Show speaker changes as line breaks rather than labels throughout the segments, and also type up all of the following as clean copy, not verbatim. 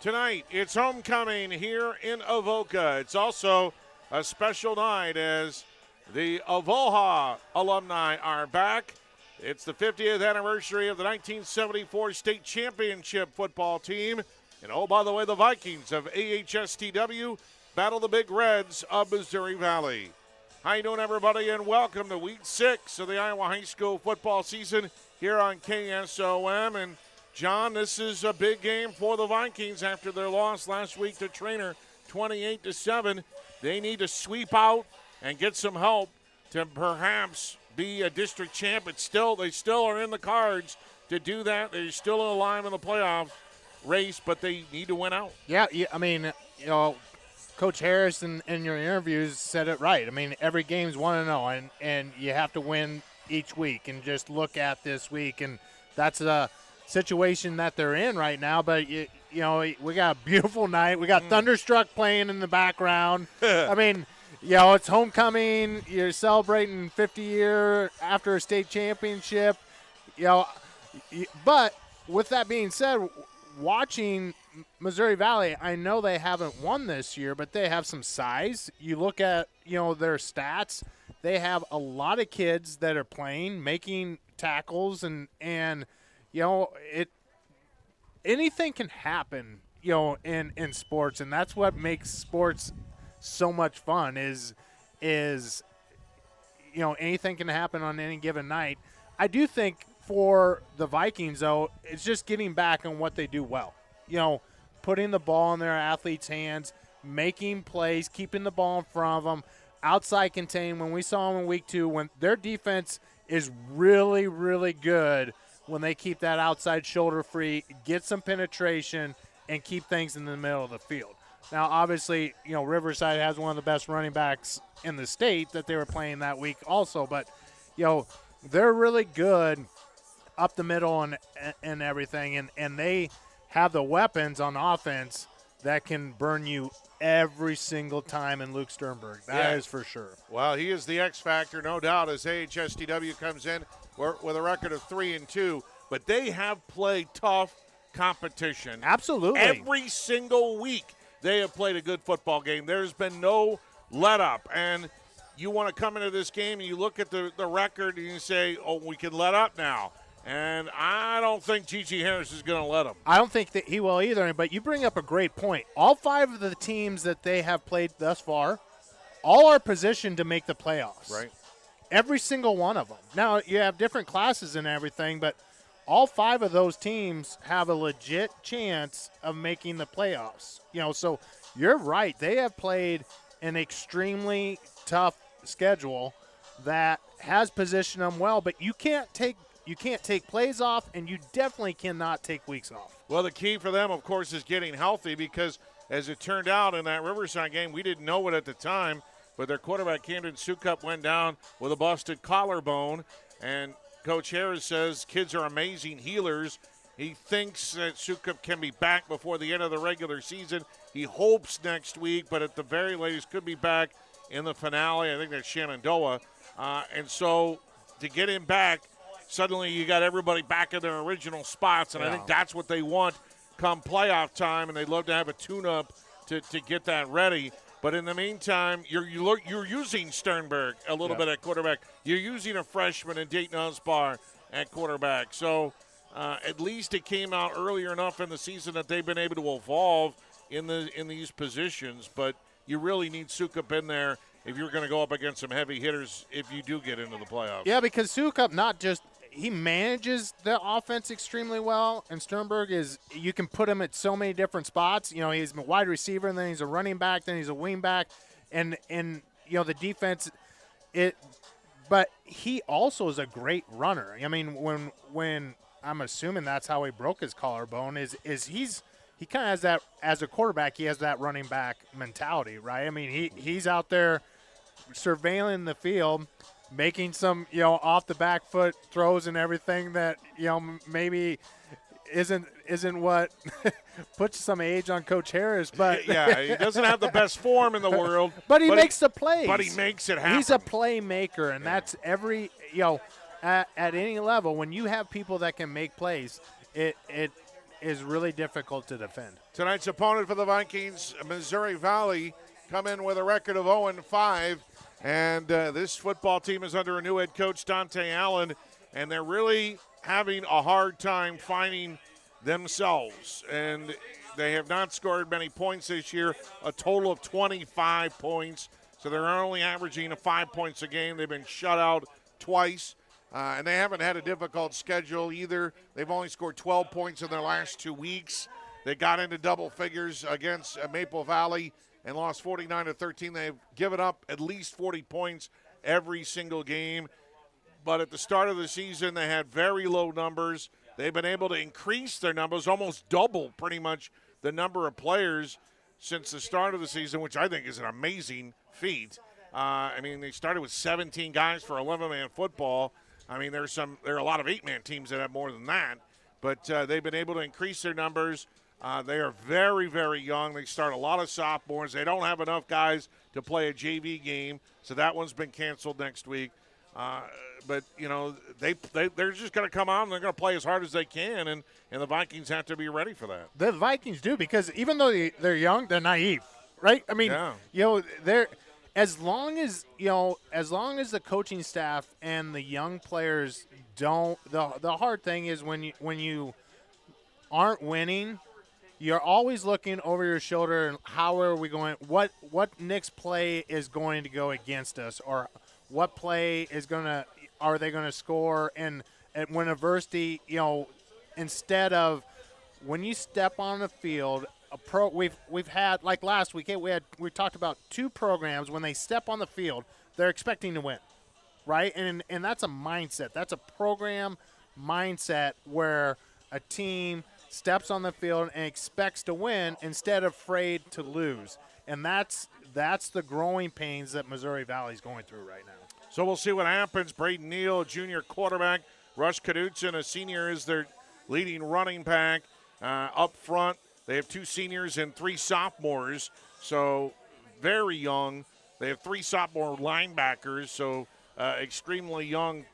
Tonight, it's homecoming here in Avoca. It's also a special night as the Avoca alumni are back. It's the 50th anniversary of the 1974 state championship football team. And oh, by the way, the Vikings of AHSTW battle the Big Reds of Missouri Valley. How you doing, everybody, and welcome to Week 6 of the Iowa High School football season here on KSOM. And John, this is a big game for the Vikings after their loss last week to Trainer, 28-7. They need to sweep out and get some help to perhaps be a district champ. They still are in the cards to do that. They're still alive in the playoff race, but they need to win out.
Yeah, I mean, Coach Harris in your interviews said it right. I mean, every game's 1-0, and you have to win each week. And just look at this week, and that's a situation that they're in right now. But we got a beautiful night. We got Thunderstruck playing in the background. I mean, it's homecoming. You're celebrating 50 years after a state championship. But with that being said, watching Missouri Valley, I know they haven't won this year, but they have some size. You look at, their stats. They have a lot of kids that are playing, making tackles, and anything can happen, in sports, and that's what makes sports so much fun is anything can happen on any given night. I do think for the Vikings, though, it's just getting back on what they do well. Putting the ball in their athletes' hands, making plays, keeping the ball in front of them, outside contain. When we saw them in week 2, when their defense is really, really good, when they keep that outside shoulder free, get some penetration, and keep things in the middle of the field. Now, obviously, Riverside has one of the best running backs in the state that they were playing that week also. But, they're really good up the middle and everything. And they have the weapons on offense that can burn you every single time in Luke Sternberg. That is for sure.
Well, he is the X factor, no doubt, as AHSTW comes in with a record of 3-2. But they have played tough competition.
Absolutely.
Every single week they have played a good football game. There's been no let up. And you want to come into this game and you look at the record and you say, oh, we can let up now. And I don't think G.G. Harris is going to let him.
I don't think that he will either, but you bring up a great point. All 5 of the teams that they have played thus far, all are positioned to make the playoffs.
Right. Every
single one of them. Now, you have different classes and everything, but all 5 of those teams have a legit chance of making the playoffs. So you're right. They have played an extremely tough schedule that has positioned them well, but you can't take plays off, and you definitely cannot take weeks off.
Well, the key for them, of course, is getting healthy because, as it turned out in that Riverside game, we didn't know it at the time, but their quarterback, Camden Sukup, went down with a busted collarbone, and Coach Harris says kids are amazing healers. He thinks that Sukup can be back before the end of the regular season. He hopes next week, but at the very latest could be back in the finale. I think that's Shenandoah. And so to get him back, suddenly you got everybody back in their original spots, and I think that's what they want come playoff time, and they'd love to have a tune-up to get that ready. But in the meantime, you're using Sternberg a little bit at quarterback. You're using a freshman in Dayton Unspar at quarterback. So at least it came out earlier enough in the season that they've been able to evolve in these positions. But you really need Sukup in there if you're going to go up against some heavy hitters if you do get into the playoffs.
Yeah, because Sukup he manages the offense extremely well, and Sternberg you can put him at so many different spots. He's a wide receiver, and then he's a running back, then he's a wing back, and the defense, but he also is a great runner. I mean, when I'm assuming that's how he broke his collarbone is he kind of has that, as a quarterback, he has that running back mentality, right? I mean, he's out there surveilling the field, making some, off the back foot throws and everything that, maybe isn't what puts some age on Coach Harris, but
yeah, he doesn't have the best form in the world,
but he makes the plays.
But he makes it happen.
He's a playmaker, and that's every, at any level when you have people that can make plays, it is really difficult to defend.
Tonight's opponent for the Vikings, Missouri Valley, come in with a record of 0-5. And this football team is under a new head coach, Dante Allen, and they're really having a hard time finding themselves. And they have not scored many points this year, a total of 25 points. So they're only averaging 5 points a game. They've been shut out twice, and they haven't had a difficult schedule either. They've only scored 12 points in their last 2 weeks. They got into double figures against Maple Valley and lost 49-13. They've given up at least 40 points every single game. But at the start of the season, they had very low numbers. They've been able to increase their numbers, almost double pretty much the number of players since the start of the season, which I think is an amazing feat. I mean, they started with 17 guys for 11-man football. I mean, there are a lot of 8-man teams that have more than that. But they've been able to increase their numbers. They are very, very young. They start a lot of sophomores. They don't have enough guys to play a JV game, so that one's been canceled next week. But, you know, they're just going to come out and they're going to play as hard as they can, and the Vikings have to be ready for that.
The Vikings do, because even though they're young, they're naive, right? I mean, you know, they're as long as the coaching staff and the young players don't. The hard thing is when you aren't winning, you're always looking over your shoulder and how are we going? What next play is going to go against us, or what play are they going to score? And when adversity, you know, instead of when you step on the field, we've had, like last week, we talked about 2 programs when they step on the field, they're expecting to win, right? And that's a mindset. That's a program mindset where a team steps on the field and expects to win instead of afraid to lose. And that's the growing pains that Missouri Valley is going through right now.
So we'll see what happens. Braden Neal, junior quarterback. Rush Knudsen, a senior, is their leading running back. Up front, they have 2 seniors and 3 sophomores, so very young. They have 3 sophomore linebackers, so extremely young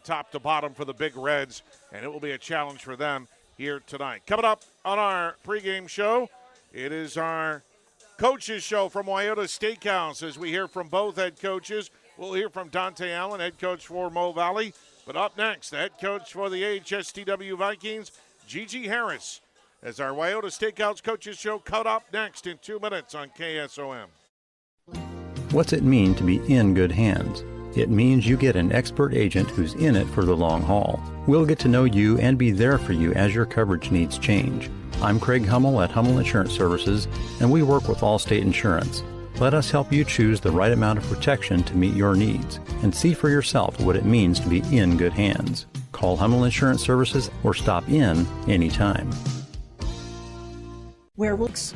top to bottom for the Big Reds, and it will be a challenge for them here tonight. Coming up on our pregame show, it is our coaches show from Wyoto Steakhouse as we hear from both head coaches. We'll hear from Dante Allen, head coach for Mo Valley. But up next, the head coach for the AHSTW Vikings, Gigi Harris, as our Wyoto Steakhouse coaches show cut up next in 2 minutes on KSOM.
What's it mean to be in good hands? It means you get an expert agent who's in it for the long haul. We'll get to know you and be there for you as your coverage needs change. I'm Craig Hummel at Hummel Insurance Services, and we work with Allstate Insurance. Let us help you choose the right amount of protection to meet your needs and see for yourself what it means to be in good hands. Call Hummel Insurance Services or stop in anytime.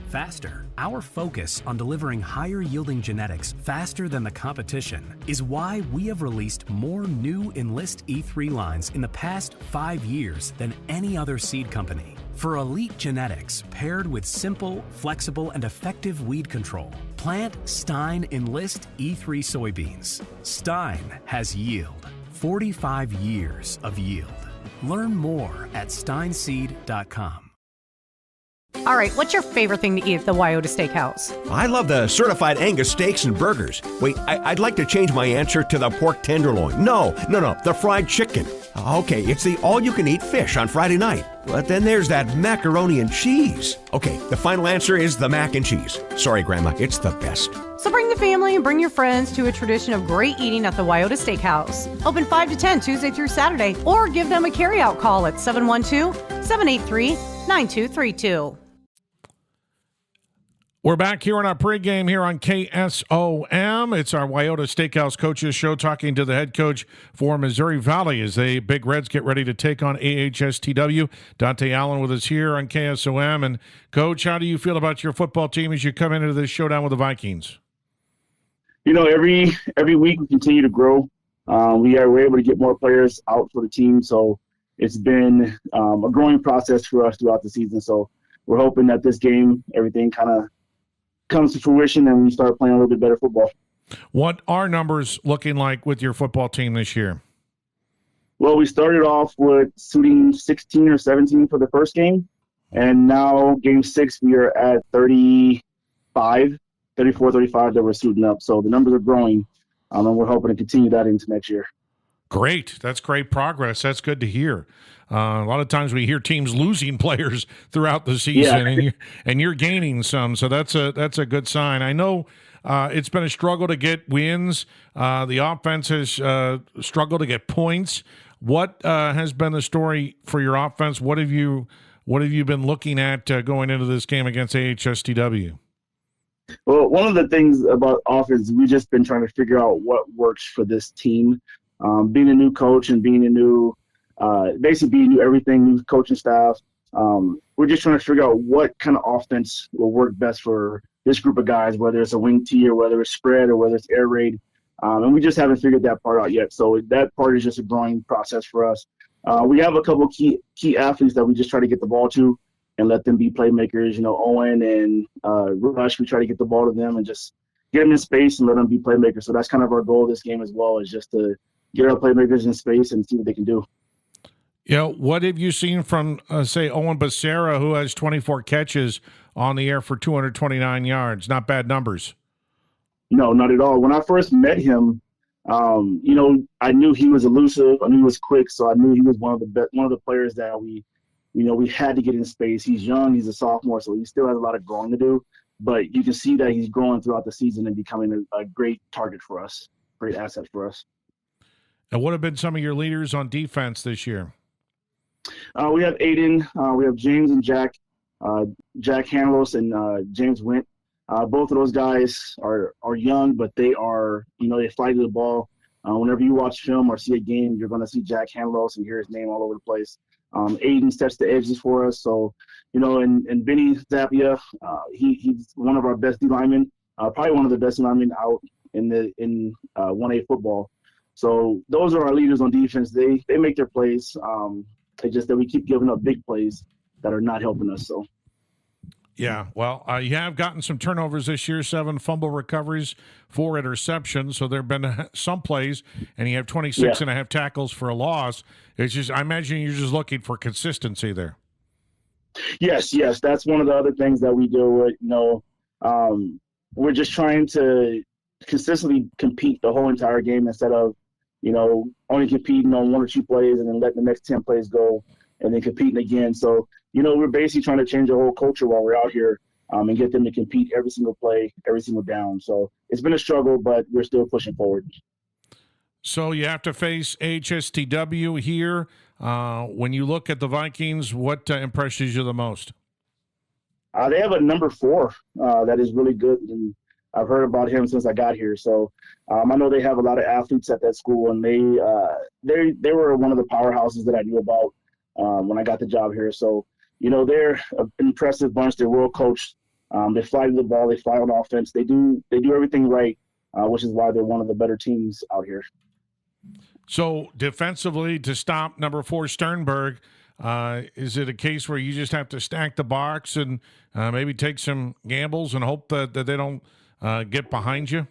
Faster. Our focus on delivering higher yielding genetics faster than the competition is why we have released more new Enlist E3 lines in the past 5 years than any other seed company. For elite genetics paired with simple, flexible, and effective weed control, plant Stein Enlist E3 soybeans. Stein has yield. 45 years of yield. Learn more at steinseed.com.
All right, what's your favorite thing to eat at the Wyoto Steakhouse?
I love the certified Angus steaks and burgers. Wait, I'd like to change my answer to the pork tenderloin. No, the fried chicken. Okay, it's the all-you-can-eat fish on Friday night. But then there's that macaroni and cheese. Okay, the final answer is the mac and cheese. Sorry, Grandma, it's the best.
So bring the family and bring your friends to a tradition of great eating at the Wyoto Steakhouse. Open 5 to 10 Tuesday through Saturday, or give them a carryout call at 712-783-9232.
We're back here on our pregame here on KSOM. It's our Wyoto Steakhouse Coaches Show, talking to the head coach for Missouri Valley as they Big Reds get ready to take on AHSTW. Dante Allen with us here on KSOM. And, Coach, how do you feel about your football team as you come into this showdown with the Vikings?
You know, every week we continue to grow. We're able to get more players out for the team, so it's been a growing process for us throughout the season. So we're hoping that this game, everything kind of comes to fruition and we start playing a little bit better football.
What are numbers looking like with your football team this year?
Well, we started off with shooting 16 or 17 for the first game, And now game 6, we are at 34, 35 that we're suiting up. So the numbers are growing, and we're hoping to continue that into next year.
Great. That's great progress. That's good to hear. A lot of times we hear teams losing players throughout the season, and you're gaining some. So that's a good sign. I know it's been a struggle to get wins. The offense has struggled to get points. What has been the story for your offense? What have you been looking at going into this game against AHSTW?
Well, one of the things about offense, we've just been trying to figure out what works for this team. Being a new coach and being a new, basically being new everything, new coaching staff. We're just trying to figure out what kind of offense will work best for this group of guys, whether it's a wing tee or whether it's spread or whether it's air raid. And we just haven't figured that part out yet. So that part is just a growing process for us. We have a couple key athletes that we just try to get the ball to and let them be playmakers. You know, Owen and Rush, we try to get the ball to them and just get them in space and let them be playmakers. So that's kind of our goal this game as well, is just to get our playmakers in space and see what they can do.
What have you seen from, say, Owen Becerra, who has 24 catches on the air for 229 yards? Not bad numbers.
No, not at all. When I first met him, I knew he was elusive. I knew he was quick, so I knew he was one of the players that we had to get in space. He's young. He's a sophomore, so he still has a lot of growing to do. But you can see that he's growing throughout the season and becoming a great target for us, great asset for us.
And what have been some of your leaders on defense this year?
We have Aiden, we have James and Jack Hanlos and James Wint. Both of those guys are young, but they are, they fly to the ball. Whenever you watch film or see a game, you're going to see Jack Hanlos and hear his name all over the place. Aiden sets the edges for us. So, and Benny Zappia, he's one of our best D linemen, probably one of the best linemen out in 1A football. So those are our leaders on defense. They make their plays. It's just that we keep giving up big plays that are not helping us. So.
Yeah, well, you have gotten some turnovers this year, 7 fumble recoveries, 4 interceptions. So there have been some plays, and you have 26 and a half tackles for a loss. It's just, I imagine you're just looking for consistency there.
Yes, that's one of the other things that we do. We're just trying to consistently compete the whole entire game instead of, only competing on 1 or 2 plays and then letting the next 10 plays go and then competing again. So, we're basically trying to change the whole culture while we're out here and get them to compete every single play, every single down. So it's been a struggle, but we're still pushing forward.
So you have to face AHSTW here. When you look at the Vikings, what impresses you the most?
They have a number 4 that is really good, and I've heard about him since I got here. So I know they have a lot of athletes at that school, and they were one of the powerhouses that I knew about when I got the job here. So, they're an impressive bunch. They're well coached. They fly to the ball. They fly on offense. They do everything right, which is why they're one of the better teams out here.
So defensively, to stop number 4 Sternberg, is it a case where you just have to stack the box and maybe take some gambles and hope that they don't get behind you?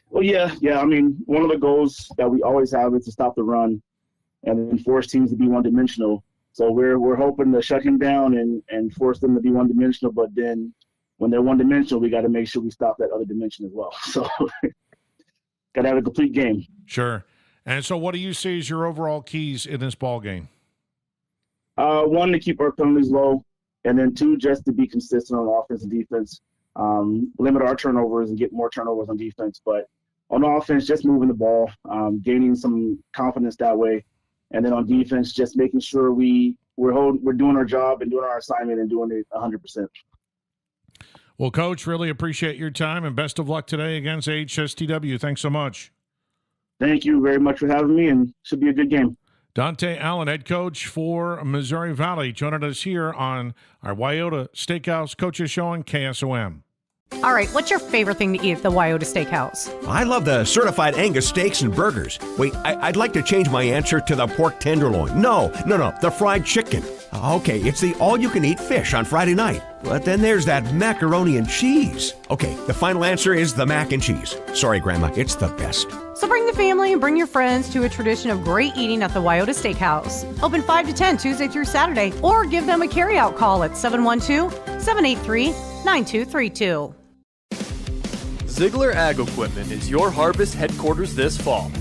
Well, yeah. I mean, one of the goals that we always have is to stop the run and then force teams to be one-dimensional. So we're hoping to shut him down and force them to be one-dimensional, but then when they're one-dimensional, we got to make sure we stop that other dimension as well. So got to have a complete game.
Sure. And so what do you see as your overall keys in this ball game?
1, to keep our penalties low, and then 2, just to be consistent on offense and defense. Limit our turnovers and get more turnovers on defense. But on offense, just moving the ball, gaining some confidence that way. And then on defense, just making sure we're doing our job and doing our assignment and doing it 100%.
Well, Coach, really appreciate your time and best of luck today against AHSTW. Thanks so much.
Thank you very much for having me, and should be a good game.
Dante Allen, head coach for Missouri Valley, joining us here on our Wyoda Steakhouse Coaches Show on KSOM.
All right, what's your favorite thing to eat at the Wyoda Steakhouse?
I love the certified Angus steaks and burgers. Wait, I'd like to change my answer to the pork tenderloin. No, the fried chicken. Okay, it's the all-you-can-eat fish on Friday night. But then there's that macaroni and cheese. Okay, the final answer is the mac and cheese. Sorry, Grandma, it's the best.
So bring the family and bring your friends to a tradition of great eating at the Wyoto Steakhouse. Open 5 to 10 Tuesday through Saturday, or give them a carryout call at 712-783-9232.
Ziegler Ag Equipment is your harvest headquarters this fall.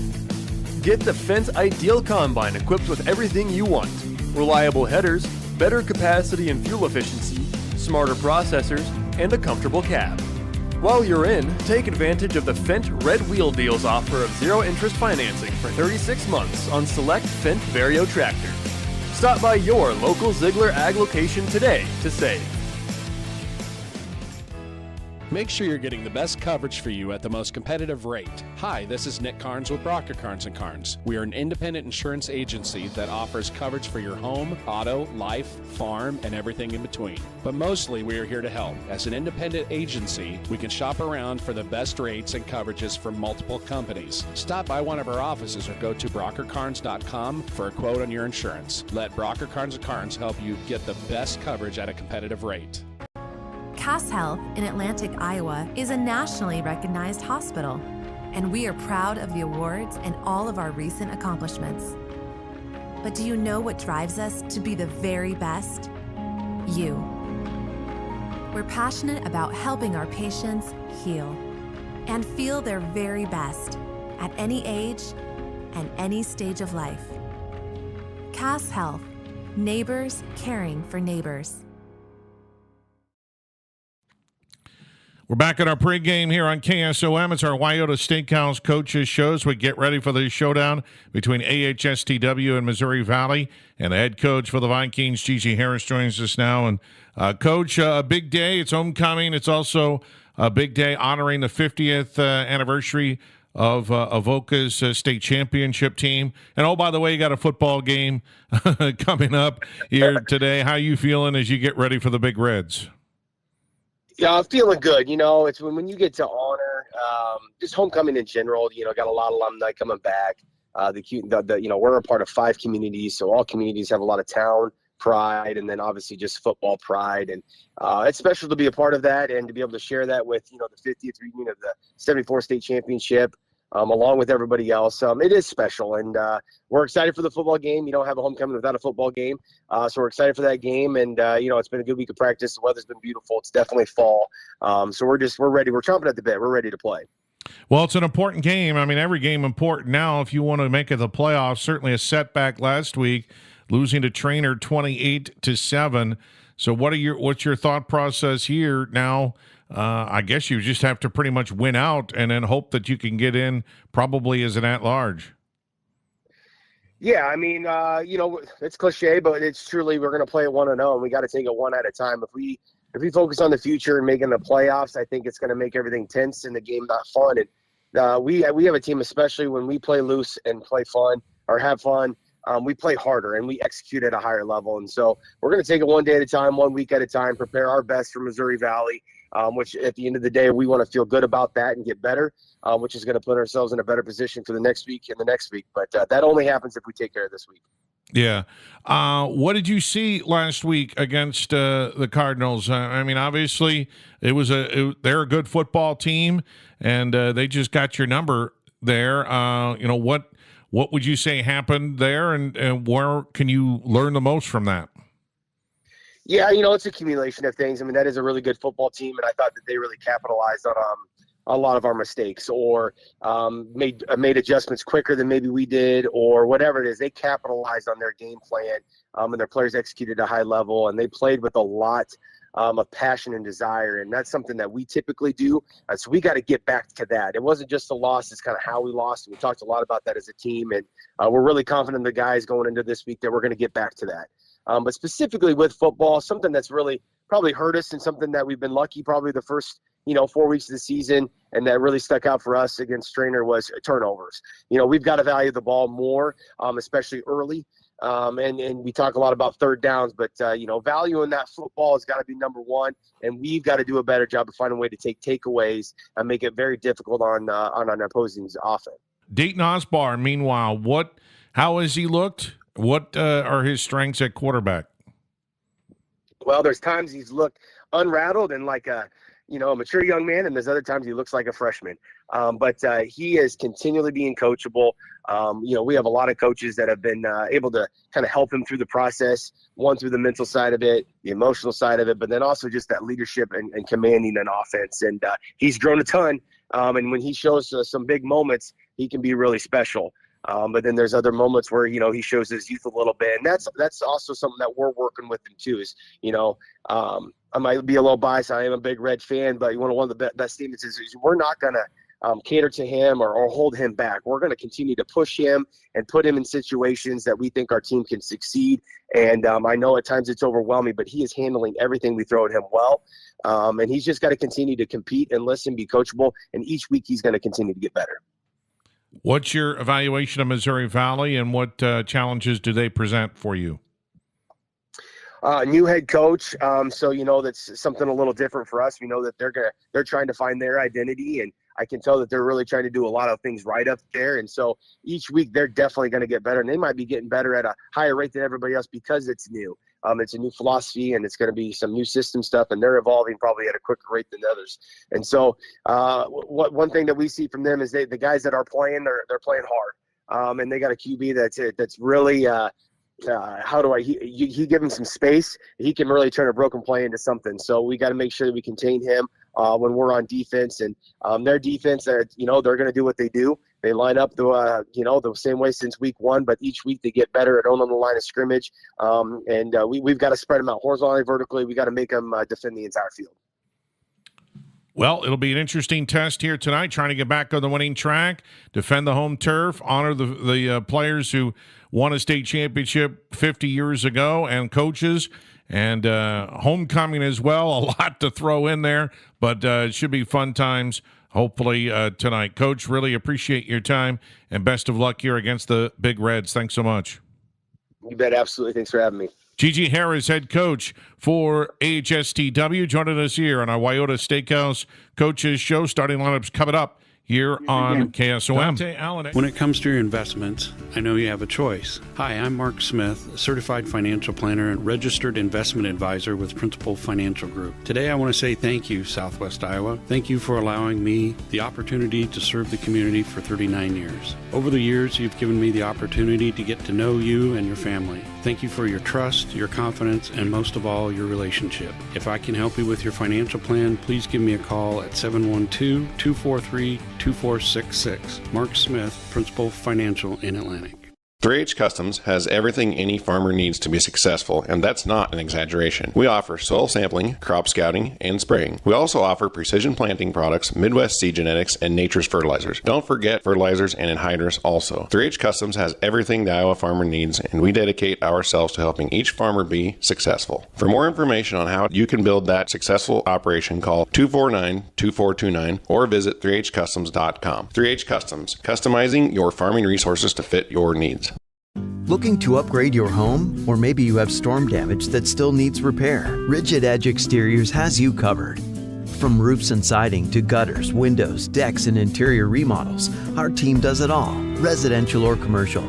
Get the Fendt Ideal Combine equipped with everything you want. Reliable headers, better capacity and fuel efficiency, smarter processors, and a comfortable cab. While you're in, take advantage of the Fendt Red Wheel Deals offer of zero-interest financing for 36 months on select Fendt Vario tractors. Stop by your local Ziegler Ag location today to save.
Make sure you're getting the best coverage for you at the most competitive rate. Hi, this is Nick Carnes with Brocker Carnes & Carnes. We are an independent insurance agency that offers coverage for your home, auto, life, farm, and everything in between. But mostly we are here to help. As an independent agency, we can shop around for the best rates and coverages from multiple companies. Stop by one of our offices or go to brockercarnes.com for a quote on your insurance. Let Brocker Carnes & Carnes help you get the best coverage at a competitive rate.
Cass Health in Atlantic, Iowa is a nationally recognized hospital, and we are proud of the awards and all of our recent accomplishments. But do you know what drives us to be the very best? You. We're passionate about helping our patients heal and feel their very best at any age and any stage of life. Cass Health, neighbors caring for neighbors.
We're back at our pregame here on KSOM. It's our Wyoto Steakhouse coaches shows. We get ready for the showdown between AHSTW and Missouri Valley. And the head coach for the Vikings, Gigi Harris, joins us now. And Coach, a big day. It's homecoming. It's also a big day honoring the 50th anniversary of Avoca's state championship team. And, oh, by the way, you got a football game coming up here today. How are you feeling as you get ready for the Big Reds?
Yeah, I'm feeling good. You know, it's when you get to honor just homecoming in general. You know, got a lot of alumni coming back. We're a part of 5 communities, so all communities have a lot of town pride, and then obviously just football pride. And it's special to be a part of that and to be able to share that with the 50th reunion of the 74 state championship. Along with everybody else. It is special, and we're excited for the football game. You don't have a homecoming without a football game, so we're excited for that game. And it's been a good week of practice. The weather's been beautiful. It's definitely fall, so we're ready. We're chomping at the bit. We're ready to play.
Well, it's an important game. I mean, every game important now if you want to make it the playoffs. Certainly a setback last week, losing to Trainer 28-7. So what's your thought process here now? I guess you just have to pretty much win out and then hope that you can get in probably as an at-large.
Yeah, I mean, it's cliche, but it's truly we're going to play it 1-0, and we got to take it one at a time. If we focus on the future and making the playoffs, I think it's going to make everything tense and the game not fun. And we have a team, especially when we play loose and play fun or have fun, we play harder and we execute at a higher level. And so we're going to take it one day at a time, 1 week at a time, prepare our best for Missouri Valley. Which at the end of the day, we want to feel good about that and get better, which is going to put ourselves in a better position for the next week and the next week. But that only happens if we take care of this week.
Yeah. What did you see last week against the Cardinals? I mean, obviously, they're a good football team, and they just got your number there. What would you say happened there, and where can you learn the most from that?
Yeah, it's an accumulation of things. I mean, that is a really good football team, and I thought that they really capitalized on a lot of our mistakes or made adjustments quicker than maybe we did or whatever it is. They capitalized on their game plan, and their players executed at a high level, and they played with a lot of passion and desire, and that's something that we typically do. So we got to get back to that. It wasn't just a loss. It's kind of how we lost. We talked a lot about that as a team, and we're really confident in the guys going into this week that we're going to get back to that. But specifically with football, something that's really probably hurt us and something that we've been lucky probably the first, 4 weeks of the season and that really stuck out for us against Trainer was turnovers. We've got to value the ball more, especially early. And we talk a lot about third downs, but, valuing that football has got to be number one. And we've got to do a better job of finding a way to take takeaways and make it very difficult on an opposing's offense.
Dayton Osborne, meanwhile, how has he looked? What are his strengths at quarterback?
Well, there's times he's looked unrattled and like a mature young man, and there's other times he looks like a freshman. But he is continually being coachable. We have a lot of coaches that have been able to kind of help him through the process, one through the mental side of it, the emotional side of it, but then also just that leadership and commanding an offense. And he's grown a ton. And when he shows some big moments, he can be really special. But then there's other moments where, he shows his youth a little bit. And that's also something that we're working with him too is, I might be a little biased. I am a big Red fan, but one of the best statements is we're not going to cater to him or hold him back. We're going to continue to push him and put him in situations that we think our team can succeed. And I know at times it's overwhelming, but he is handling everything we throw at him well. And he's just got to continue to compete and listen, be coachable. And each week he's going to continue to get better.
What's your evaluation of Missouri Valley, and what challenges do they present for you?
New head coach. So, that's something a little different for us. We know that they're trying to find their identity, and I can tell that they're really trying to do a lot of things right up there. And so each week they're definitely going to get better, and they might be getting better at a higher rate than everybody else because it's new. It's a new philosophy, and it's going to be some new system stuff, and they're evolving probably at a quicker rate than others. And so one thing that we see from them is the guys that are playing, they're playing hard. And they got a QB that's really you give him some space, he can really turn a broken play into something. So we got to make sure that we contain him when we're on defense. And their defense, they're going to do what they do. They line up the same way since week one, but each week they get better at owning the line of scrimmage. We've got to spread them out horizontally, vertically. We got to make them defend the entire field.
Well, it'll be an interesting test here tonight, trying to get back on the winning track, defend the home turf, honor the players who won a state championship 50 years ago, and coaches, and homecoming as well. A lot to throw in there, but it should be fun times, hopefully, tonight. Coach, really appreciate your time, and best of luck here against the Big Reds. Thanks so much.
You bet, absolutely. Thanks for having me.
Gigi Harris, head coach for AHSTW, joining us here on our Wyoda Steakhouse Coaches Show. Starting lineups coming up here on KSOM.
When it comes to your investments, I know you have a choice. Hi, I'm Mark Smith, certified financial planner and registered investment advisor with Principal Financial Group. Today I want to say thank you, Southwest Iowa. Thank you for allowing me the opportunity to serve the community for 39 years. Over the years, you've given me the opportunity to get to know you and your family. Thank you for your trust, your confidence, and most of all, your relationship. If I can help you with your financial plan, please give me a call at 712-243-2466. Mark Smith, Principal Financial in Atlantic.
3H Customs has everything any farmer needs to be successful, and that's not an exaggeration. We offer soil sampling, crop scouting, and spraying. We also offer precision planting products, Midwest seed genetics, and nature's fertilizers. Don't forget fertilizers and anhydrous also. 3H Customs has everything the Iowa farmer needs, and we dedicate ourselves to helping each farmer be successful. For more information on how you can build that successful operation, call 249-2429 or visit 3hcustoms.com. 3H Customs, customizing your farming resources to fit your needs.
Looking to upgrade your home? Or maybe you have storm damage that still needs repair? Rigid Edge Exteriors has you covered. From roofs and siding to gutters, windows, decks, and interior remodels, our team does it all, residential or commercial.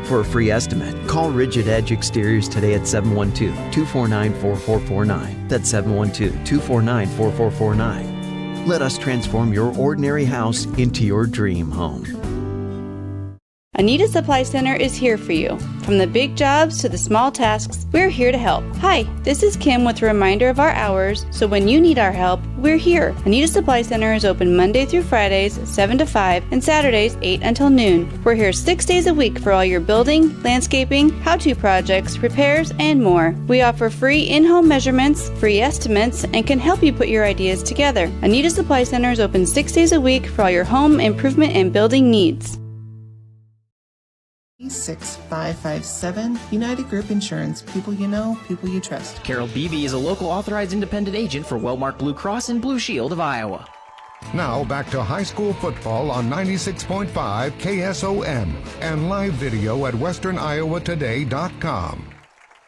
For a free estimate, call Rigid Edge Exteriors today at 712-249-4449. That's 712-249-4449. Let us transform your ordinary house into your dream home.
Anita Supply Center is here for you. From the big jobs to the small tasks, we're here to help. Hi, this is Kim with a reminder of our hours, so when you need our help, we're here. Anita Supply Center is open Monday through Fridays, 7 to 5, and Saturdays, 8 until noon. We're here 6 days a week for all your building, landscaping, how-to projects, repairs, and more. We offer free in-home measurements, free estimates, and can help you put your ideas together. Anita Supply Center is open 6 days a week for all your home improvement and building needs.
6557 United Group Insurance. People you know, people you trust.
Carol Beebe is a local authorized independent agent for Wellmark Blue Cross and Blue Shield of Iowa.
Now back to high school football on 96.5 KSOM and live video at westerniowatoday.com.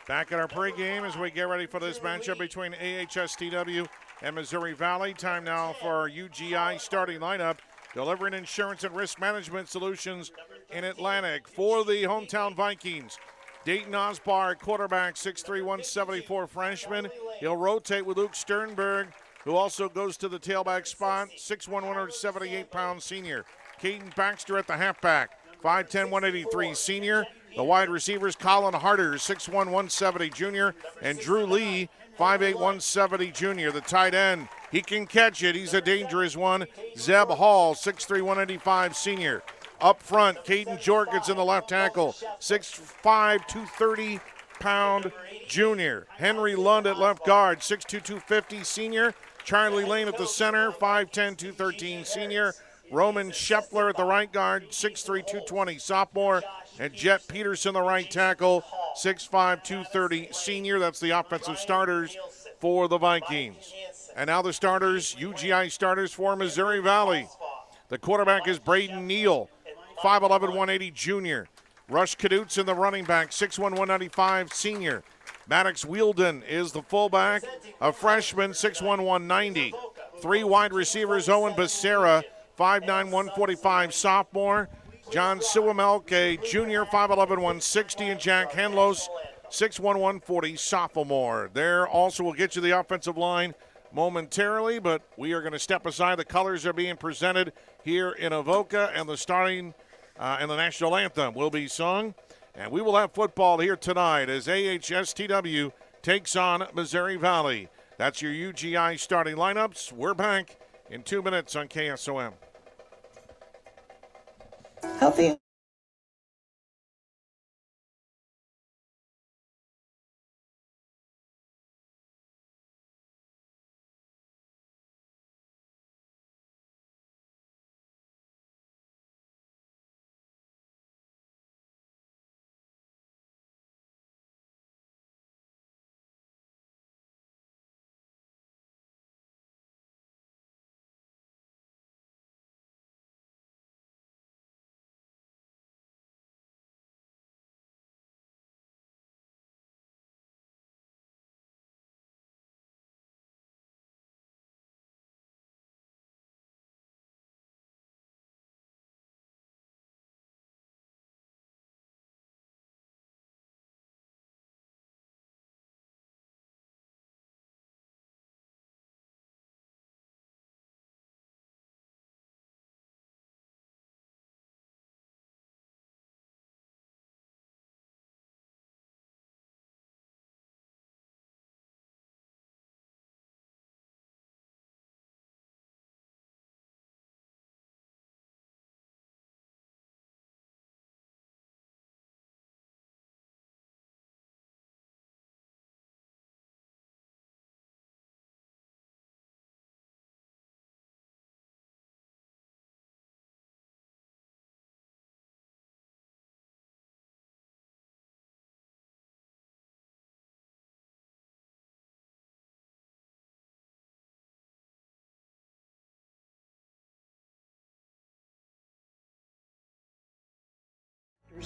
Back at our pregame as we get ready for this matchup between AHSTW and Missouri Valley. Time now for our UGI starting lineup, delivering insurance and risk management solutions in Atlantic. For the hometown Vikings, Dayton Osbar, quarterback, 6'3", 174 freshman. He'll rotate with Luke Sternberg, who also goes to the tailback spot, 6'1", 178-pound senior. Caden Baxter at the halfback, 5'10", 183 senior. The wide receivers, Colin Harder, 6'1", 170 junior, and Drew Lee, 5'8", 170 junior. The tight end, he can catch it. He's a dangerous one. Zeb Hall, 6'3", 185 senior. Up front, Caden Jorgens in the left tackle, 6'5", 230-pound junior. Henry Lund at left guard, 6'2", 250 senior. Charlie Lane at the center, 5'10", 213 senior. Roman Scheffler at the right guard, 6'3", 220 sophomore. And Jet Peterson, the right tackle, 6'5", 230 senior. That's the offensive starters for the Vikings. And now the starters, UGI starters for Missouri Valley. The quarterback is Braden Neal, 5'11", 180 junior. Rush Kadutz in the running back, 6'1", 195 senior. Maddox Wielden is the fullback, a freshman, 6'1", 190. Three wide receivers, Owen Becerra, 5'9", 145 sophomore. John Siwamelk, a junior, 5'11", 160. And Jack Henlos, 6'1", 140 sophomore. There also will get you the offensive line momentarily, but we are going to step aside. The colors are being presented here in Avoca, and the starting and the national anthem will be sung. And we will have football here tonight as AHSTW takes on Missouri Valley. That's your UGI starting lineups. We're back in 2 minutes on KSOM.
Healthy.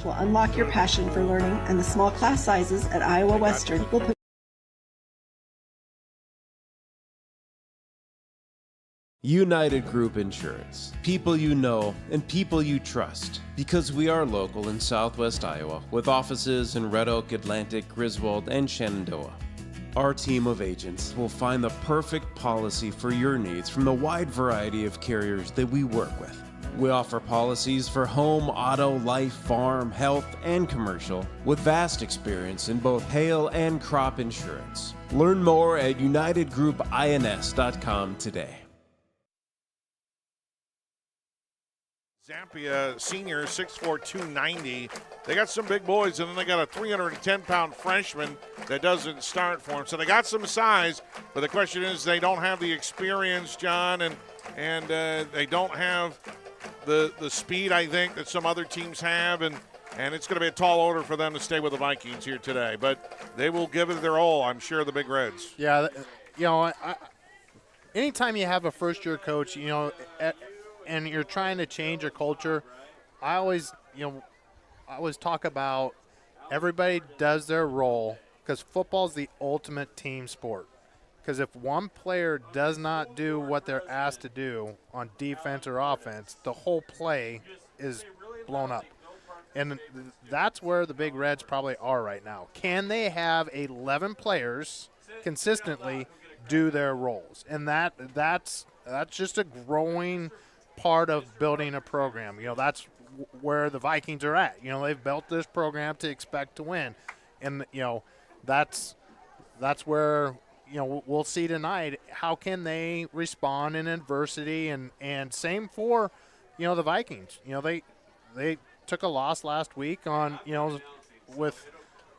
Will unlock your passion for learning, and the small class sizes at Iowa Western will put
United Group Insurance. People you know and people you trust. Because we are local in Southwest Iowa with offices in Red Oak, Atlantic, Griswold, and Shenandoah. Our team of agents will find the perfect policy for your needs from the wide variety of carriers that we work with. We offer policies for home, auto, life, farm, health, and commercial with vast experience in both hail and crop insurance. Learn more at unitedgroupins.com today.
Zampia senior, 6'4", 290. They got some big boys, and then they got a 310-pound freshman that doesn't start for them. So they got some size, but the question is they don't have the experience, John, and they don't have the speed, I think, that some other teams have, and it's going to be a tall order for them to stay with the Vikings here today. But they will give it their all, I'm sure, the Big Reds.
Yeah, anytime you have a first-year coach, and you're trying to change a culture, I always talk about everybody does their role, because football's the ultimate team sport. Because if one player does not do what they're asked to do on defense or offense, the whole play is blown up. And that's where the Big Reds probably are right now. Can they have 11 players consistently do their roles. And that's just a growing part of building a program. That's where the Vikings are at. They've built this program to expect to win. And, that's where, we'll see tonight how can they respond in adversity. And same for, the Vikings. They took a loss last week on, with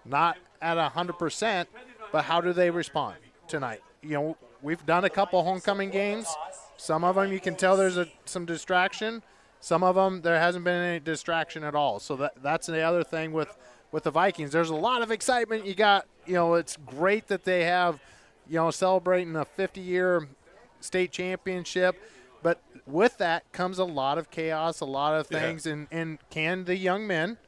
not at 100%, but how do they respond tonight? We've done a couple homecoming games. Some of them you can tell there's some distraction. Some of them there hasn't been any distraction at all. So that's the other thing with the Vikings. There's a lot of excitement. You got, it's great that they have, celebrating a 50-year state championship. But with that comes a lot of chaos, a lot of things. Yeah. And can the young men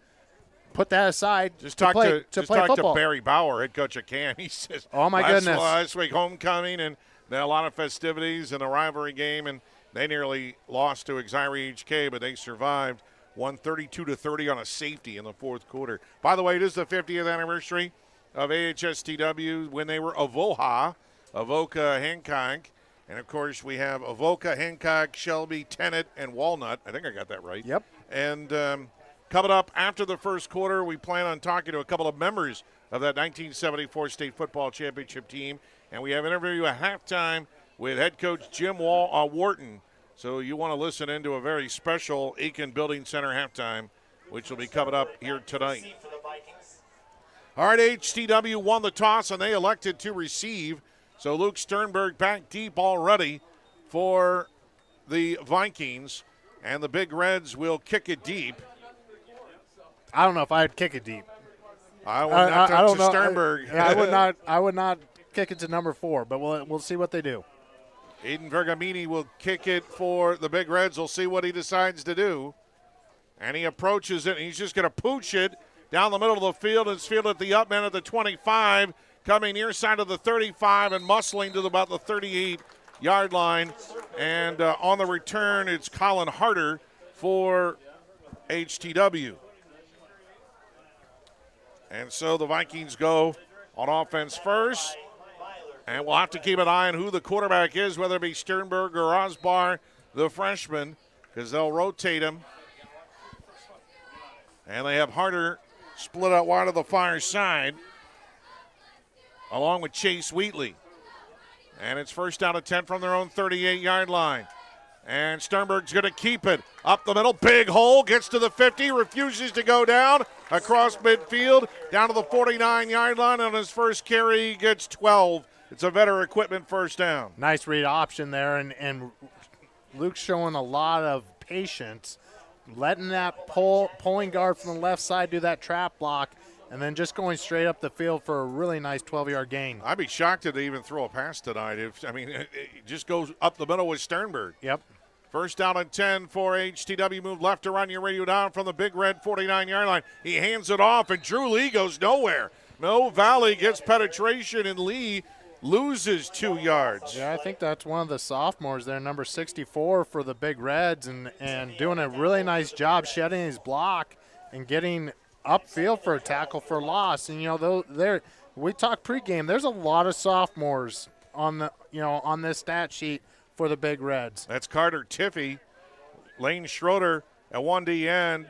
put that aside to play football?
To Barry Bauer, head coach of Can. He says,
"Oh my goodness,
last week homecoming and then a lot of festivities and a rivalry game, and they nearly lost to Exire HK, but they survived, won 32-30 on a safety in the fourth quarter. By the way, it is the 50th anniversary of AHSTW when they were Avoca, Hancock, and of course we have Avoca, Hancock, Shelby, Tennant, and Walnut. I think I got that right.
Yep.
And coming up after the first quarter, we plan on talking to a couple of members of that 1974 state football championship team. And we have an interview at halftime with head coach Jim Wharton. So you want to listen into a very special Aiken Building Center halftime, which will be coming up here tonight. All right, AHSTW won the toss, and they elected to receive. So Luke Sternberg back deep already for the Vikings. And the Big Reds will kick it deep.
I don't know if I'd kick it deep.
I would not touch to Sternberg.
I would not kick it to number 4, but we'll see what they do.
Aiden Vergamini will kick it for the Big Reds. We'll see what he decides to do. And he approaches it, and he's just going to pooch it down the middle of the field. It's fielded at the up end of the 25, coming near side of the 35 and muscling to about the 38-yard line. And on the return, it's Colin Harder for HTW. And so the Vikings go on offense first. And we'll have to keep an eye on who the quarterback is, whether it be Sternberg or Osbar, the freshman, because they'll rotate him. And they have Harder split out wide of the far side, along with Chase Wheatley. And it's first down and 10 from their own 38-yard line. And Sternberg's going to keep it up the middle. Big hole, gets to the 50, refuses to go down across midfield, down to the 49-yard line. On his first carry, he gets 12. It's a Vetter Equipment first down.
Nice read option there, and Luke's showing a lot of patience, letting that pulling guard from the left side do that trap block, and then just going straight up the field for a really nice 12-yard gain.
I'd be shocked if they even throw a pass tonight. It just goes up the middle with Sternberg.
Yep.
First down and 10 for HTW. Move left to run your radio down from the Big Red 49-yard line. He hands it off, and Drew Lee goes nowhere. No Valley gets penetration, and Lee loses 2 yards.
Yeah, I think that's one of the sophomores there, number 64 for the Big Reds, and doing a really nice job shedding his block and getting upfield for a tackle for loss. And we talked pregame. There's a lot of sophomores on this stat sheet for the Big Reds.
That's Carter Tiffy, Lane Schroeder at 1D end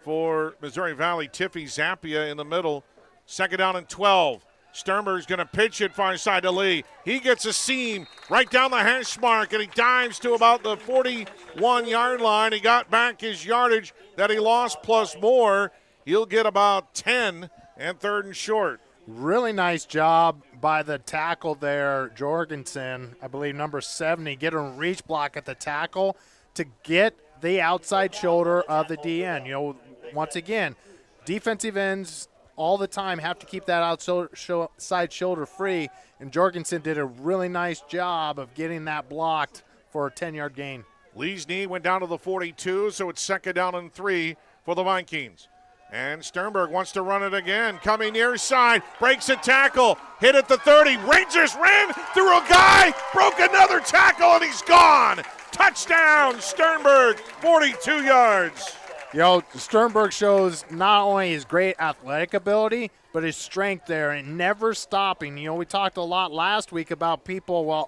for Missouri Valley. Tiffy Zappia in the middle. Second down and 12. Sternberg's going to pitch it far side to Lee. He gets a seam right down the hash mark, and he dives to about the 41-yard line. He got back his yardage that he lost plus more. He'll get about 10 and third and short.
Really nice job by the tackle there, Jorgensen, I believe number 70, get a reach block at the tackle to get the outside shoulder of the DN. Once again, defensive ends all the time have to keep that outside shoulder free, and Jorgensen did a really nice job of getting that blocked for a 10-yard gain.
Lee's knee went down to the 42, so it's second down and 3 for the Vikings. And Sternberg wants to run it again. Coming near side, breaks a tackle, hit at the 30. Rangers ran through a guy, broke another tackle, and he's gone. Touchdown, Sternberg, 42 yards.
Sternberg shows not only his great athletic ability, but his strength there and never stopping. You know, we talked a lot last week about people, well,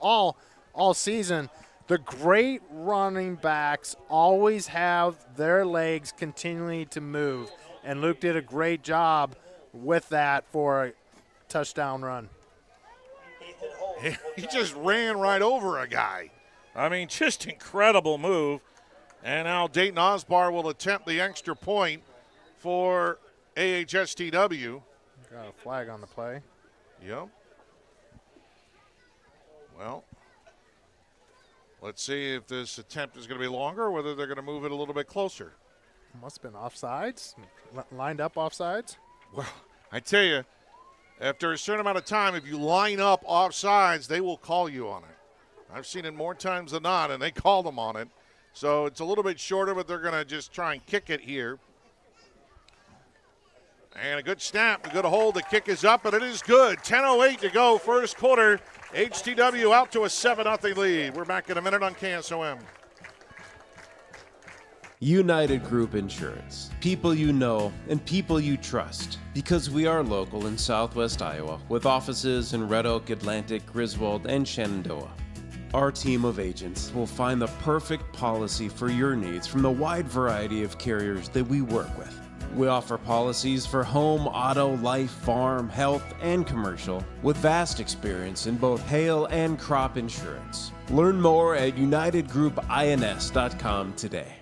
all season, the great running backs always have their legs continually to move, and Luke did a great job with that for a touchdown run.
He just ran right over a guy. I mean, just incredible move. And now Dayton Osbar will attempt the extra point for AHSTW.
Got a flag on the play.
Yep. Well, let's see if this attempt is going to be longer or whether they're going to move it a little bit closer.
Must have been offsides, lined up offsides.
Well, I tell you, after a certain amount of time, if you line up offsides, they will call you on it. I've seen it more times than not, and they call them on it. So it's a little bit shorter, but they're going to just try and kick it here. And a good snap, a good hold. The kick is up, and it is good. 10:08 to go, first quarter. HTW out to a 7-0 lead. We're back in a minute on KSOM.
United Group Insurance. People you know and people you trust. Because we are local in Southwest Iowa with offices in Red Oak, Atlantic, Griswold, and Shenandoah. Our team of agents will find the perfect policy for your needs from the wide variety of carriers that we work with. We offer policies for home, auto, life, farm, health, and commercial with vast experience in both hail and crop insurance. Learn more at unitedgroupins.com today.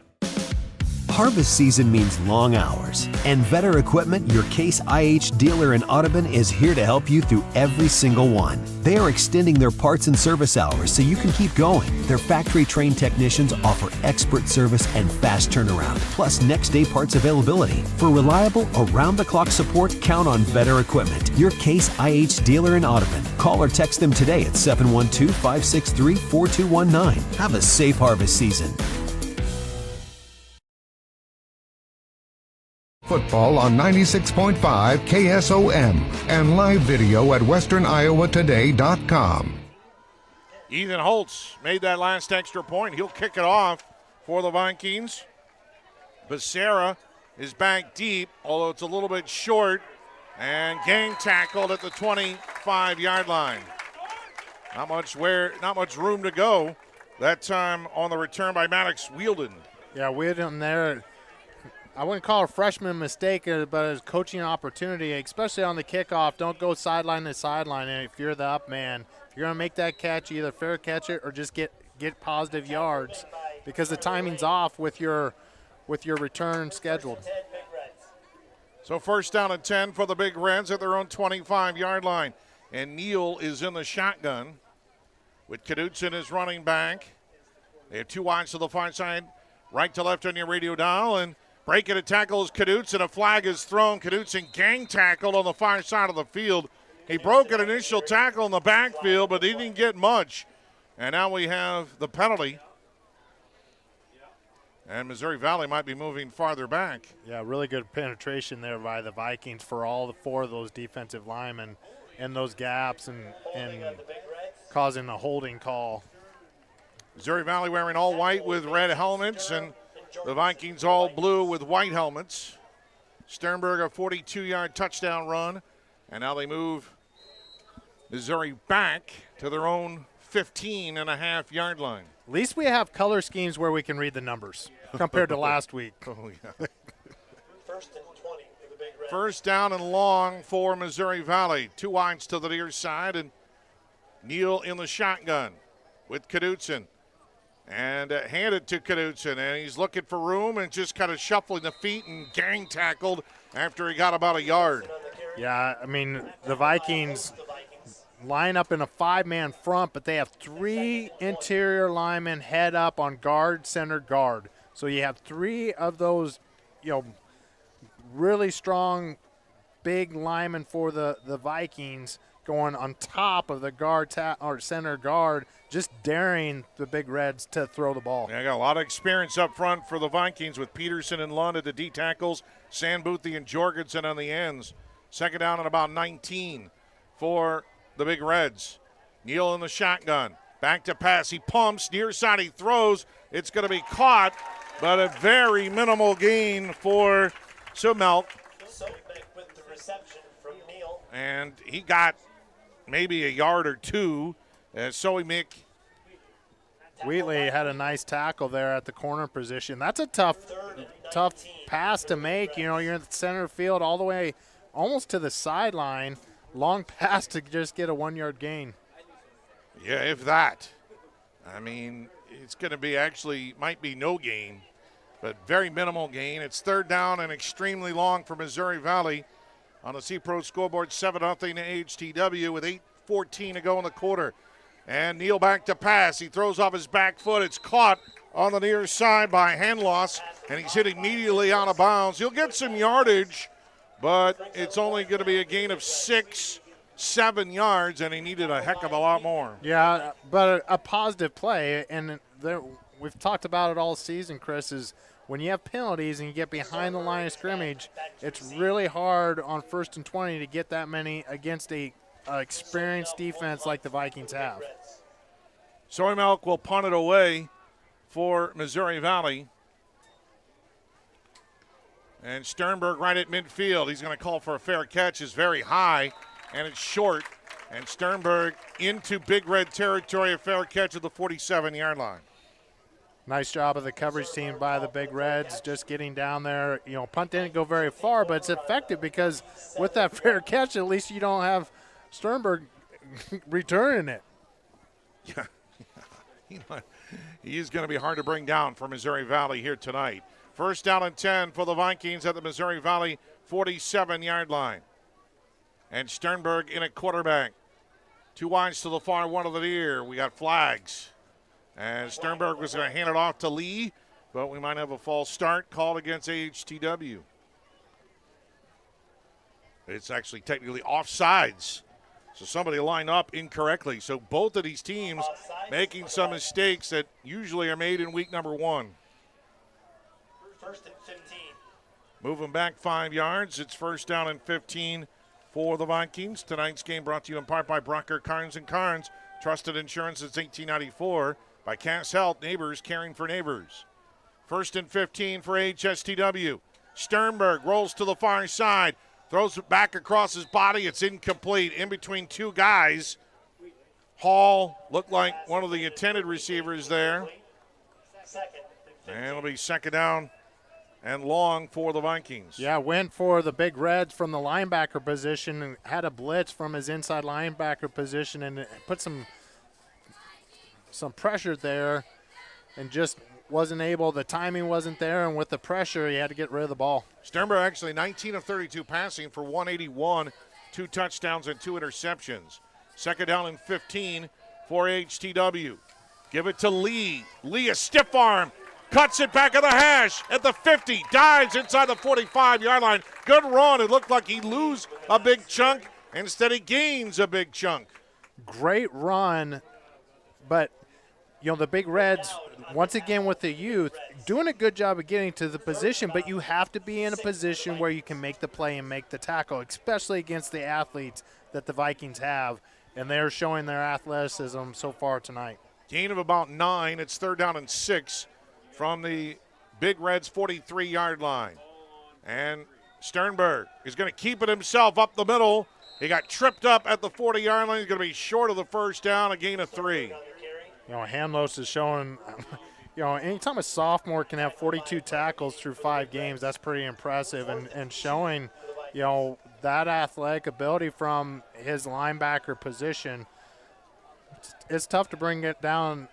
Harvest season means long hours, and Becker Equipment, your Case IH dealer in Audubon, is here to help you through every single one. They are extending their parts and service hours so you can keep going. Their factory-trained technicians offer expert service and fast turnaround, plus next-day parts availability. For reliable, around-the-clock support, count on Becker Equipment, your Case IH dealer in Audubon. Call or text them today at 712-563-4219. Have a safe harvest season.
Football on 96.5 KSOM and live video at westerniowatoday.com.
Ethan Holtz made that last extra point. He'll kick it off for the Vikings. Becerra is back deep, although it's a little bit short, and gang tackled at the 25-yard line. Not much room to go. That time on the return by Maddox Wielden.
Yeah, Wielden there. I wouldn't call it a freshman mistake, but a coaching opportunity, especially on the kickoff. Don't go sideline to sideline. And if you're the up man, if you're going to make that catch, either fair catch it or just get positive yards, because the timing's off with your return scheduled.
So first down and 10 for the Big Reds at their own 25-yard line. And Neal is in the shotgun with Knudsen as running back. They have two wides to the far side, right to left on your radio dial, and breaking a tackle is Knudsen. A flag is thrown. Knudsen gang tackled on the far side of the field. He broke an initial tackle in the backfield, but he didn't get much. And now we have the penalty. And Missouri Valley might be moving farther back.
Yeah, really good penetration there by the Vikings for all four of those defensive linemen in those gaps and causing a holding call.
Missouri Valley wearing all white with red helmets, and the Vikings all blue with white helmets. Sternberg a 42-yard touchdown run, and now they move Missouri back to their own 15.5-yard line.
At least we have color schemes where we can read the numbers compared to last week.
Oh, yeah. First down and long for Missouri Valley. Two wides to the near side, and Neal in the shotgun with Knudsen. And handed to Knudsen, and he's looking for room and just kind of shuffling the feet and gang tackled after he got about a yard.
Yeah, I mean, the Vikings line up in a five-man front, but they have three interior linemen head up on guard, center, guard. So you have three of those, really strong, big linemen for the Vikings going on top of the guard or center guard, just daring the Big Reds to throw the ball.
Yeah, I got a lot of experience up front for the Vikings with Peterson and Lund at the D tackles, Sandboothie and Jorgensen on the ends. Second down and about 19 for the Big Reds. Neal in the shotgun. Back to pass. He pumps. Near side he throws. It's going to be caught, but a very minimal gain for Sumelt. and he got maybe a yard or two. Soe Mick.
Wheatley had a nice tackle there at the corner position. That's a tough pass to make. You know, you're in the center field all the way almost to the sideline. Long pass to just get a 1-yard gain.
Yeah, if that. I mean, it's going to be might be no gain, but very minimal gain. It's third down and extremely long for Missouri Valley on the C-Pro scoreboard, 7-0 to AHTW with 8:14 to go in the quarter. And Neal back to pass. He throws off his back foot. It's caught on the near side by Handloss, and he's hit immediately out of bounds. He'll get some yardage, but it's only going to be a gain of 6-7 yards, and he needed a heck of a lot more.
Yeah, but a positive play, and we've talked about it all season, Chris, is when you have penalties and you get behind the line of scrimmage, it's really hard on 1st and 20 to get that many against a experienced defense like the Vikings have.
Soy Milk will punt it away for Missouri Valley. And Sternberg right at midfield. He's going to call for a fair catch. It's very high, and it's short. And Sternberg into Big Red territory, a fair catch at the 47-yard line.
Nice job of the coverage team by the Big Reds, just getting down there. You know, punt didn't go very far, but it's effective because with that fair catch, at least you don't have Sternberg returning it.
Yeah, he's going to be hard to bring down for Missouri Valley here tonight. First down and 10 for the Vikings at the Missouri Valley 47-yard line. And Sternberg in at quarterback. 2 wides to the far one of the near. We got flags. And Sternberg was going to hand it off to Lee, but we might have a false start called against AHTW. It's actually technically offsides. So somebody lined up incorrectly. So both of these teams making some mistakes that usually are made in week number 1.
First and 15.
Moving back 5 yards. It's first down and 15 for the Vikings. Tonight's game brought to you in part by Brocker Carnes & Carnes. Trusted insurance since 1894. By Cass Health, neighbors caring for neighbors. First and 15 for AHSTW. Sternberg rolls to the far side. Throws it back across his body. It's incomplete. In between 2 guys. Hall looked like one of the intended receivers there. And it'll be second down and long for the Vikings.
Yeah, went for the Big Reds from the linebacker position and had a blitz from his inside linebacker position and put some pressure there and just wasn't able. The timing wasn't there, and with the pressure, he had to get rid of the ball.
Sternberg actually 19 of 32 passing for 181, 2 touchdowns and 2 interceptions. Second down and 15 for HTW. Give it to Lee. Lee, a stiff arm. Cuts it back of the hash at the 50. Dives inside the 45-yard line. Good run. It looked like he'd lose a big chunk. Instead, he gains a big chunk.
Great run, but you know, the Big Reds, once again with the youth, doing a good job of getting to the position, but you have to be in a position where you can make the play and make the tackle, especially against the athletes that the Vikings have, and they're showing their athleticism so far tonight.
Gain of about 9. It's third down and 6 from the Big Reds 43-yard line. And Sternberg is going to keep it himself up the middle. He got tripped up at the 40-yard line. He's going to be short of the first down, a gain of 3.
You know, Handlos is showing, you know, anytime a sophomore can have 42 tackles through 5 games, that's pretty impressive. And showing, you know, that athletic ability from his linebacker position, it's tough to bring it down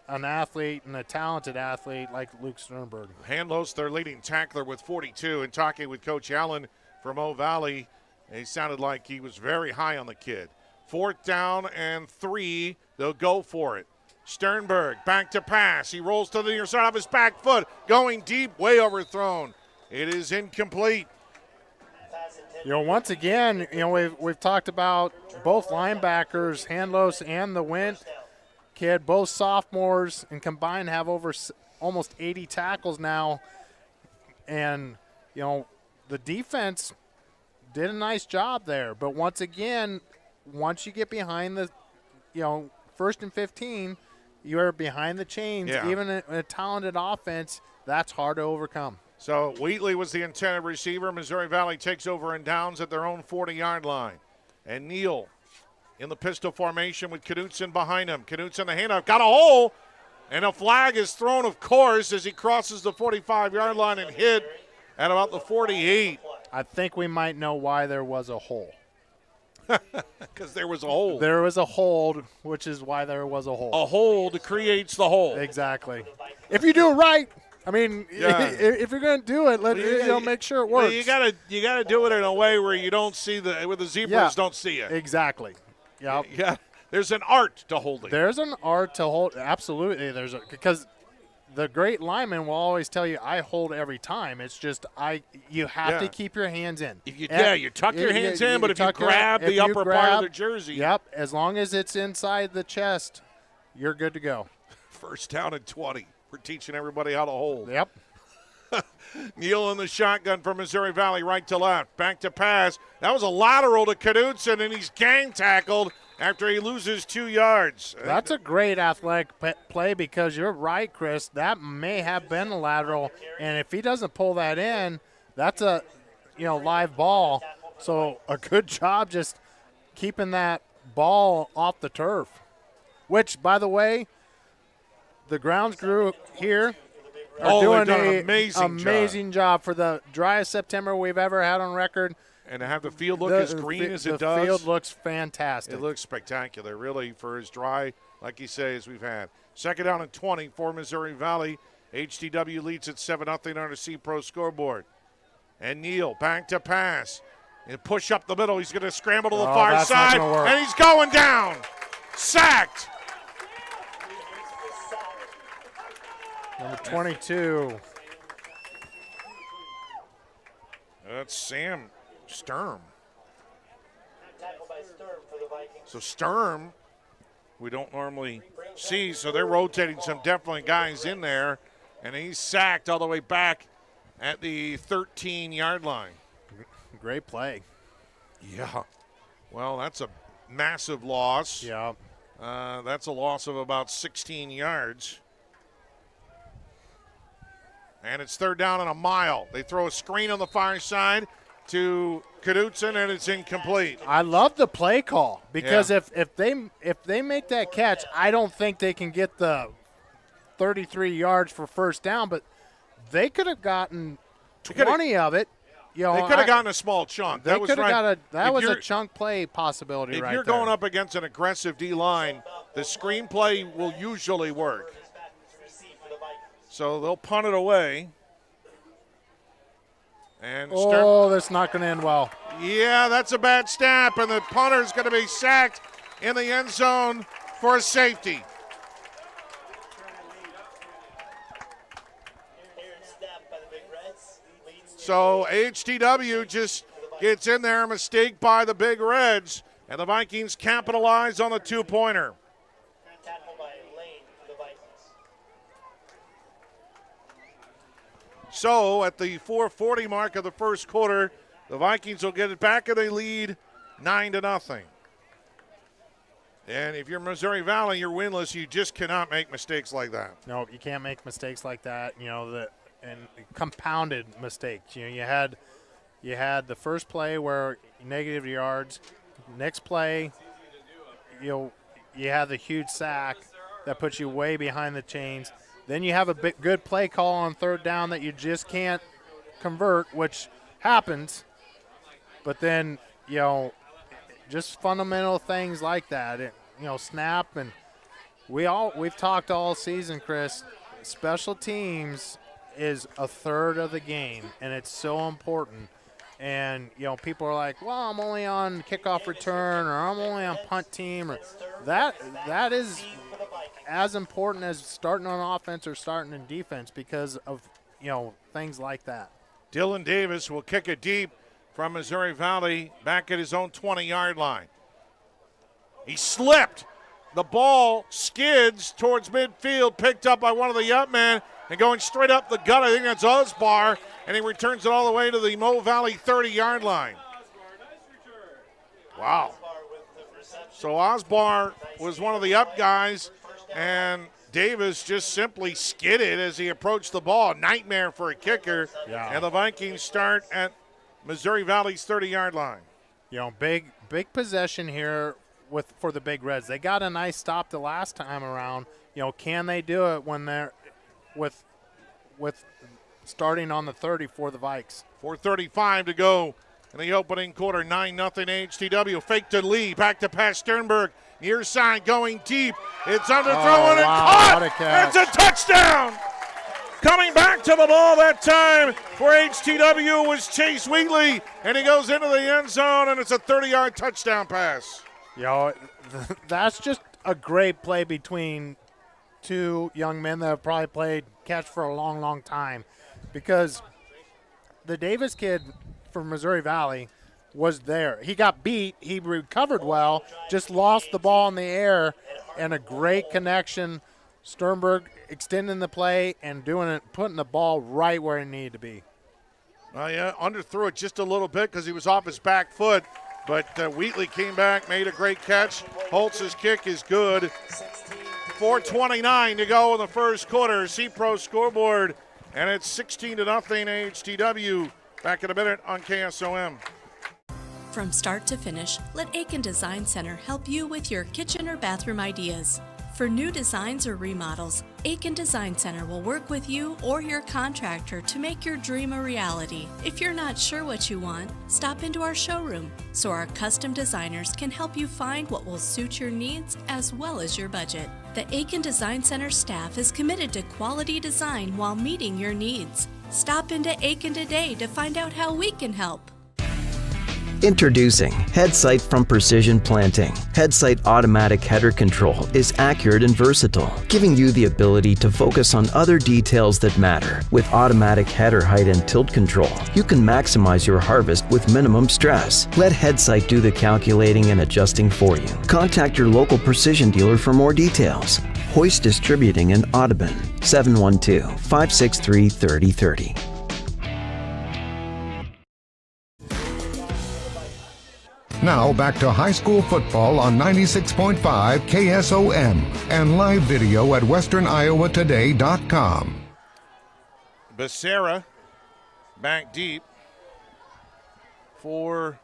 an athlete and a talented athlete like Luke Sternberg.
Handlos, their leading tackler with 42. And talking with Coach Allen from O Valley, he sounded like he was very high on the kid. Fourth down and 3. They'll go for it. Sternberg back to pass. He rolls to the near side of his back foot. Going deep, way overthrown. It is incomplete.
You know, once again, you know, we've talked about both linebackers, Handlos and the Wint kid, both sophomores, and combined have over almost 80 tackles now. And, you know, the defense did a nice job there. But once again, once you get behind the, you know, 1st and 15, you are behind the chains.
Yeah.
Even in a talented offense, that's hard to overcome.
So Wheatley was the intended receiver. Missouri Valley takes over and downs at their own 40-yard line. And Neal in the pistol formation with Knutson behind him. Knutson the handoff, got a hole, and a flag is thrown, of course, as he crosses the 45-yard line and hit at about the 48.
I think we might know why there was a hole.
Because there was a hold.
There was a hold, which is why there was a hold.
A hold creates the hole.
Exactly. If you do it right, I mean,
Yeah.
if you're going to do it, make sure it works.
Well, you gotta do it in a way where you don't see where the zebras don't see you.
Exactly. Yep.
Yeah. There's an art to holding.
There's an art to hold. Absolutely. Because the great lineman will always tell you, I hold every time. It's just you have to keep your hands in.
You tuck your hands in, but if you grab the upper part of the jersey.
Yep, as long as it's inside the chest, you're good to go.
First down and 20. We're teaching everybody how to hold.
Yep.
Neal in the shotgun from Missouri Valley, right to left. Back to pass. That was a lateral to Knutson, and he's gang tackled after he loses 2 yards.
That's a great athletic play because you're right, Chris. That may have been a lateral, and if he doesn't pull that in, that's a live ball. So a good job just keeping that ball off the turf, which, by the way, the grounds crew here are doing
an
amazing job for the driest September we've ever had on record.
And to have the field look as green as it does.
The field looks fantastic.
It looks spectacular, really, for as dry, like you say, as we've had. Second down and 20 for Missouri Valley. HTW leads at 7-0 on the C-Pro scoreboard. And Neal back to pass. And push up the middle. He's going to scramble to the far side. And he's going down. Sacked.
Number 22.
That's Sam Sturm. So Sturm, we don't normally see, so they're rotating some definitely guys in there, and he's sacked all the way back at the 13-yard line.
Great play.
Yeah. Well, that's a massive loss.
Yeah.
That's a loss of about 16 yards. And it's third down and a mile. They throw a screen on the far side to Knutson, and it's incomplete.
I love the play call because if they make that catch, I don't think they can get the 33 yards for first down, but they could have gotten 20 of it.
They could have gotten a small chunk.
That was a chunk play possibility right there.
If you're going up against an aggressive D-line, the screen play will usually work. So they'll punt it away. And
that's not going to end well.
Yeah, that's a bad snap, and the punter's going to be sacked in the end zone for a safety. So HTW just gets in there, a mistake by the Big Reds, and the Vikings capitalize on the two-pointer. So at the 4:40 mark of the first quarter, the Vikings will get it back and they lead 9-0. And if you're Missouri Valley, you're winless. You just cannot make mistakes like that.
No, you can't make mistakes like that. And compounded mistakes. You had the first play where negative yards. Next play, you have the huge sack that puts you way behind the chains. Then you have a good play call on third down that you just can't convert, which happens. But then, just fundamental things like that. Snap, and we've talked all season, Chris. Special teams is a third of the game, and it's so important. And, people are like, well, I'm only on kickoff return, or I'm only on punt team. Or that is as important as starting on offense or starting in defense because of, things like that.
Dylan Davis will kick it deep from Missouri Valley back at his own 20-yard line. He slipped. The ball skids towards midfield, picked up by one of the up men, and going straight up the gut. I think that's Osbar, and he returns it all the way to the Mo Valley 30-yard line. Wow. So Osbar was one of the up guys, and Davis just simply skidded as he approached the ball. Nightmare for a kicker.
Yeah.
And the Vikings start at Missouri Valley's 30-yard line.
big possession here for the Big Reds. They got a nice stop the last time around. Can they do it when they're with starting on the 30 for the Vikes?
4:35 to go in the opening quarter. 9-0 AHTW. Fake to Lee. Back to pass Sternberg. Near side going deep. It's underthrown and caught. It's a touchdown. Coming back to the ball that time for HTW was Chase Wheatley, and he goes into the end zone, and it's a 30-yard touchdown pass.
That's just a great play between two young men that have probably played catch for a long, long time, because the Davis kid from Missouri Valley was there. He got beat. He recovered well, just lost the ball in the air, and a great connection. Sternberg extending the play and putting the ball right where it needed to be.
Well, yeah, underthrew it just a little bit because he was off his back foot, but Wheatley came back, made a great catch. Holtz's kick is good. 4:29 to go in the first quarter. C-Pro scoreboard, and it's 16-0 AHTW. Back in a minute on KSOM.
From start to finish, let Aiken Design Center help you with your kitchen or bathroom ideas. For new designs or remodels, Aiken Design Center will work with you or your contractor to make your dream a reality. If you're not sure what you want, stop into our showroom so our custom designers can help you find what will suit your needs as well as your budget. The Aiken Design Center staff is committed to quality design while meeting your needs. Stop into Aiken today to find out how we can help.
Introducing HeadSight from Precision Planting. HeadSight automatic header control is accurate and versatile, giving you the ability to focus on other details that matter. With automatic header height and tilt control, you can maximize your harvest with minimum stress. Let HeadSight do the calculating and adjusting for you. Contact your local Precision dealer for more details. Hoist Distributing in Audubon, 712-563-3030.
Now back to high school football on 96.5 KSOM and live video at westerniowatoday.com.
Becerra back deep for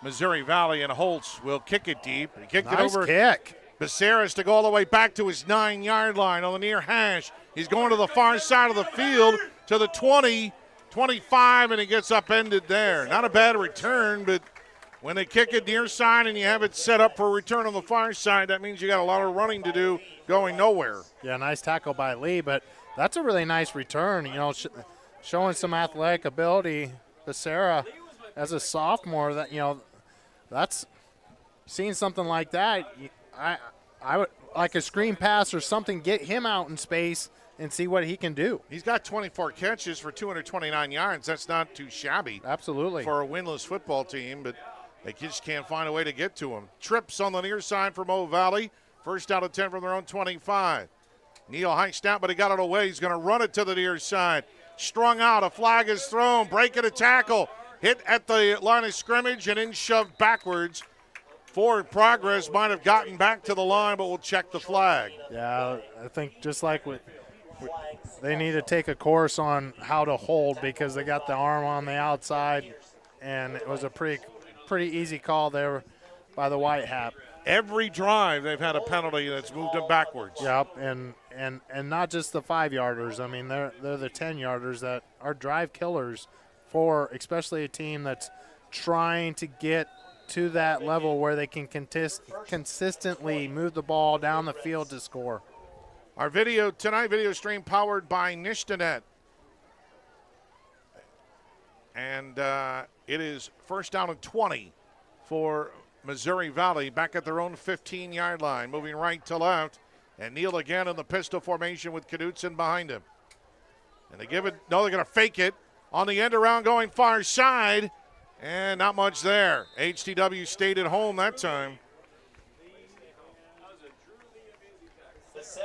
Missouri Valley, and Holtz will kick it deep. He kicked it over.
Kick.
Becerra's to go all the way back to his 9-yard line on the near hash. He's going to the far side of the field to the 20, 25, and he gets upended there. Not a bad return, but when they kick it near side and you have it set up for a return on the far side, that means you got a lot of running to do going nowhere.
Yeah, nice tackle by Lee, but that's a really nice return. Showing some athletic ability. Becerra, as a sophomore, that's seeing something like that. I would like a screen pass or something, get him out in space and see what he can do.
He's got 24 catches for 229 yards. That's not too shabby.
Absolutely.
For a winless football team, but they just can't find a way to get to him. Trips on the near side for Mo Valley. First out of 10 from their own 25. Neal hikes out, but he got it away. He's going to run it to the near side. Strung out, a flag is thrown. Breaking a tackle. Hit at the line of scrimmage and then shoved backwards. Forward progress, might have gotten back to the line, but we'll check the flag.
Yeah, I think just like they need to take a course on how to hold, because they got the arm on the outside, and it was a pretty easy call there by the white hat.
Every drive they've had a penalty that's moved them backwards.
Yep, and not just the 5-yarders. I mean, they're the 10-yarders that are drive killers for especially a team that's trying to get to that level where they can consistently move the ball down the field to score.
Our video stream powered by Nishtanet. And it is first down and 20 for Missouri Valley, back at their own 15-yard line, moving right to left. And Neal again in the pistol formation with Knudsen behind him. And they give it, no, they're going to fake it on the end around going far side. And not much there. HTW stayed at home that time.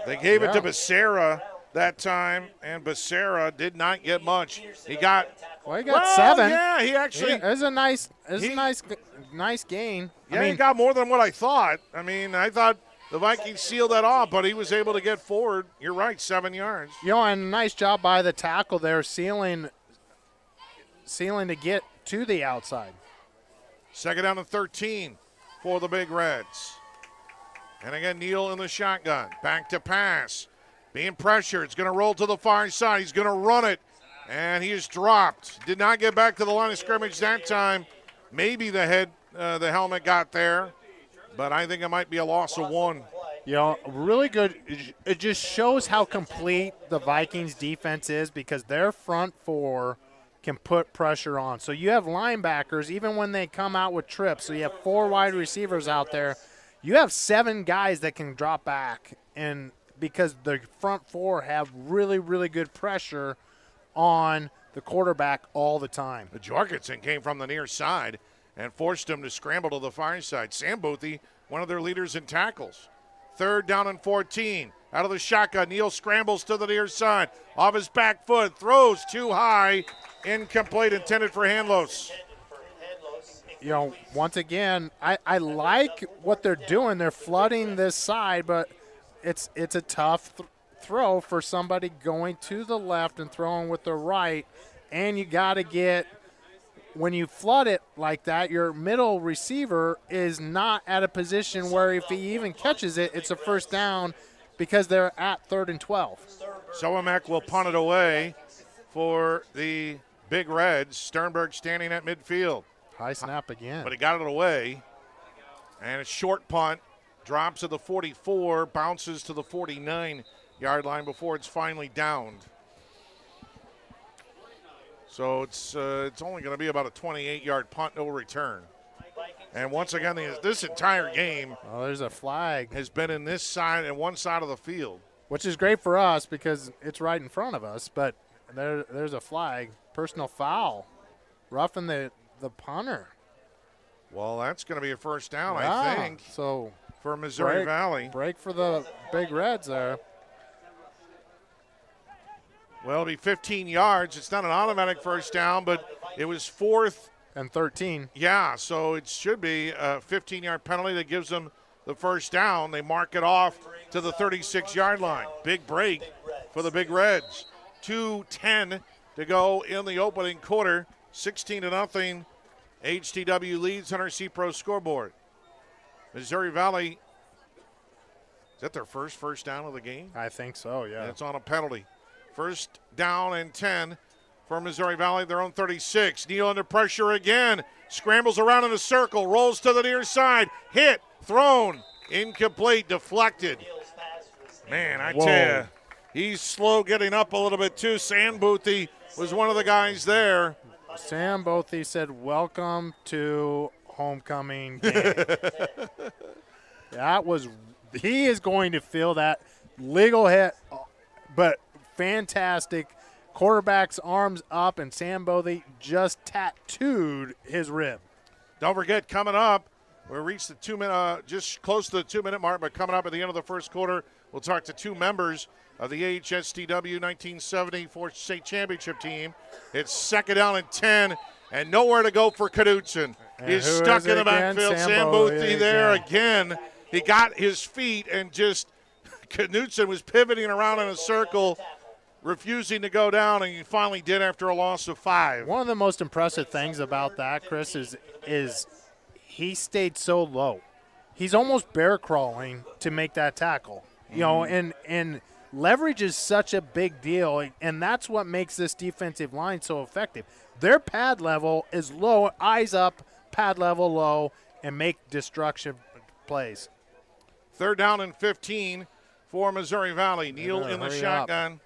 They gave it to Becerra that time, and Becerra did not get much. He got
7.
Yeah, he actually.
It was a nice gain.
Yeah, he got more than what I thought. I mean, I thought the Vikings sealed that off, but he was able to get forward. You're right, 7 yards.
And a nice job by the tackle there, sealing to get to the outside.
Second down and 13 for the Big Reds. And again, Neal in the shotgun. Back to pass. Being pressured. It's going to roll to the far side. He's going to run it. And he is dropped. Did not get back to the line of scrimmage that time. Maybe the helmet got there. But I think it might be a loss of 1.
You know, really good. It just shows how complete the Vikings defense is because their front four can put pressure on. So you have linebackers, even when they come out with trips. So you have 4 wide receivers out there. You have 7 guys that can drop back, and because the front four have really, really good pressure on the quarterback all the time.
Jorgensen came from the near side and forced him to scramble to the far side. Sam Boothie, one of their leaders in tackles. Third down and 14. Out of the shotgun, Neal scrambles to the near side. Off his back foot, throws too high. Incomplete, intended for Handlos.
You know, once again, I like what they're doing. They're flooding this side, but it's a tough throw for somebody going to the left and throwing with the right. And you got to get, when you flood it like that, your middle receiver is not at a position where if he even catches it, it's a first down because they're at 3rd and 12.
Sowamek will punt it away for the Big Reds. Sternberg standing at midfield.
High snap again.
But he got it away. And a short punt. Drops to the 44. Bounces to the 49-yard line before it's finally downed. So it's only going to be about a 28-yard punt, no return. And once again, this entire game
there's a flag.
Has been in this side and one side of the field.
Which is great for us because it's right in front of us. But there's a flag. Personal foul. Roughing the punter.
Well, that's going to be a first down, I think.
So
for Missouri Valley.
Break for the Big Reds there.
Well, it'll be 15 yards. It's not an automatic first down, but it was 4th
and 13.
Yeah, so it should be a 15-yard penalty that gives them the first down. They mark it off to the 36-yard line. Big break for the Big Reds. 2:10 to go in the opening quarter. 16-0. AHTW leads on our C-Pro scoreboard. Missouri Valley, is that their first down of the game?
I think so, yeah.
And it's on a penalty. First down and 10 for Missouri Valley, their own 36. Neal under pressure again. Scrambles around in a circle, rolls to the near side. Hit, thrown, incomplete, deflected. Man, I tell you, he's slow getting up a little bit too. Sam Boothie was one of the guys there.
Sam Boothie said, "Welcome to homecoming game." He is going to feel that legal hit, but fantastic. Quarterback's arms up, and Sam Boothie just tattooed his rib.
Don't forget, coming up, we reached the 2-minute, just close to the 2-minute mark, but coming up at the end of the first quarter, we'll talk to 2 members of the AHSTW 1974 state championship team. It's second down and 10, and nowhere to go for Knudsen. He's stuck in the backfield. Sam Boothie there again. He got his feet, and just Knudsen was pivoting around in a circle, refusing to go down, and he finally did after a loss of 5.
One of the most impressive things about that, Chris, is he stayed so low. He's almost bear crawling to make that tackle. You know, and leverage is such a big deal, and that's what makes this defensive line so effective. Their pad level is low, eyes up, pad level low, and make destruction plays.
Third down and 15 for Missouri Valley. Neal in the shotgun.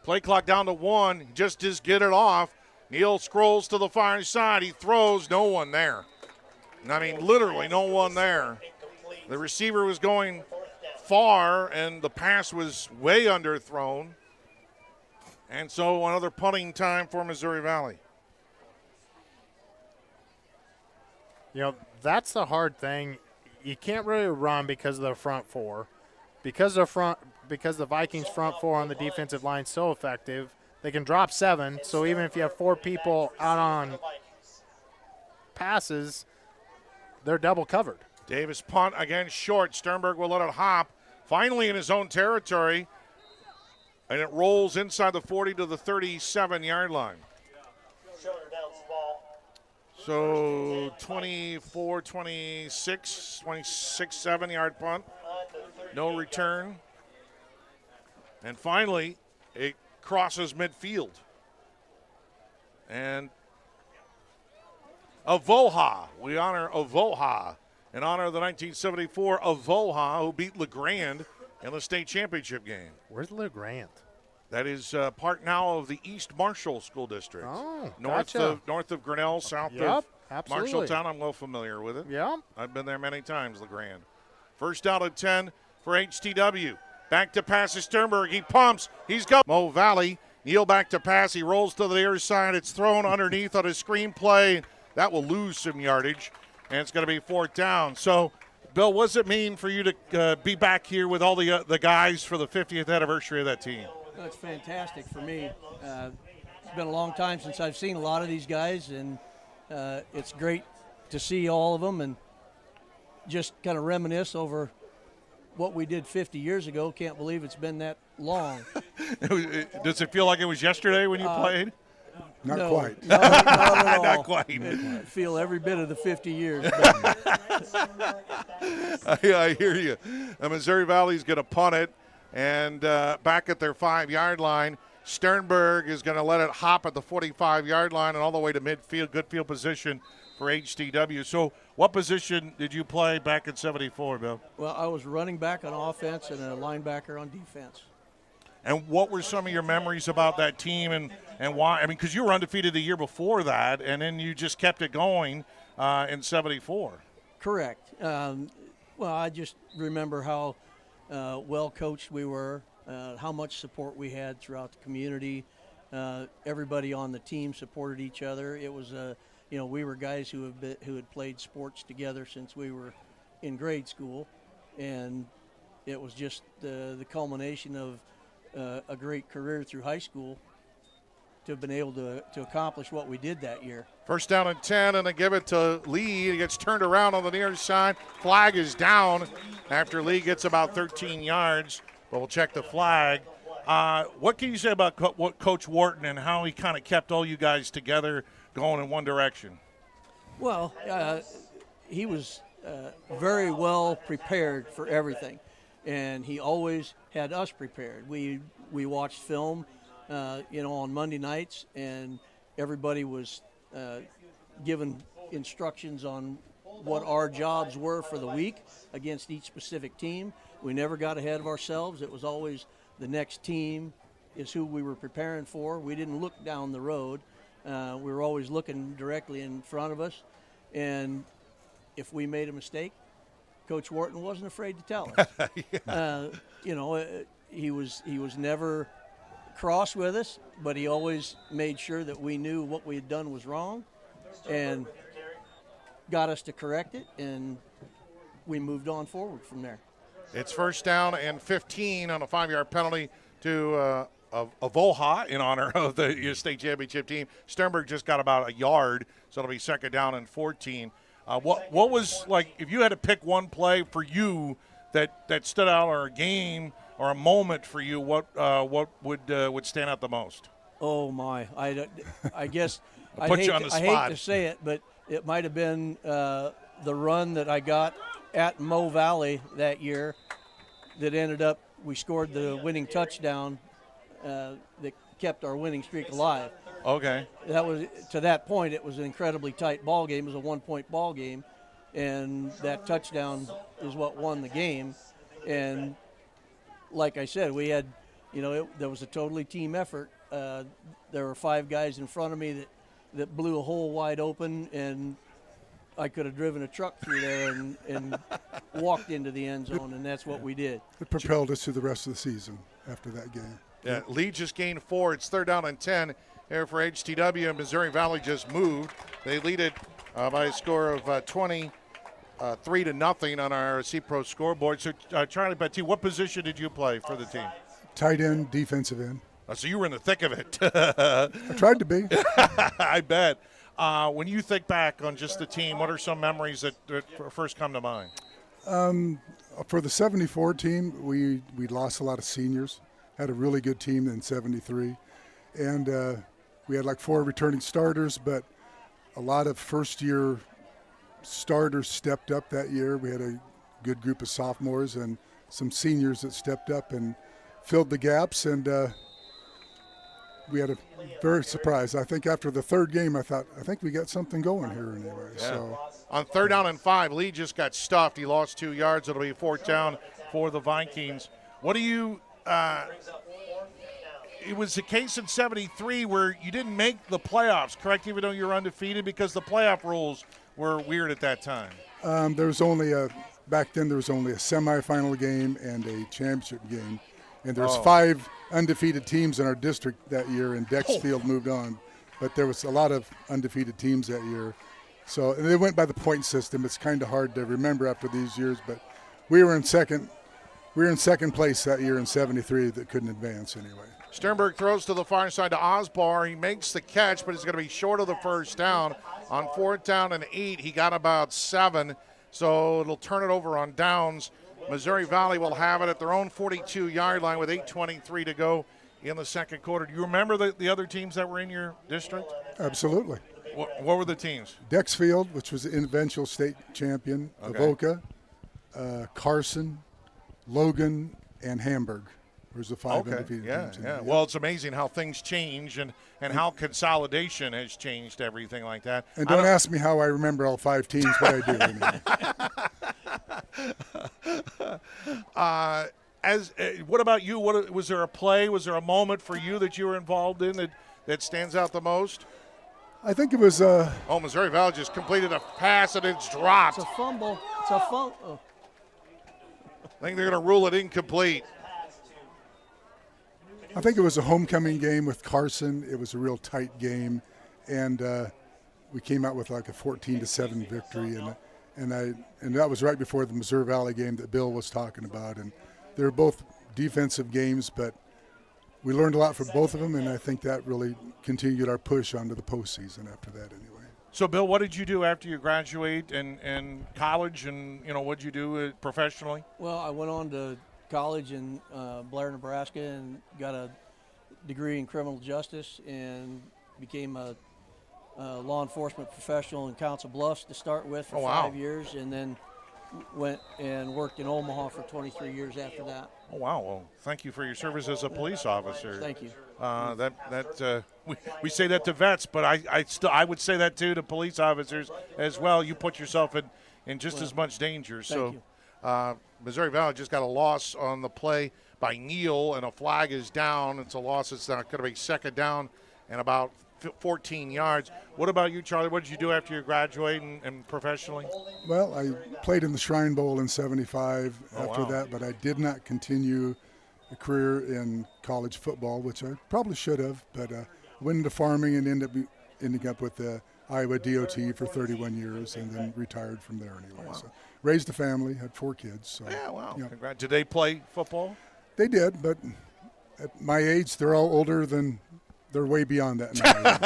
Play clock down to 1. Just get it off. Neal scrolls to the far side. He throws. No one there. I mean, literally no one there. The receiver was going far, and the pass was way underthrown. And so another punting time for Missouri Valley.
You know, that's the hard thing. You can't really run because of the front four. Because the Vikings front four on the defensive line is so effective, they can drop 7. So even if you have 4 people out on passes, they're double covered.
Davis punt again short. Sternberg will let it hop. Finally in his own territory. And it rolls inside the 40 to the 37-yard line. So 24, 26, 7-yard punt. No return. And finally, it crosses midfield. And Avoca, we honor Avoca in honor of the 1974 Avoca, who beat LeGrand in the state championship game.
Where's LeGrand?
That is part now of the East Marshall School District.
Oh,
north of Grinnell, south of
absolutely.
Marshalltown. I'm well familiar with it.
Yeah.
I've been there many times, LeGrand. First down and 10 for HTW. Back to pass to Sternberg. He pumps. He's got Mo Valley. Neal back to pass. He rolls to the near side. It's thrown underneath on a screen play. That will lose some yardage, and it's going to be 4th down. So, Bill, what does it mean for you to be back here with all the guys for the 50th anniversary of that team?
Well, it's fantastic for me. It's been a long time since I've seen a lot of these guys, and it's great to see all of them and just kind of reminisce over what we did 50 years ago. Can't believe it's been that long.
Does it feel like it was yesterday when you played?
Not
no,
quite.
Not at all.
Not quite.
I feel every bit of the 50 years.
I hear you. Missouri Valley's going to punt it, and back at their 5-yard line, Sternberg is going to let it hop at the 45-yard line and all the way to midfield, good field position for HTW. So what position did you play back in 74, Bill?
Well, I was running back on offense and a linebacker on defense.
And what were some of your memories about that team and why? I mean, because you were undefeated the year before that, and then you just kept it going in 74.
Correct. Well, I just remember how well coached we were, how much support we had throughout the community. Everybody on the team supported each other. It was, we were guys who had played sports together since we were in grade school, and it was just the culmination of a great career through high school to have been able to accomplish what we did that year.
First down and 10, and they give it to Lee. He gets turned around on the near side. Flag is down after Lee gets about 13 yards, but we'll check the flag. What can you say about Coach Wharton and how he kind of kept all you guys together going in one direction?
Well, he was very well prepared for everything, and he always had us prepared. We watched film, on Monday nights, and everybody was given instructions on what our jobs were for the week against each specific team. We never got ahead of ourselves. It was always the next team is who we were preparing for. We didn't look down the road. We were always looking directly in front of us, and if we made a mistake, Coach Wharton wasn't afraid to tell us. He was never cross with us, but he always made sure that we knew what we had done was wrong and got us to correct it, and we moved on forward from there.
It's first down and 15 on a 5-yard penalty to Avoca in honor of the state championship team. Sternberg just got about a yard, so it'll be second down and 14. What was, like, if you had to pick one play for you that stood out, or a game or a moment for you, what would stand out the most?
Oh my! I guess I
put you on the spot.
hate to say it, but it might have been the run that I got at Mo Valley that year that ended up, we scored the winning touchdown that kept our winning streak alive.
Okay.
That was, to that point, it was an incredibly tight ball game. It was a 1-point ball game, and that touchdown is what won the game. And like I said, we had, there was a totally team effort. There were 5 guys in front of me that blew a hole wide open, and I could have driven a truck through there and walked into the end zone, and that's what we did.
It propelled us to the rest of the season after that game.
Yeah, Lee just gained 4. It's third down and 10 here for HTW, and Missouri Valley just moved. They lead it by a score of 23-0 on our C-Pro scoreboard. So, Charlie Betty, what position did you play for the team?
Tight end, defensive end.
So you were in the thick of it.
I tried to be.
I bet. When you think back on just the team, what are some memories that first come to mind?
For the 74 team, we lost a lot of seniors. Had a really good team in 73. And we had like 4 returning starters, but a lot of first-year starters stepped up that year. We had a good group of sophomores and some seniors that stepped up and filled the gaps, and we had a very surprise. I think after the third game, I think we got something going here anyway.
Yeah.
So
on 3rd down and 5, Lee just got stuffed. He lost 2 yards. It'll be 4th down for the Vikings. What do you it was a case in 73 where you didn't make the playoffs, correct, even though you were undefeated, because the playoff rules were weird at that time.
there was only back then there was only a semifinal game and a championship game. And there's 5 undefeated teams in our district that year, and Dexfield moved on. But there was a lot of undefeated teams that year. So and they went by the point system. It's kind of hard to remember after these years, but we were in second place that year in 73 that couldn't advance anyway.
Sternberg throws to the far side to Osbar. He makes the catch, but he's going to be short of the 1st down. On 4th down and 8, he got about 7. So it'll turn it over on downs. Missouri Valley will have it at their own 42-yard line with 8:23 to go in the second quarter. Do you remember the other teams that were in your district?
Absolutely.
What were the teams?
Dexfield, which was the eventual state champion, Avoca, Carson, Logan, and Hamburg. There's the 5 undefeated teams.
Yeah. Well, it's amazing how things change and how consolidation has changed everything like that.
And don't ask me how I remember all 5 teams, but I do. Anyway.
What about you? Was there a play? Was there a moment for you that you were involved in that stands out the most?
I think it was.
Missouri Valley just completed a pass and it's dropped.
It's a fumble. It's a fumble. Oh.
I think they're going to rule it incomplete.
I think it was a homecoming game with Carson. It was a real tight game, and we came out with like a 14-7 victory, and that was right before the Missouri Valley game that Bill was talking about. And they were both defensive games, but we learned a lot from both of them, and I think that really continued our push onto the postseason after that anyway.
So, Bill, what did you do after you graduate and college, and what did you do professionally?
Well, I went on to college in Blair, Nebraska, and got a degree in criminal justice, and became a law enforcement professional in Council Bluffs to start with for 5 years, and then went and worked in Omaha for 23 years after that.
Oh, wow. Well, thank you for your service as a police officer.
Thank you.
We say that to vets, but I would say that too to police officers as well. You put yourself in just as much danger.
Thank you.
Missouri Valley just got a loss on the play by Neal, and a flag is down. It's a loss. It's going to be 2nd down and about 14 yards. What about you, Charlie? What did you do after you graduated and professionally?
Well, I played in the Shrine Bowl in 75 after that, but I did not continue a career in college football, which I probably should have, but went into farming and ending up with the Iowa DOT for 31 years and then retired from there anyway. So raised a family, had 4 kids. So,
Congrats. Did they play football?
They did, but at my age, they're all older than – they're way beyond that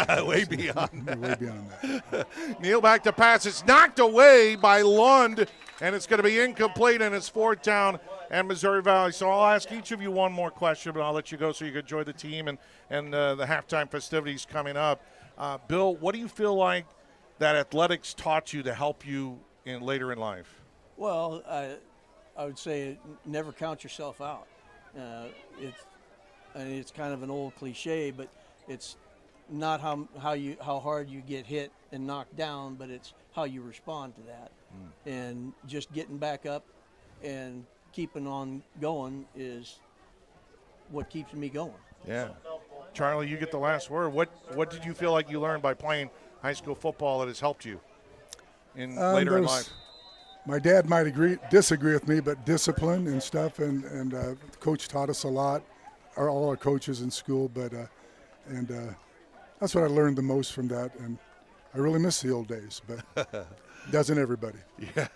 now.
Way beyond
that. Way beyond that.
Neal back to pass. It's knocked away by Lund, and it's going to be incomplete, and it's 4th down and Missouri Valley. So I'll ask each of you one more question, but I'll let you go so you can enjoy the team and the halftime festivities coming up. Bill, what do you feel like that athletics taught you to help you later in life?
Well, I would say never count yourself out. It's kind of an old cliche, but it's not how hard you get hit and knocked down, but it's how you respond to that. And just getting back up and keeping on going is what keeps me going.
Yeah. Charlie, you get the last word. What did you feel like you learned by playing high school football that has helped you later in life?
My dad might disagree with me, but discipline and stuff, and the coach taught us a lot, all our coaches in school, but that's what I learned the most from that, and I really miss the old days, but doesn't everybody?
Yeah,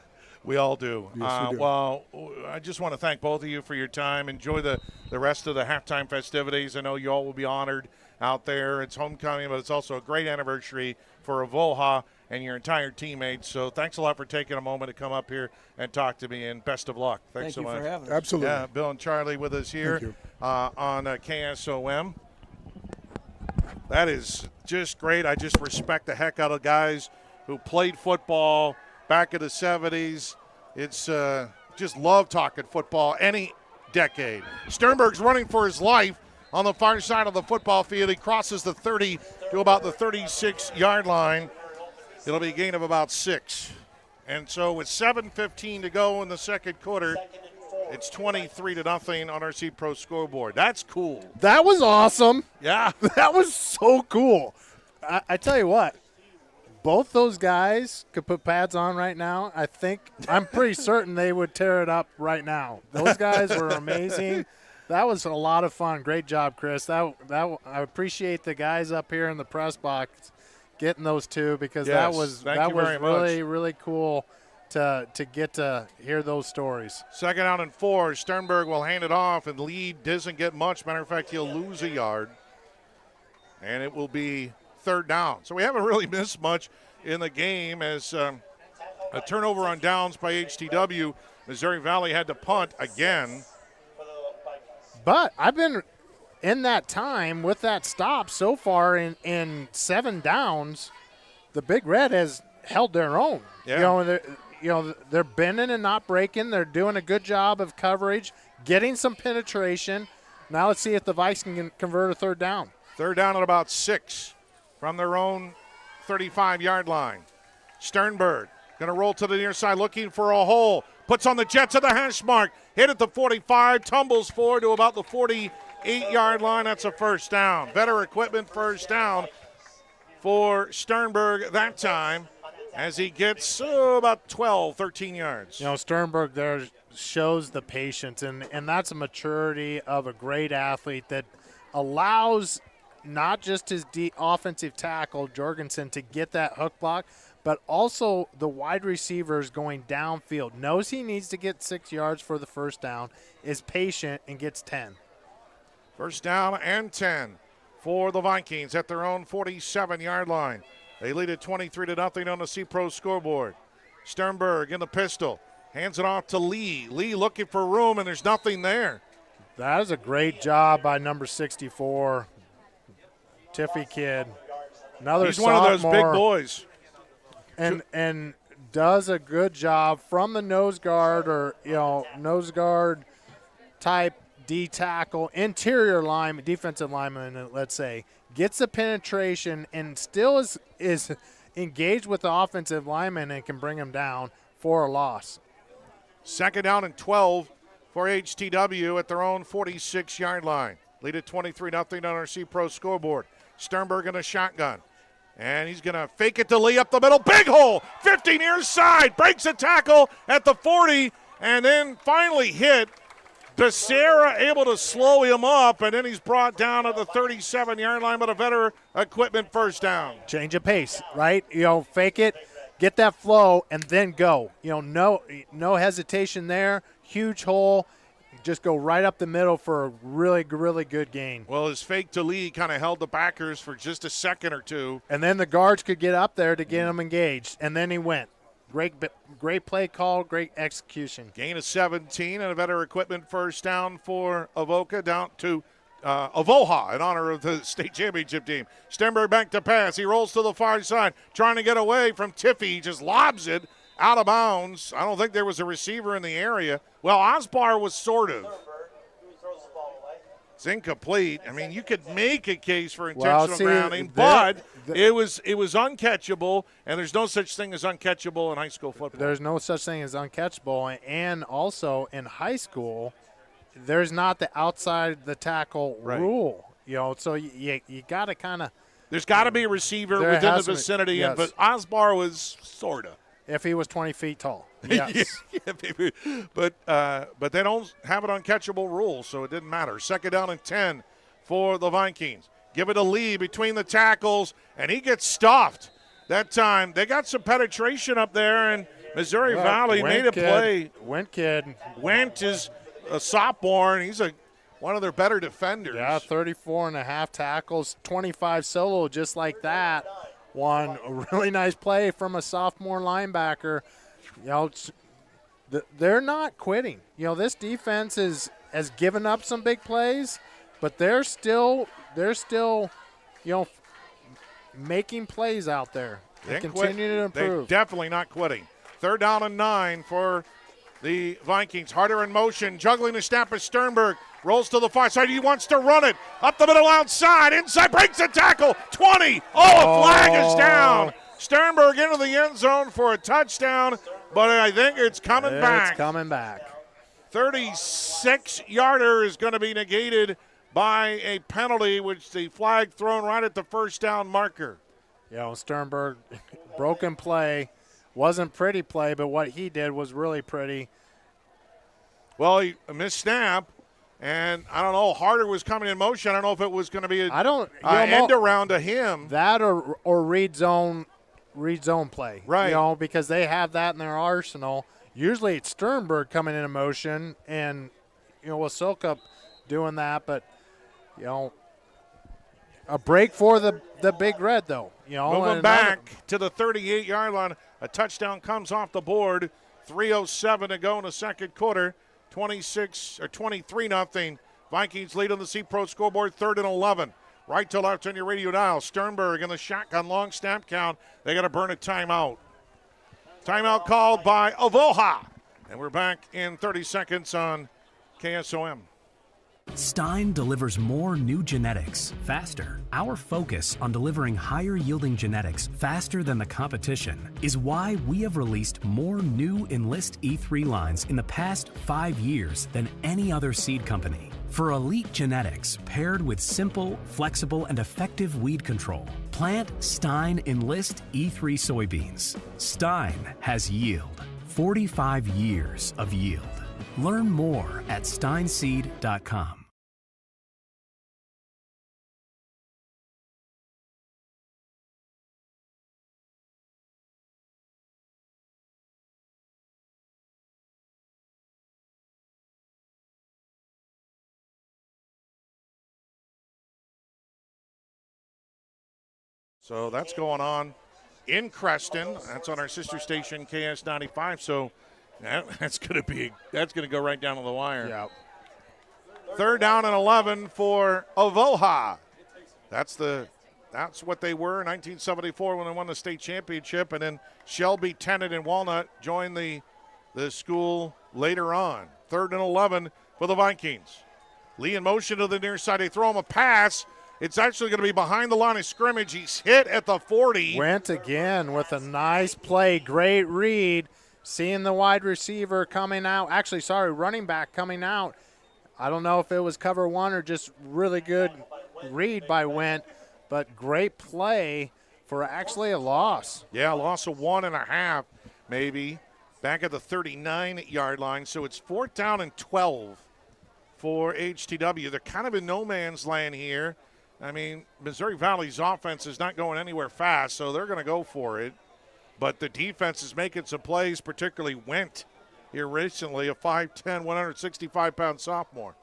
we all do.
Yes, we do.
Well, I just want to thank both of you for your time. Enjoy the rest of the halftime festivities. I know you all will be honored out there. It's homecoming, but it's also a great anniversary for Avoca and your entire teammates. So thanks a lot for taking a moment to come up here and talk to me, and best of luck. Thanks so much.
Thank you for having us.
Absolutely.
Yeah, Bill and Charlie with us here on KSOM. That is just great. I just respect the heck out of guys who played football back in the 70s. It's just love talking football any decade. Sternberg's running for his life on the far side of the football field. He crosses the 30 to about the 36-yard line. It'll be a gain of about 6. And so with 7:15 to go in the second quarter, it's 23-0 on our C-Pro scoreboard. That's cool.
That was awesome.
Yeah.
That was so cool. I tell you what, both those guys could put pads on right now. I'm pretty certain they would tear it up right now. Those guys were amazing. That was a lot of fun. Great job, Chris. I appreciate the guys up here in the press box getting those two, because that was really, really cool to get to hear those stories.
Second down and 4. Sternberg will hand it off, and Lee doesn't get much. Matter of fact, he'll lose a yard. And it will be third down. So we haven't really missed much in the game, as a turnover on downs by HTW. Missouri Valley had to punt again.
But I've been in that time with that stop so far in 7 downs, the Big Red has held their own.
Yeah.
They're bending and not breaking. They're doing a good job of coverage, getting some penetration. Now let's see if the Vikes can convert a third down.
Third down at about 6 from their own 35-yard line. Sternberg going to roll to the near side, looking for a hole. Puts on the Jets at the hash mark. Hit at the 45, tumbles forward to about the 48-yard line. That's a first down. Better equipment first down for Sternberg that time, as he gets about 12, 13 yards.
Sternberg there shows the patience, and that's a maturity of a great athlete that allows not just his offensive tackle, Jorgensen, to get that hook block, but also the wide receivers going downfield. Knows he needs to get 6 yards for the first down, is patient, and gets 10.
First down and 10 for the Vikings at their own 47-yard line. They lead it 23-0 on the C-Pro scoreboard. Sternberg in the pistol. Hands it off to Lee. Lee looking for room, and there's nothing there.
That is a great job by number 64, Tiffy kid.
He's one of those big boys.
And does a good job from the nose guard, or nose guard type D tackle, interior lineman, defensive lineman, let's say, gets the penetration and still is engaged with the offensive lineman and can bring him down for a loss.
Second down and 12 for HTW at their own 46-yard line. Lead it 23-0 on our C-Pro scoreboard. Sternberg in a shotgun. And he's going to fake it to Lee up the middle. Big hole, 50 near side. Breaks a tackle at the 40, and then finally hit. Becerra able to slow him up, and then he's brought down at the 37-yard line, but a better equipment first down.
Change of pace, right? Fake it, get that flow, and then go. No hesitation there. Huge hole. Just go right up the middle for a really, really good gain.
Well, his fake to Lee kind of held the backers for just a second or two.
And then the guards could get up there to get him engaged, and then he went. Great play call, great execution.
Gain of 17 and a better equipment first down for Avoca, down to Avoca in honor of the state championship team. Sternberg back to pass. He rolls to the far side, trying to get away from Tiffy. He just lobs it out of bounds. I don't think there was a receiver in the area. Well, Osbar was sort of. It's incomplete. I mean, you could make a case for intentional grounding, but it was uncatchable, and there's no such thing as uncatchable in high school football.
There's no such thing as uncatchable, and also in high school, there's not the outside the tackle rule. So you got to kind of.
There's got to be a receiver within the vicinity,
yes.
But Osbar was sort of.
If he was 20 feet tall. Yes.
But they don't have an uncatchable rule, so it didn't matter. Second down and 10 for the Vikings. Give it a Lee between the tackles, and he gets stuffed that time. They got some penetration up there, and Missouri Valley made a play. Went is a sophomore, and he's one of their better defenders.
Yeah, 34.5 tackles, 25 solo just like that. One really nice play from a sophomore linebacker. They're not quitting. This defense has given up some big plays, but they're still making plays out there.
They
continue to improve.
They're definitely not quitting. 3rd down and 9 for the Vikings. Harder in motion, juggling the snap as Sternberg rolls to the far side. He wants to run it up the middle outside. Inside, breaks the tackle. 20. A flag is down. Sternberg into the end zone for a touchdown, but I think it's coming back.
It's coming back.
36-yarder is going to be negated by a penalty, which the flag thrown right at the first down marker.
Sternberg, broken play. Wasn't pretty play, but what he did was really pretty.
Well, he missed snap, and I don't know. Harder was coming in motion. I don't know if it was going to be end around to him.
That or read zone play.
Right.
Because they have that in their arsenal. Usually it's Sternberg coming into motion, and with Silkup doing that, but a break for the Big Red though.
Moving back to the 38-yard line. A touchdown comes off the board. 3:07 to go in the second quarter. 23-0. Vikings lead on the C-Pro scoreboard. 3rd and 11. Right to left on your radio dial. Sternberg in the shotgun long snap count. They got to burn a timeout. Timeout called by Avoca. And we're back in 30 seconds on KSOM.
Stein delivers more new genetics faster. Our focus on delivering higher yielding genetics faster than the competition is why we have released more new Enlist E3 lines in the past 5 years than any other seed company. For elite genetics paired with simple, flexible, and effective weed control, plant Stein Enlist E3 soybeans. Stein has yield. 45 years of yield. Learn more at steinseed.com.
So that's going on in Creston. That's on our sister station, KS95. So that's going to go right down to the wire.
Yeah.
3rd down and 11 for Avoca. That's what they were in 1974 when they won the state championship, and then Shelby, Tennant, and Walnut joined the school later on. 3rd and 11 for the Vikings. Lee in motion to the near side. They throw him a pass. It's actually going to be behind the line of scrimmage. He's hit at the 40.
Went again with a nice play. Great read. Seeing the wide receiver coming out. Running back coming out. I don't know if it was cover one or just really good read by Went, but great play for actually a loss.
Yeah, a loss of 1.5 maybe. Back at the 39-yard line. So it's 4th down and 12 for HTW. They're kind of in no man's land here. I mean, Missouri Valley's offense is not going anywhere fast, so they're going to go for it. But the defense is making some plays, particularly Went here recently, a 5'10", 165-pound sophomore.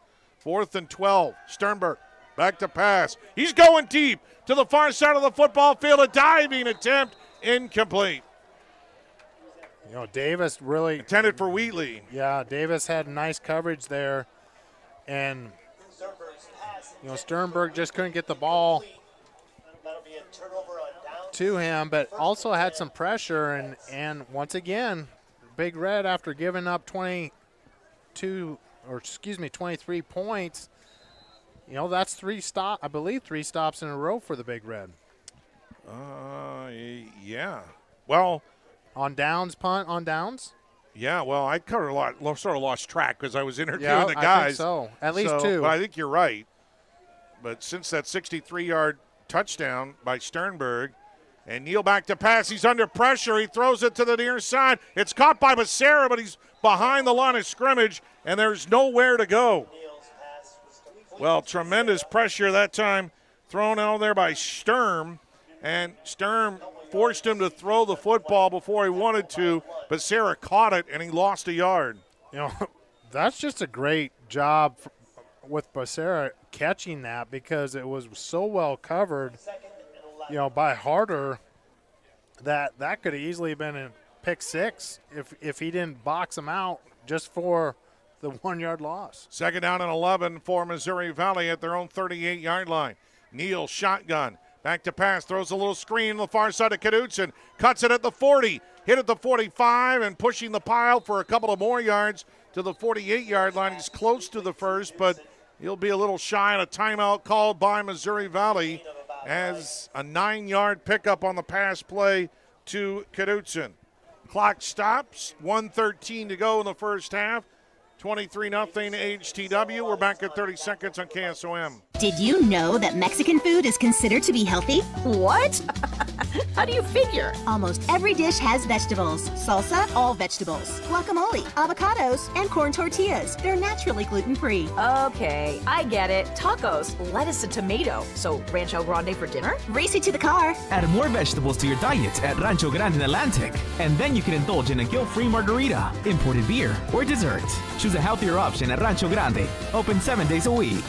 4th and 12. Sternberg back to pass. He's going deep to the far side of the football field. A diving attempt, incomplete.
Davis really
intended for Wheatley.
Yeah, Davis had nice coverage there, and Sternberg just couldn't get the ball to him, but also had some pressure. And once again, Big Red, after giving up 23 points, that's 3 stops in a row for the Big Red.
Yeah. Well,
on downs, punt on downs.
Yeah, well, I covered a lot, sort of lost track because I was interviewing the guys.
I think so. At least 2.
But I think you're right. But since that 63-yard touchdown by Sternberg, and Neal back to pass, he's under pressure. He throws it to the near side. It's caught by Becerra, but he's behind the line of scrimmage, and there's nowhere to go. Well, tremendous pressure that time thrown out there by Sturm, and Sturm forced him to throw the football before he wanted to. Becerra caught it, and he lost a yard.
That's just a great job with Becerra catching that, because it was so well covered, by Harder, that could have easily been a pick 6 if he didn't box him out just for the 1-yard loss.
2nd down and 11 for Missouri Valley at their own 38-yard line. Neal shotgun. Back to pass, throws a little screen on the far side of Knudsen. Cuts it at the 40, hit at the 45, and pushing the pile for a couple of more yards to the 48-yard line. He's close to the first, but he'll be a little shy on a timeout called by Missouri Valley as a 9-yard pickup on the pass play to Knudsen. Clock stops, 1:13 to go in the first half. 23-0 AHTW. We're back at 30 seconds on KSOM.
Did you know that Mexican food is considered to be healthy? What? How do you figure? Almost every dish has vegetables. Salsa, all vegetables. Guacamole, avocados, and corn tortillas. They're naturally gluten-free.
Okay, I get it. Tacos, lettuce and tomato. So Rancho Grande for dinner?
Race it to the car.
Add more vegetables to your diet at Rancho Grande in Atlantic. And then you can indulge in a guilt-free margarita, imported beer, or dessert. Choose a healthier option at Rancho Grande. Open 7 days a week.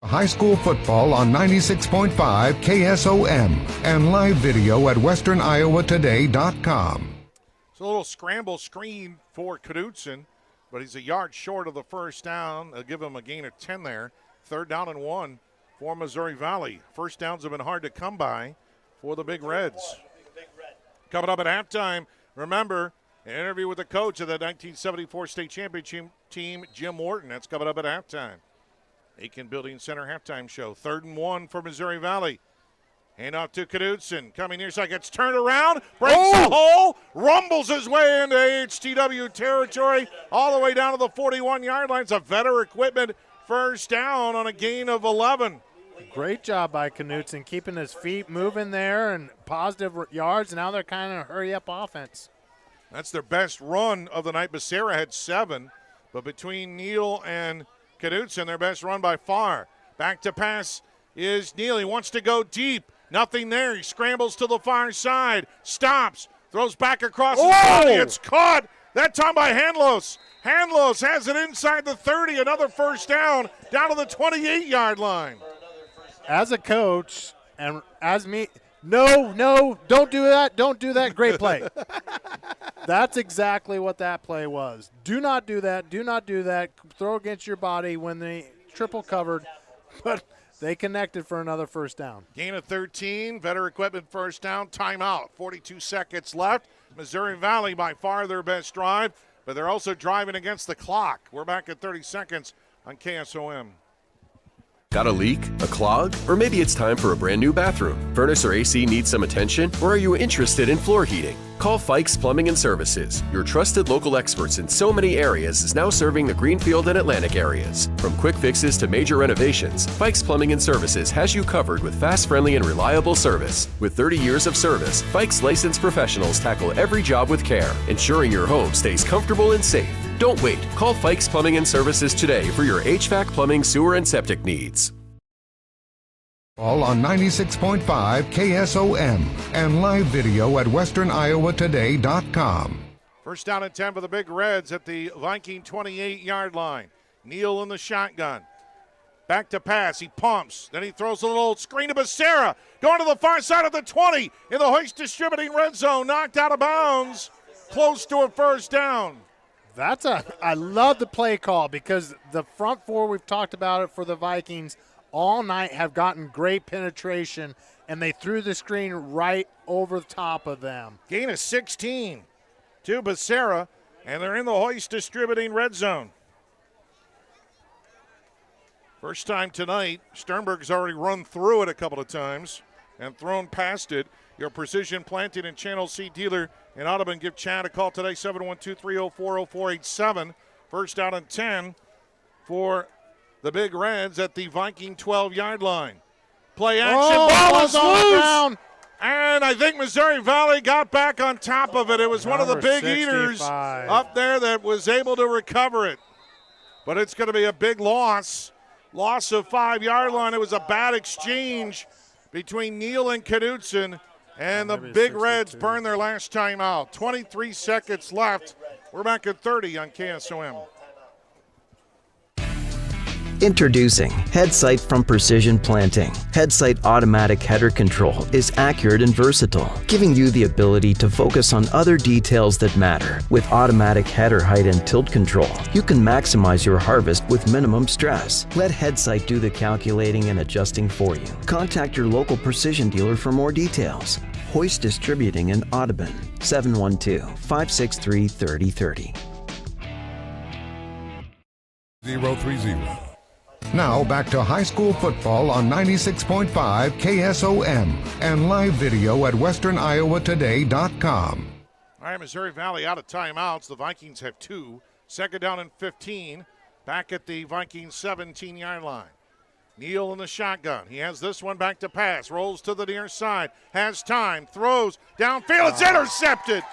High school football on 96.5 KSOM and live video at westerniowatoday.com.
It's a little scramble screen for Knudsen, but he's a yard short of the first down. They'll give him a gain of 10 there. 3rd down and 1 for Missouri Valley. First downs have been hard to come by for the Big Reds. Coming up at halftime, remember, an interview with the coach of the 1974 state championship team, Jim Wharton. That's coming up at halftime. Aiken Building Center halftime show. 3rd and 1 for Missouri Valley. Hand off to Knudsen. Coming near side, gets turned around, breaks the hole, rumbles his way into AHTW territory, all the way down to the 41-yard line. It's a Vetter Equipment first down on a gain of 11.
Great job by Knudsen, keeping his feet moving there and positive yards. Now they're kind of hurry-up offense.
That's their best run of the night. Becerra had 7, but between Neal and Knudsen, their best run by far. Back to pass is Neal. He wants to go deep. Nothing there. He scrambles to the far side. Stops. Throws back across his body. It's caught. That time by Handlos. Handlos has it inside the 30. Another first down to the 28-yard line.
As a coach and as me, no, don't do that. Don't do that. Great play. That's exactly what that play was. Do not do that. Do not do that. Throw against your body when they triple covered, but they connected for another first down.
Gain of 13. Vetter Equipment first down. Timeout. 42 seconds left. Missouri Valley by far their best drive, but they're also driving against the clock. We're back at 30 seconds on KSOM.
Got a leak? A clog? Or maybe it's time for a brand new bathroom. Furnace or AC needs some attention? Or are you interested in floor heating? Call Fikes Plumbing and Services. Your trusted local experts in so many areas is now serving the Greenfield and Atlantic areas. From quick fixes to major renovations, Fikes Plumbing and Services has you covered with fast, friendly, and reliable service. With 30 years of service, Fikes licensed professionals tackle every job with care, ensuring your home stays comfortable and safe. Don't wait. Call Fikes Plumbing and Services today for your HVAC, plumbing, sewer, and septic needs.
All on 96.5 KSOM and live video at westerniowatoday.com.
First down and 10 for the Big Reds at the Viking 28-yard line. Neal in the shotgun. Back to pass. He pumps. Then he throws a little screen to Becerra. Going to the far side of the 20 in the Hoist Distributing red zone. Knocked out of bounds. Close to a first down.
I love the play call because the front four, we've talked about it for the Vikings all night, have gotten great penetration, and they threw the screen right over the top of them.
Gain of 16 to Becerra, and they're in the Hoist Distributing red zone. First time tonight, Sternberg's already run through it a couple of times and thrown past it. Your Precision Planting and Channel C dealer in Audubon. Give Chad a call today, 712-304-0487. First down and 10 for the Big Reds at the Viking 12-yard line. Play action, ball is loose. And I think Missouri Valley got back on top of it. It was one of the big
65.
eaters up there that was able to recover it. But it's going to be a big loss. Loss of 5-yard line. It was a bad exchange between Neal and Knudsen. And the Big Reds burn their last time out. 23 seconds left. We're back at 30 on KSOM.
Introducing HeadSight from Precision Planting. HeadSight automatic header control is accurate and versatile, giving you the ability to focus on other details that matter. With automatic header height and tilt control, you can maximize your harvest with minimum stress. Let HeadSight do the calculating and adjusting for you. Contact your local Precision dealer for more details. Hoist Distributing in Audubon, 712-563-3030.
030. Now back to high school football on 96.5 KSOM and live video at westerniowatoday.com.
All right, Missouri Valley out of timeouts. The Vikings have 2. Second down and 15. Back at the Vikings 17-yard line. Neal in the shotgun. He has this one back to pass. Rolls to the near side. Has time. Throws downfield. It's intercepted.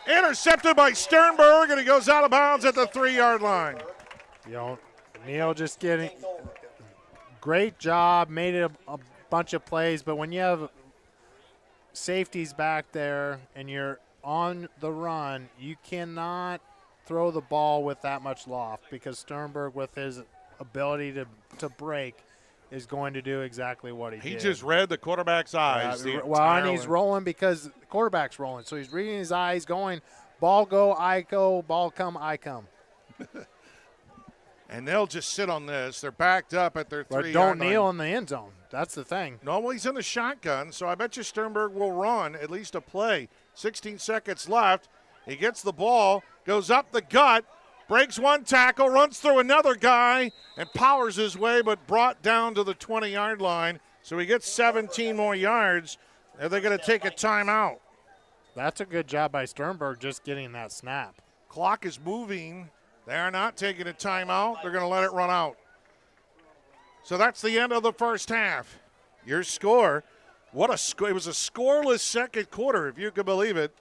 Intercepted by Sternberg, and he goes out of bounds at the 3-yard line.
Neal just getting great job, made it a bunch of plays, but when you have safeties back there and you're on the run, you cannot throw the ball with that much loft because Sternberg, with his ability to break, is going to do exactly what he did.
He just read the quarterback's eyes.
And he's rolling because the quarterback's rolling. So he's reading his eyes, going, ball go, I go, ball come, I come.
And they'll just sit on this. They're backed up at their 3-yard line.
Don't kneel in the end zone. That's the thing.
No, well, he's in the shotgun, so I bet you Sternberg will run at least a play. 16 seconds left. He gets the ball, goes up the gut, breaks one tackle, runs through another guy, and powers his way, but brought down to the 20-yard line. So he gets 17 more yards. Are they going to take a timeout?
That's a good job by Sternberg just getting that snap.
Clock is moving. They are not taking a timeout. They're going to let it run out. So that's the end of the first half. Your score, what a score. It was a scoreless second quarter, if you can believe it.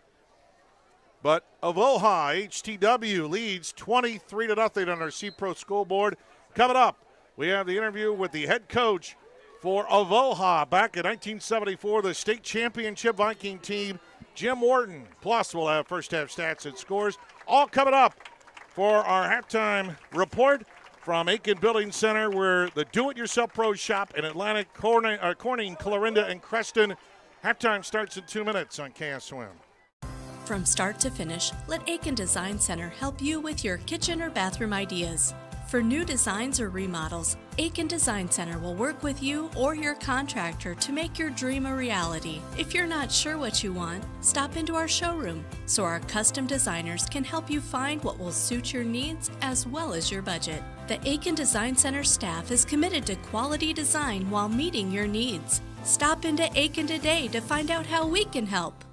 But Avoca AHSTW leads 23-0 on our C-Pro scoreboard. Coming up, we have the interview with the head coach for Avoca back in 1974, the state championship Viking team, Jim Wharton. Plus, we'll have first half stats and scores. All coming up for our halftime report from Aiken Building Center, where the do-it-yourself pros shop in Atlantic, Corning, Clarinda, and Creston. Halftime starts in 2 minutes on KSOM.
From start to finish, let Aiken Design Center help you with your kitchen or bathroom ideas. For new designs or remodels, Aiken Design Center will work with you or your contractor to make your dream a reality. If you're not sure what you want, stop into our showroom so our custom designers can help you find what will suit your needs as well as your budget. The Aiken Design Center staff is committed to quality design while meeting your needs. Stop into Aiken today to find out how we can help.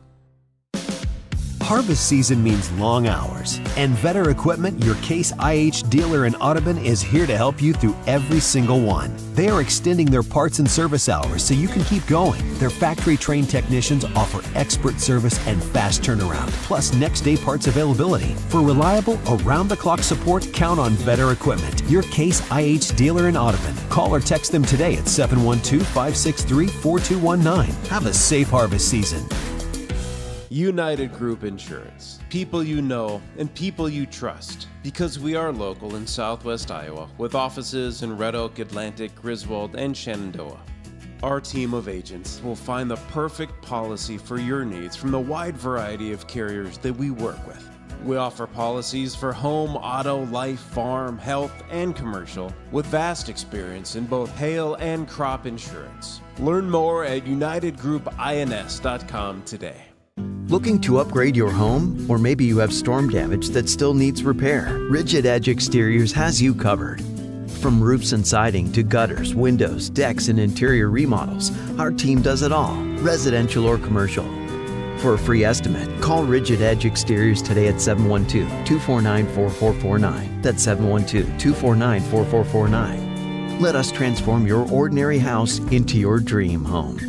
Harvest season means long hours, and Becker Equipment, your Case IH dealer in Audubon, is here to help you through every single one. They are extending their parts and service hours so you can keep going. Their factory-trained technicians offer expert service and fast turnaround, plus next-day parts availability. For reliable, around-the-clock support, count on Becker Equipment, your Case IH dealer in Audubon. Call or text them today at 712-563-4219. Have a safe harvest season.
United Group Insurance. People you know and people you trust. Because we are local in Southwest Iowa, with offices in Red Oak, Atlantic, Griswold, and Shenandoah. Our team of agents will find the perfect policy for your needs from the wide variety of carriers that we work with. We offer policies for home, auto, life, farm, health, and commercial, with vast experience in both hail and crop insurance. Learn more at unitedgroupins.com today.
Looking to upgrade your home? Or maybe you have storm damage that still needs repair? Rigid Edge Exteriors has you covered. From roofs and siding to gutters, windows, decks, and interior remodels, our team does it all, residential or commercial. For a free estimate, call Rigid Edge Exteriors today at 712-249-4449. That's 712-249-4449. Let us transform your ordinary house into your dream home.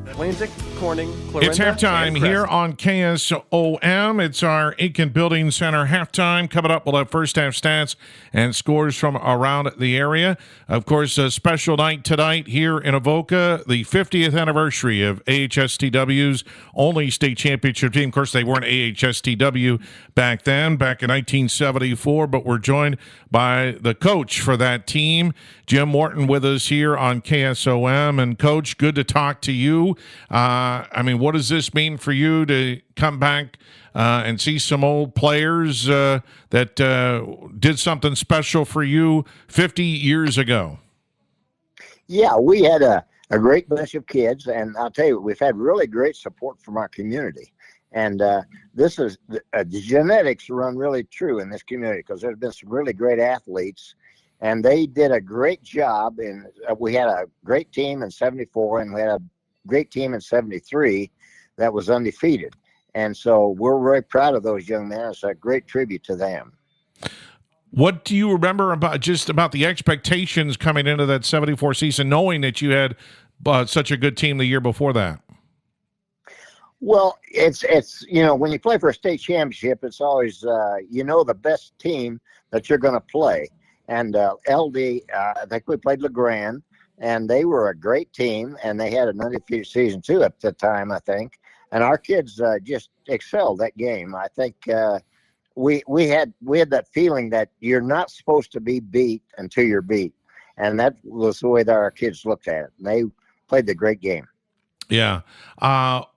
Atlantic,
Corning, Clarinda,
It's halftime
and
here
Crest.
on KSOM. It's our Aiken Building Center halftime. Coming up, we'll have first half stats and scores from around the area. Of course, a special night tonight here in Avoca, the 50th anniversary of AHSTW's only state championship team. Of course, they weren't AHSTW back then, back in 1974, but we're joined by the coach for that team, Jim Morton, with us here on KSOM. And, Coach, good to talk to you. What does this mean for you to come back and see some old players that did something special for you 50 years ago?
Yeah, we had a great bunch of kids, and I'll tell you, we've had really great support from our community. And this is the genetics run really true in this community because there's been some really great athletes, and they did a great job. And we had a great team in '74, and we had a great team in '73 that was undefeated. And so we're very proud of those young men. It's a great tribute to them.
What do you remember about the expectations coming into that '74 season, knowing that you had such a good team the year before that?
Well, it's when you play for a state championship, it's always the best team that you're going to play. And LD, I think we played LeGrand, and they were a great team, and they had an undefeated season too at the time, I think. And our kids just excelled that game. I think we had that feeling that you're not supposed to be beat until you're beat, and that was the way that our kids looked at it. And they played the great game.
Yeah.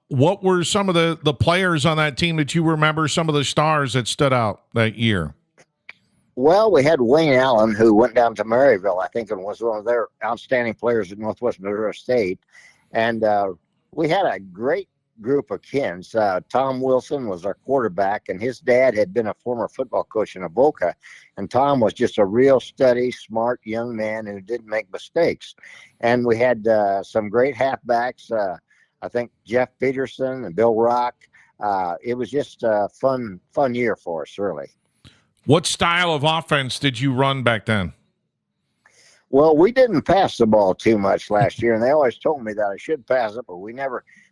What were some of the players on that team that you remember, some of the stars that stood out that year?
Well, we had Wayne Allen, who went down to Maryville, I think, and was one of their outstanding players at Northwest Missouri State. And we had a great group of kids. Tom Wilson was our quarterback, and his dad had been a former football coach in Avoca. And Tom was just a real steady, smart young man who didn't make mistakes. And we had some great halfbacks. I think Jeff Peterson and Bill Rock. It was just a fun year for us, really.
What style of offense did you run back then?
Well, we didn't pass the ball too much last year, and they always told me that I should pass it, but we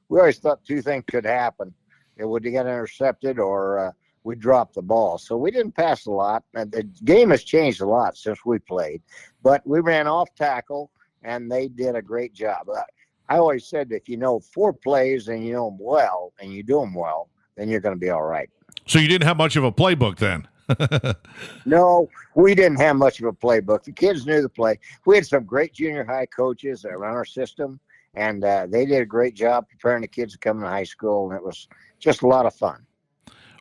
always thought two things could happen. It would get intercepted or we dropped the ball. So we didn't pass a lot. And the game has changed a lot since we played, but we ran off tackle, and they did a great job. I always said if you know 4 plays and you know them well and you do them well, then you're going to be all right.
So you didn't have much of a playbook then?
No, we didn't have much of a playbook. The kids knew the play. We had some great junior high coaches that ran our system, and they did a great job preparing the kids to come to high school, and it was just a lot of fun.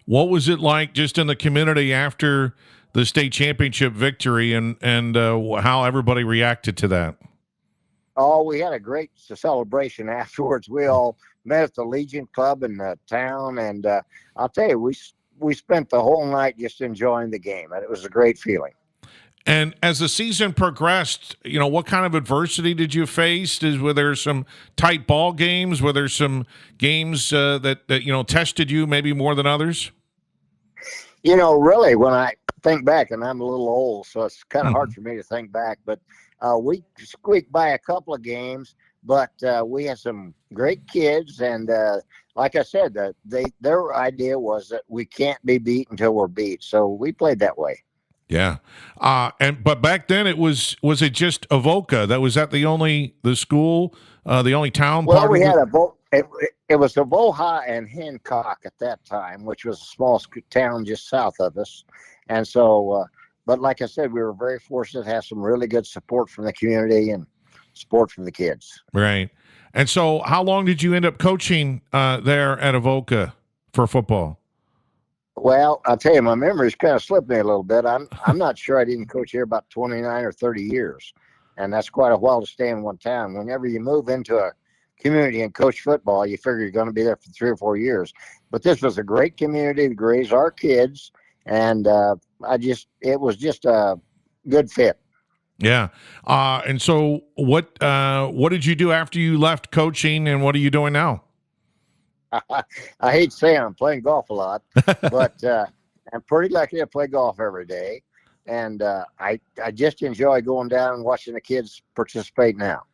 What was it like just in the community after the state championship victory and how everybody reacted to that?
Oh, we had a great celebration afterwards. We all met at the Legion Club in the town, and I'll tell you, we spent the whole night just enjoying the game, and it was a great feeling.
And as the season progressed, what kind of adversity did you face? Were there some tight ball games? Were there some games that tested you maybe more than others?
Really, when I think back, and I'm a little old, so it's kind of hard for me to think back, but we squeaked by a couple of games, but we had some great kids, and like I said, their idea was that we can't be beat until we're beat, so we played that way.
Yeah, but back then was it just Avoca? Was that the only school, the only town?
Well, we had it was Avoca and Hancock at that time, which was a small town just south of us, and so. But like I said, we were very fortunate to have some really good support from the community and support from the kids.
Right. And so how long did you end up coaching there at Avoca for football?
Well, I'll tell you, my memory's kind of slipped me a little bit. I'm not sure I didn't coach here about 29 or 30 years. And that's quite a while to stay in one town. Whenever you move into a community and coach football, you figure you're going to be there for 3 or 4 years. But this was a great community to raise our kids. And it was just a good fit.
Yeah. And so what did you do after you left coaching, and what are you doing now?
I hate saying I'm playing golf a lot, but I'm pretty lucky to play golf every day. And I just enjoy going down and watching the kids participate now.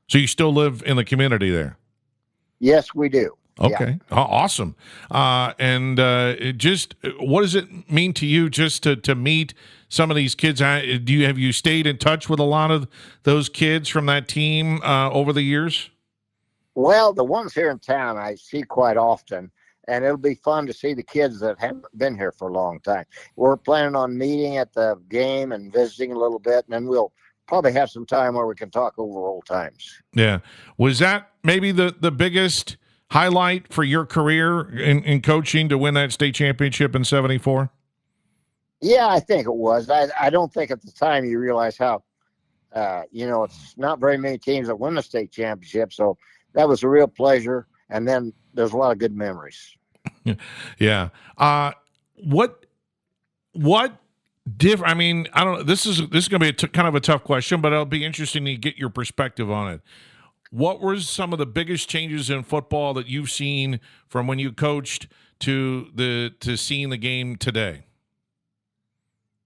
So you still live in the community there?
Yes, we do.
Okay, awesome. Just what does it mean to you just to meet some of these kids? Have you stayed in touch with a lot of those kids from that team over the years?
Well, the ones here in town I see quite often, and it'll be fun to see the kids that haven't been here for a long time. We're planning on meeting at the game and visiting a little bit, and then we'll probably have some time where we can talk over old times.
Yeah. Was that maybe the biggest highlight for your career in coaching to win that state championship in 74?
Yeah, I think it was. I don't think at the time you realize how, it's not very many teams that win the state championship. So that was a real pleasure. And then there's a lot of good memories.
Yeah. What different? I mean, I don't know. This is going to be kind of a tough question, but it'll be interesting to get your perspective on it. What were some of the biggest changes in football that you've seen from when you coached to seeing the game today?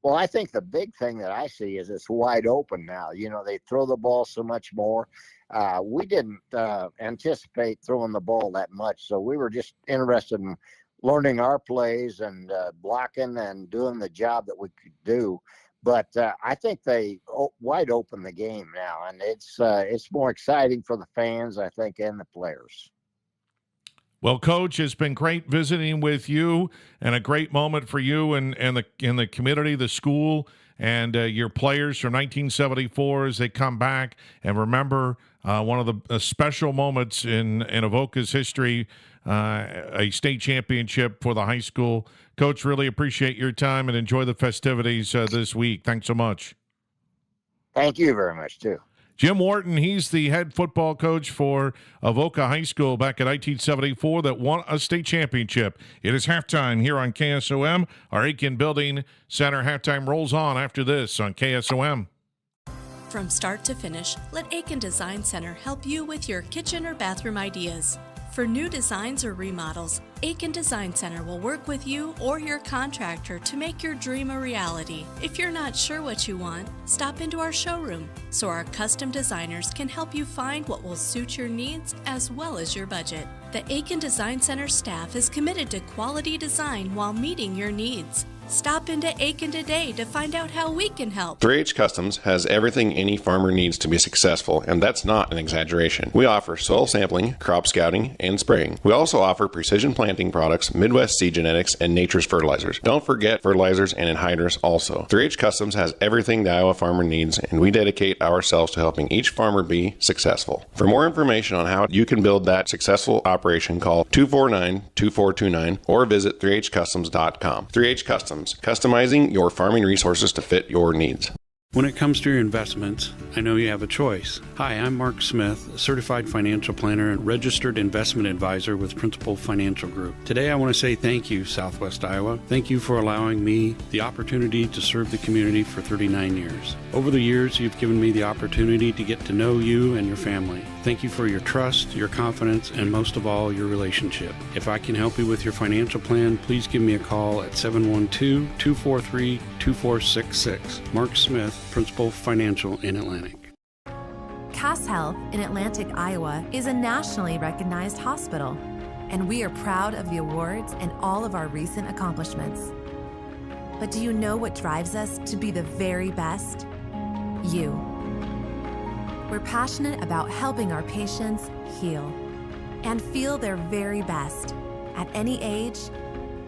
Well, I think the big thing that I see is it's wide open now. They throw the ball so much more. We didn't anticipate throwing the ball that much, so we were just interested in learning our plays and blocking and doing the job that we could do. But I think they wide open the game now, and it's more exciting for the fans, I think, and the players.
Well, Coach, it's been great visiting with you, and a great moment for you and the community, the school, and your players from 1974 as they come back and remember one of the special moments in Avoca's history, a state championship for the high school. Coach, really appreciate your time and enjoy the festivities this week. Thanks so much.
Thank you very much, too.
Jim Wharton, he's the head football coach for Avoca High School back in 1974 that won a state championship. It is halftime here on KSOM. Our Aiken Building Center halftime rolls on after this on KSOM.
From start to finish, let Aiken Design Center help you with your kitchen or bathroom ideas. For new designs or remodels, Aiken Design Center will work with you or your contractor to make your dream a reality. If you're not sure what you want, stop into our showroom so our custom designers can help you find what will suit your needs as well as your budget. The Aiken Design Center staff is committed to quality design while meeting your needs. Stop into Aiken today to find out how we can help.
3H Customs has everything any farmer needs to be successful, and that's not an exaggeration. We offer soil sampling, crop scouting, and spraying. We also offer precision planting products, Midwest seed genetics, and nature's fertilizers. Don't forget fertilizers and anhydrous also. 3H Customs has everything the Iowa farmer needs, and we dedicate ourselves to helping each farmer be successful. For more information on how you can build that successful operation, call 249-2429 or visit 3hcustoms.com. 3H Customs, customizing your farming resources to fit your needs.
When it comes to your investments, I know you have a choice. Hi, I'm Mark Smith, a certified financial planner and registered investment advisor with Principal Financial Group. Today I want to say thank you, Southwest Iowa. Thank you for allowing me the opportunity to serve the community for 39 years. Over the years, you've given me the opportunity to get to know you and your family. Thank you for your trust, your confidence, and most of all, your relationship. If I can help you with your financial plan, please give me a call at 712-243-2466. Mark Smith, Principal Financial in Atlantic.
Cass Health in Atlantic, Iowa is a nationally recognized hospital, and we are proud of the awards and all of our recent accomplishments. But do you know what drives us to be the very best? You. We're passionate about helping our patients heal and feel their very best at any age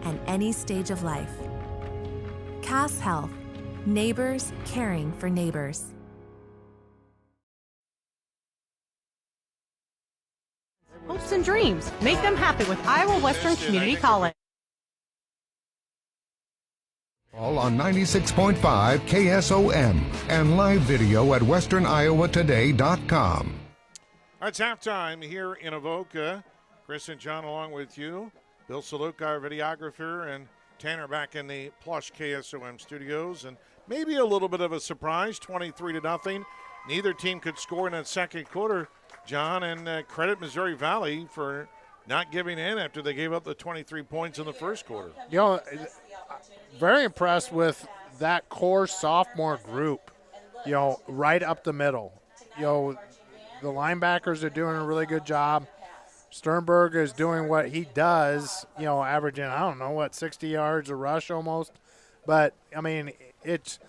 and any stage of life. Cass Health. Neighbors caring for neighbors.
Hopes and dreams. Make them happen with Iowa Western Community College.
All on 96.5 KSOM and live video at westerniowatoday.com.
It's halftime here in Avoca. Chris and John along with you. Bill Saluka, our videographer, and Tanner back in the plush KSOM studios. And maybe a little bit of a surprise, 23-0. Neither team could score in that second quarter, John, and credit Missouri Valley for not giving in after they gave up the 23 points in the first quarter.
Very impressed with that core sophomore group, right up the middle. The linebackers are doing a really good job. Sternberg is doing what he does, averaging, 60 yards a rush almost. But, it's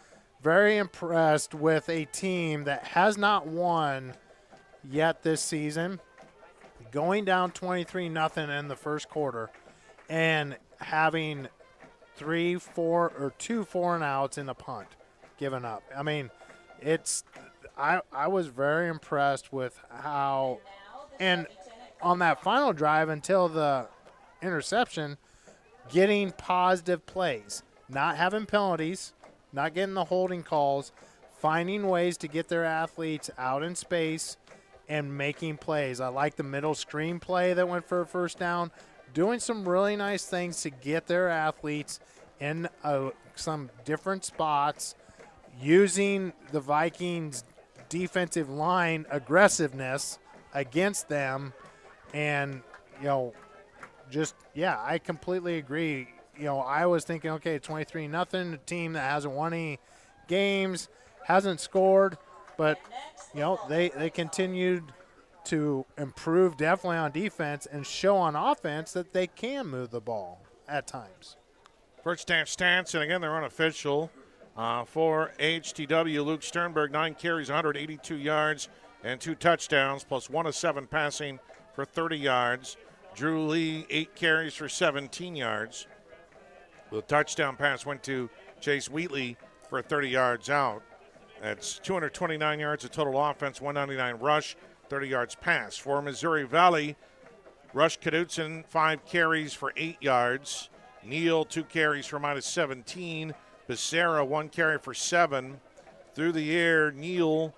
very impressed with a team that has not won yet this season, going down 23-0 in the first quarter and having 2 4-and-outs in a punt given up. I was very impressed with how, and on that final drive until the interception, getting positive plays, not having penalties, not getting the holding calls, finding ways to get their athletes out in space and making plays. I like the middle screen play that went for a first down, doing some really nice things to get their athletes in some different spots, using the Vikings defensive line aggressiveness against them. And, I completely agree. I was thinking, okay, 23-0, a team that hasn't won any games, hasn't scored, but, they continued to improve definitely on defense and show on offense that they can move the ball at times.
First half stats, and again, they're unofficial. For AHTW, Luke Sternberg, 9 carries, 182 yards, and 2 touchdowns, plus 1 of 7 passing for 30 yards. Drew Lee, 8 carries for 17 yards. The touchdown pass went to Chase Wheatley for 30 yards out. That's 229 yards of total offense, 199 rush, 30 yards pass. For Missouri Valley, Rush Knudsen, 5 carries for 8 yards. Neal, 2 carries for minus 17. Becerra, 1 carry for 7. Through the air, Neal,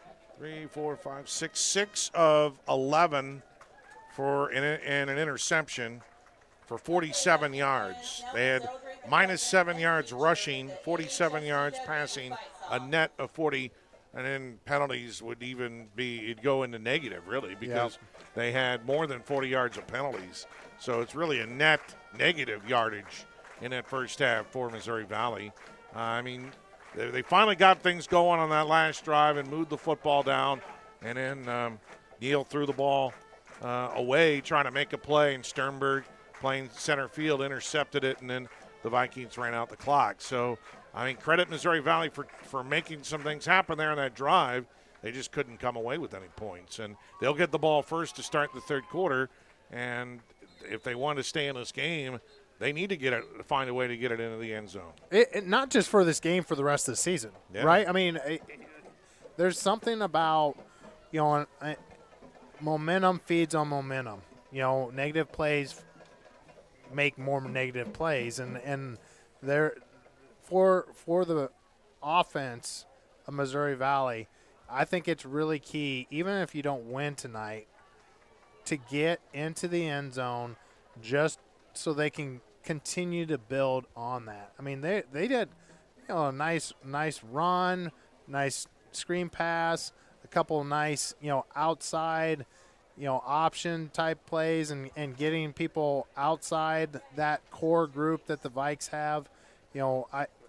6 of 11 for an interception for 47 yards. They had minus 7 yards rushing, 47 yards passing, a net of 40, and then penalties would even it'd go into negative, really, because they had more than 40 yards of penalties. So it's really a net negative yardage in that first half for Missouri Valley. They finally got things going on that last drive and moved the football down, and then Neal threw the ball away trying to make a play, and Sternberg, playing center field, intercepted it, and then the Vikings ran out the clock. So, credit Missouri Valley for making some things happen there on that drive. They just couldn't come away with any points. And they'll get the ball first to start the third quarter, and if they want to stay in this game, they need to find a way to get it into the end zone.
Not just for this game, for the rest of the season, right? There's something about, momentum feeds on momentum. Negative plays make more negative plays, and they're for the offense of Missouri Valley, I think it's really key, even if you don't win tonight, to get into the end zone just so they can continue to build on that. They did a nice run, nice screen pass, a couple of nice outside option type plays, and getting people outside that core group that the Vikes have.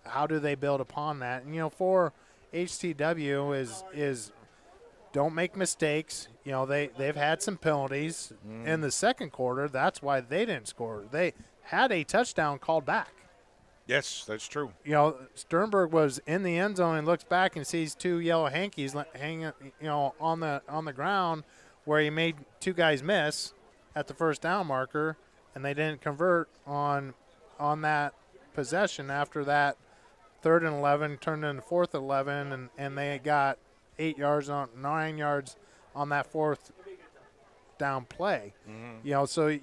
How do they build upon that? And for HTW is don't make mistakes. They've had some penalties in the second quarter. That's why they didn't score. They had a touchdown called back.
Yes, that's true.
Sternberg was in the end zone and looks back and sees 2 yellow hankies hanging on the ground, where he made 2 guys miss at the first down marker, and they didn't convert on that possession. After that, 3rd and 11 turned into 4th and 11, and they got 9 yards on that 4th down play. So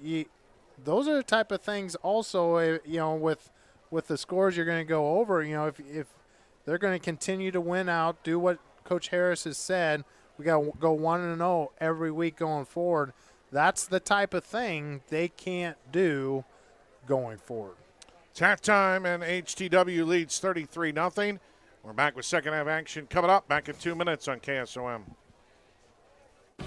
those are the type of things also, with the scores you're going to go over. If they're going to continue to win out, do what Coach Harris has said, we got to go 1-0 every week going forward. That's the type of thing they can't do going forward.
It's halftime, and HTW leads 33-0. We're back with second half action coming up back in 2 minutes on KSOM.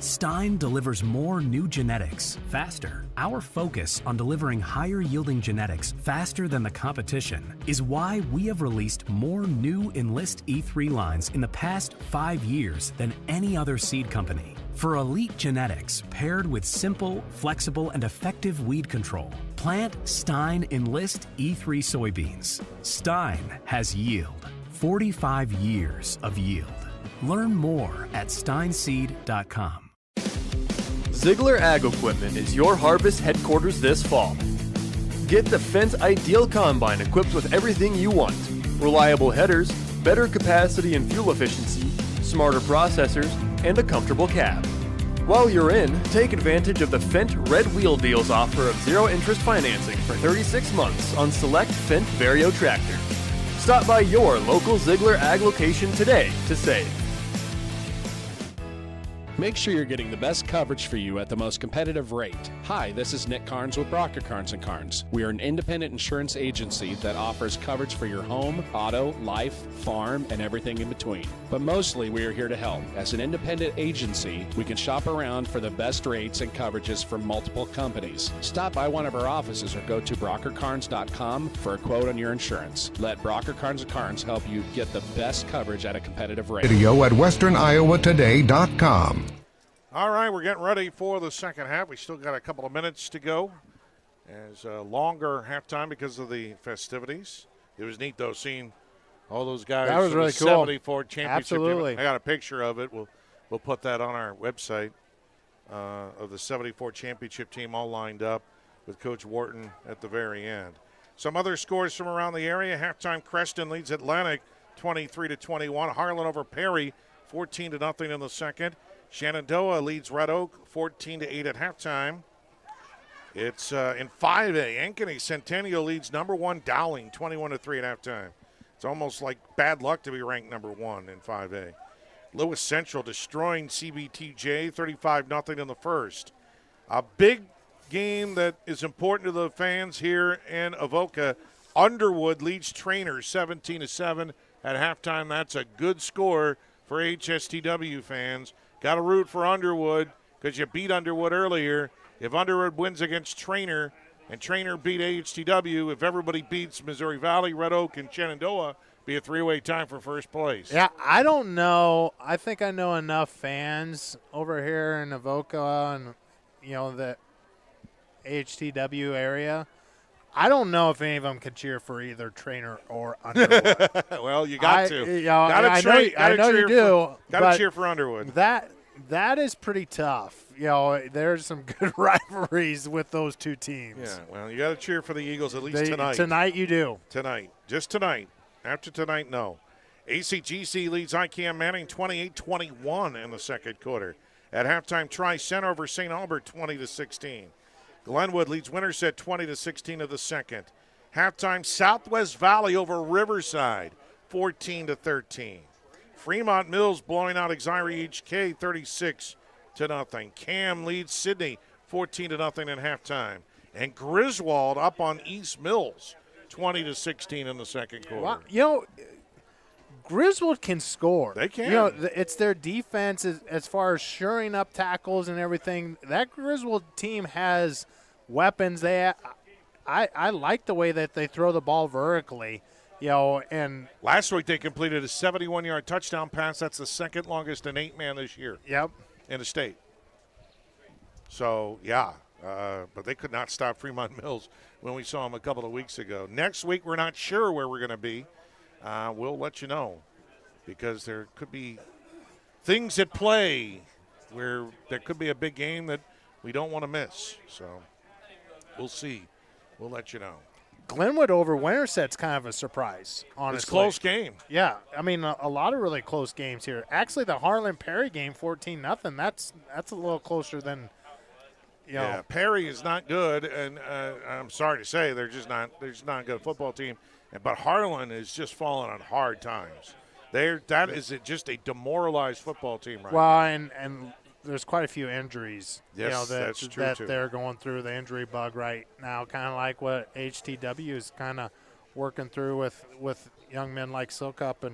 Stein delivers more new genetics faster. Our focus on delivering higher yielding genetics faster than the competition is why we have released more new Enlist E3 lines in the past 5 years than any other seed company. For elite genetics paired with simple, flexible, and effective weed control, plant Stein Enlist E3 soybeans. Stein has yield, 45 years of yield. Learn more at steinseed.com.
Ziegler Ag Equipment is your harvest headquarters this fall. Get the Fendt Ideal Combine equipped with everything you want. Reliable headers, better capacity and fuel efficiency, smarter processors, and a comfortable cab. While you're in, take advantage of the Fendt Red Wheel Deals offer of zero-interest financing for 36 months on select Fendt Vario tractors. Stop by your local Ziegler Ag location today to save.
Make sure you're getting the best coverage for you at the most competitive rate. Hi, this is Nick Carnes with Brocker Carnes & Carnes. We are an independent insurance agency that offers coverage for your home, auto, life, farm, and everything in between. But mostly we are here to help. As an independent agency, we can shop around for the best rates and coverages from multiple companies. Stop by one of our offices or go to brockercarnes.com for a quote on your insurance. Let Brocker Carnes & Carnes help you get the best coverage at a competitive rate.
Video at westerniowatoday.com.
All right, we're getting ready for the second half. We still got a couple of minutes to go. As a longer halftime because of the festivities. It was neat, though, seeing all those guys.
That was
from
really
the
cool.
74 championship
Absolutely.
team. I got a picture of it. We'll put that on our website of the 74 championship team all lined up with Coach Wharton at the very end. Some other scores from around the area. Halftime, Creston leads Atlantic 23-21. Harlan over Perry 14-0 in the second. Shenandoah leads Red Oak 14-8 at halftime. It's in 5A. Ankeny Centennial leads number 1 Dowling 21-3 at halftime. It's almost like bad luck to be ranked number 1 in 5A. Lewis Central destroying CBTJ 35-0 in the first. A big game that is important to the fans here in Avoca. Underwood leads Trainer 17-7 at halftime. That's a good score for AHSTW fans. Got to root for Underwood because you beat Underwood earlier. If Underwood wins against Trainer and Trainer beat AHTW, if everybody beats Missouri Valley, Red Oak, and Shenandoah, be a three-way tie for first place.
Yeah, I don't know. I think I know enough fans over here in Avoca and, the AHTW area. I don't know if any of them can cheer for either Trainer or Underwood.
Well, you got to.
I know you do.
Got to cheer for Underwood.
That is pretty tough. There's some good rivalries with those two teams.
Yeah, well, you got to cheer for the Eagles at least tonight.
Tonight you do.
Tonight. Just tonight. After tonight, no. ACGC leads ICAM Manning 28-21 in the second quarter. At halftime, Tri-Center over St. Albert 20-16. Glenwood leads Winterset 20-16 of the second. Halftime, Southwest Valley over Riverside 14-13. Fremont Mills blowing out Exire HK 36-0. Cam leads Sydney 14-0 at halftime. And Griswold up on East Mills 20-16 in the second quarter.
Wow. Griswold can score.
They can.
It's their defense as far as shoring up tackles and everything. That Griswold team has weapons. I like the way that they throw the ball vertically. And
last week they completed a 71-yard touchdown pass. That's the second longest in 8-man this year.
Yep.
In the state. So, yeah. But they could not stop Fremont Mills when we saw them a couple of weeks ago. Next week we're not sure where we're going to be. We'll let you know because there could be things at play where there could be a big game that we don't want to miss. So we'll see. We'll let you know.
Glenwood over Winterset's kind of a surprise, honestly.
It's a close game.
Yeah. I mean, a lot of really close games here. Actually, the Harlan-Perry game, 14-0, that's a little closer than,
Yeah, Perry is not good, and I'm sorry to say they're just not a good football team. But Harlan is just falling on hard times. That is just a demoralized football team right now.
Well, and there's quite a few injuries.
Yes, that's true
that
too.
They're going through the injury bug right now, kind of like what HTW is kind of working through with young men like Silkup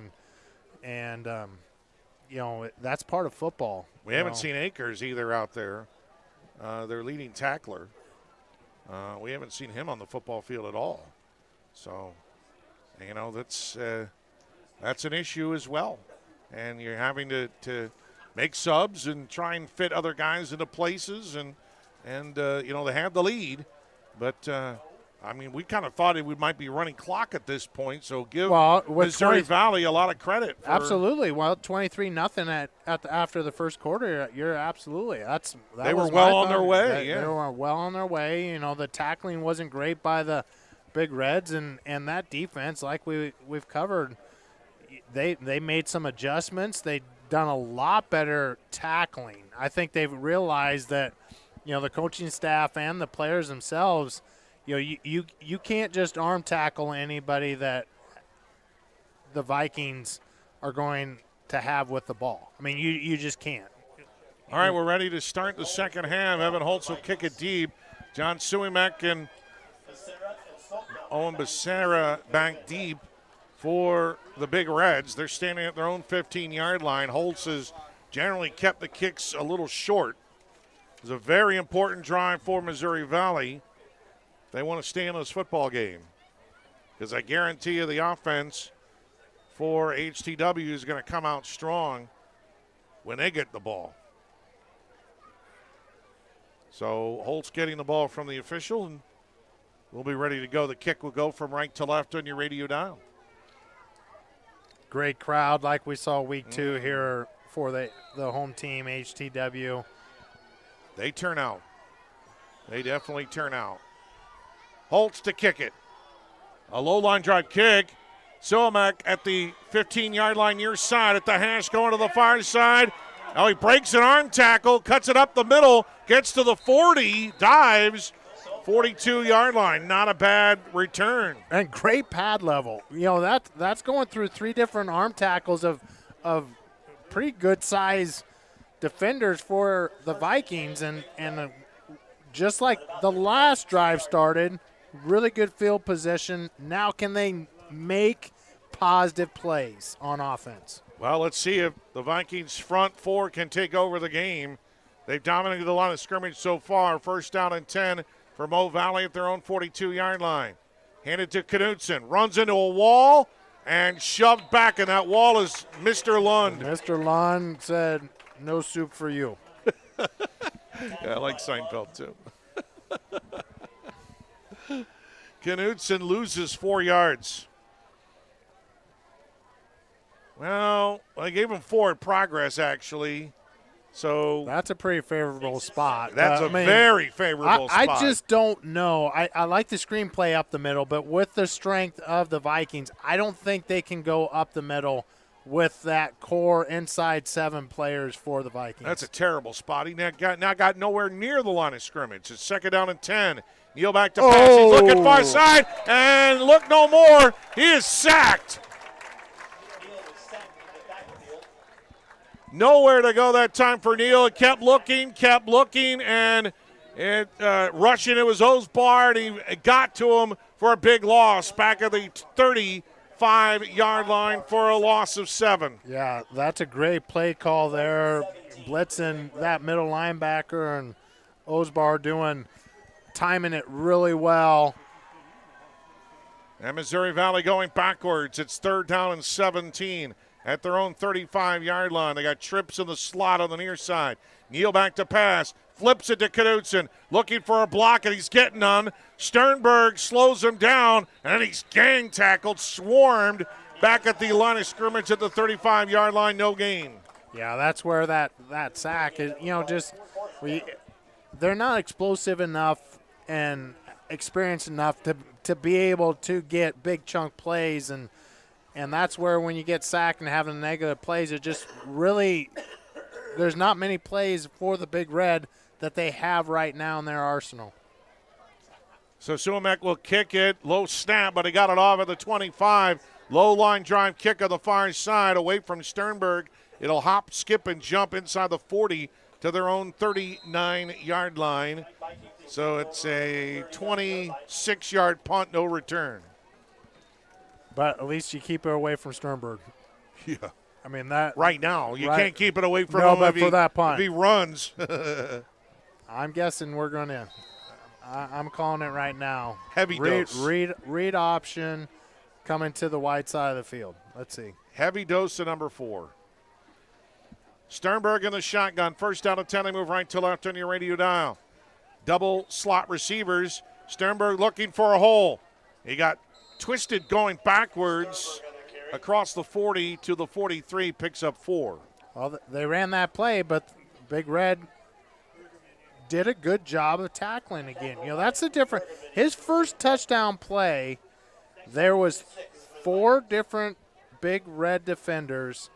and that's part of football.
We haven't seen Akers either out there. Their leading tackler. We haven't seen him on the football field at all. So, that's an issue as well. And you're having to make subs and try and fit other guys into places, and they have the lead. But, we kind of thought we might be running clock at this point, so give Missouri Valley a lot of credit.
Absolutely. Well, 23-0 after the first quarter, you're absolutely.
They were well on their way.
They were well on their way. The tackling wasn't great by the Big Reds, and that defense, like we've covered, they made some adjustments. They've done a lot better tackling. I think they've realized that, the coaching staff and the players themselves, you can't just arm tackle anybody that the Vikings are going to have with the ball. You just can't.
All right, we're ready to start the second half. Evan Holtz will kick it deep. John Suimek and Owen Becerra back deep for the Big Reds. They're standing at their own 15-yard line. Holtz has generally kept the kicks a little short. It's a very important drive for Missouri Valley. They want to stay in this football game, because I guarantee you the offense for AHTW is going to come out strong when they get the ball. So Holtz getting the ball from the official, and we'll be ready to go. The kick will go from right to left on your radio dial.
Great crowd like we saw week 2 here for the home team, AHTW.
They turn out. They definitely turn out. Holtz to kick it. A low line drive kick. Suimek at the 15-yard line near side at the hash going to the far side. Now he breaks an arm tackle, cuts it up the middle, gets to the 40, dives, 42-yard line. Not a bad return.
And great pad level. That's going through 3 different arm tackles of pretty good size defenders for the Vikings, and just like the last drive started, really good field position. Now can they make positive plays on offense?
Well, let's see if the Vikings front 4 can take over the game. They've dominated the line of scrimmage so far. First down and 10 for Mo Valley at their own 42-yard line. Handed to Knudsen, runs into a wall and shoved back, and that wall is Mr. Lund.
Mr. Lund said, "No soup for you."
Yeah, I like Seinfeld too. Knudsen loses 4 yards. Well, I gave him 4 in progress, actually. So
that's a pretty favorable spot.
That's very favorable spot.
I just don't know. I like the screenplay up the middle, but with the strength of the Vikings, I don't think they can go up the middle with that core inside 7 players for the Vikings.
That's a terrible spot. He now got nowhere near the line of scrimmage. It's second down and 10. Neal back to pass. He's looking far side, and look no more. He is sacked. Nowhere to go that time for Neal. It kept looking, and it rushing. It was Osbard. He got to him for a big loss back at the 35-yard line for a loss of 7.
Yeah, that's a great play call there. Blitzing that middle linebacker, and Osbard timing it really well.
And Missouri Valley going backwards. It's third down and 17. At their own 35-yard line. They got trips in the slot on the near side. Neal back to pass. Flips it to Knudsen. Looking for a block, and he's getting none. Sternberg slows him down, and then he's gang tackled, swarmed back at the line of scrimmage at the 35-yard line. No gain.
Yeah, that's where that sack is. They're not explosive enough and experienced enough to be able to get big chunk plays, and that's where when you get sacked and having negative plays, it just really – there's not many plays for the Big Red that they have right now in their arsenal.
So Suimek will kick it. Low snap, but he got it off at the 25. Low line drive kick on the far side away from Sternberg. It'll hop, skip, and jump inside the 40 to their own 39-yard line. So it's a 26-yard punt, no return.
But at least you keep it away from Sternberg.
Yeah.
That
right now you can't keep it away from
him.
But for that punt, if he runs.
I'm guessing we're going to. I'm calling it right now.
Heavy dose.
Read option coming to the wide side of the field. Let's see.
Heavy dose to number 4. Sternberg in the shotgun. First down and 10. They move right to left on your radio dial. Double slot receivers. Sternberg looking for a hole. He got twisted going backwards across the 40 to the 43, picks up 4.
Well, they ran that play, but Big Red did a good job of tackling again. That's the difference. His first touchdown play, there was 4 different Big Red defenders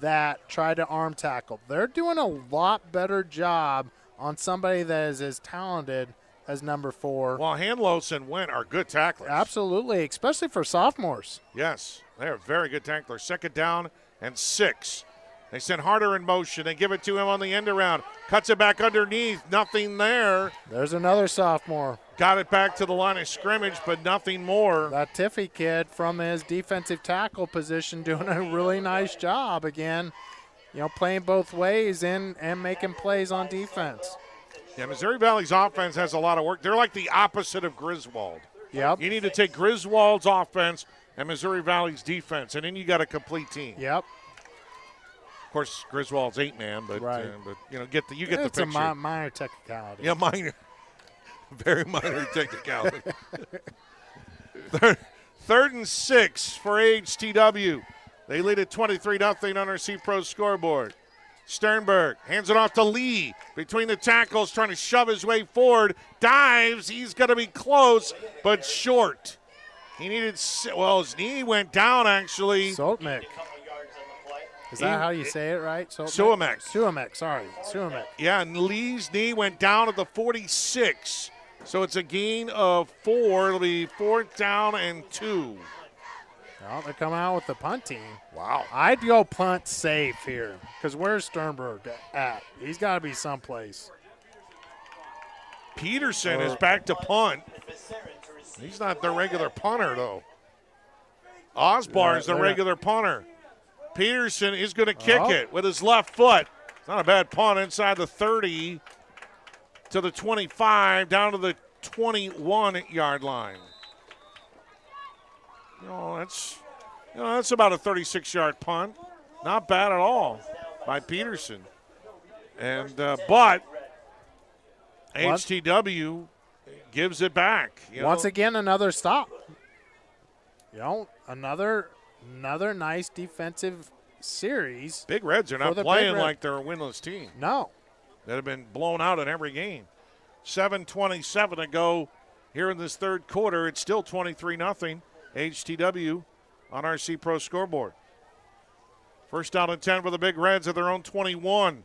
that tried to arm tackle. They're doing a lot better job on somebody that is as talented as number 4.
Well, Hanlos and Went are good tacklers.
Absolutely, especially for sophomores.
Yes, they're very good tacklers. Second down and 6. They send Harder in motion. They give it to him on the end around. Cuts it back underneath. Nothing there.
There's another sophomore.
Got it back to the line of scrimmage, but nothing more.
That Tiffy kid from his defensive tackle position doing a really nice job again. Playing both ways and making plays on defense.
Yeah, Missouri Valley's offense has a lot of work. They're like the opposite of Griswold.
Yep.
You need to take Griswold's offense and Missouri Valley's defense, and then you got a complete team.
Yep.
Of course, Griswold's 8-man, but
right.
Get the picture.
It's a minor technicality.
Yeah, minor, very minor technicality. Third and 6 for AHTW. They lead at 23-0 on our C-Pro scoreboard. Sternberg hands it off to Lee between the tackles, trying to shove his way forward. Dives. He's going to be close, but short. He needed, his knee went down, actually.
Soltmek. Is that how you say it, right?
Suamek.
Suamek.
Yeah, and Lee's knee went down at the 46. So it's a gain of 4. It'll be 4th down and 2.
Well, they're coming out with the punt team.
Wow.
I'd go punt safe here because where's Sternberg at? He's got to be someplace.
Peterson is back to punt. He's not the regular punter, though. Osbar's the regular punter. Peterson is going to kick it with his left foot. It's not a bad punt inside the 30 to the 25, down to the 21-yard line. That's about a 36-yard punt. Not bad at all by Peterson. And but HTW gives it back.
Once again, another stop. Another nice defensive series.
Big Reds are not playing like they're a winless team.
No.
That have been blown out in every game. 7:27 to go here in this third quarter. It's still 23-0. HTW on our C-Pro scoreboard. First down and 10 for the Big Reds at their own 21.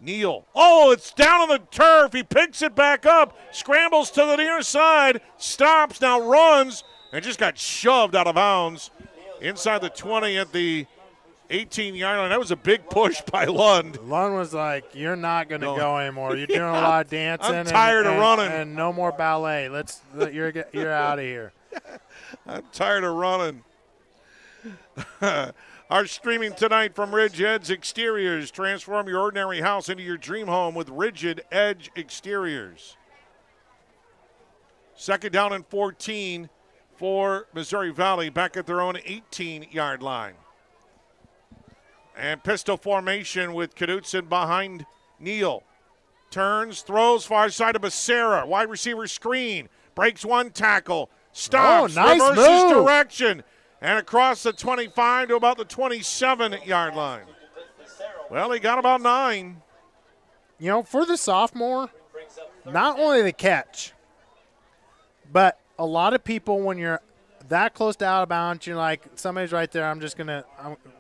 Neal. Oh, it's down on the turf. He picks it back up, scrambles to the near side, stops, now runs, and just got shoved out of bounds inside the 20 at the 18-yard line. That was a big push by Lund.
Lund was like, you're not going to go anymore. You're doing a lot of dancing.
I'm tired of running.
And no more ballet. You're out of here.
I'm tired of running. Our streaming tonight from Ridge Edge Exteriors. Transform your ordinary house into your dream home with Rigid Edge Exteriors. Second down and 14 for Missouri Valley, back at their own 18-yard line. And pistol formation with Knudsen behind Neal. Turns, throws far side of Becerra. Wide receiver screen. Breaks one tackle. Stops,
nice
reverses
move.
direction. And across the 25 to about the 27-yard line. Well, he got about 9.
For the sophomore, not only the catch, but a lot of people, when you're that close to out of bounds, you're like, somebody's right there, I'm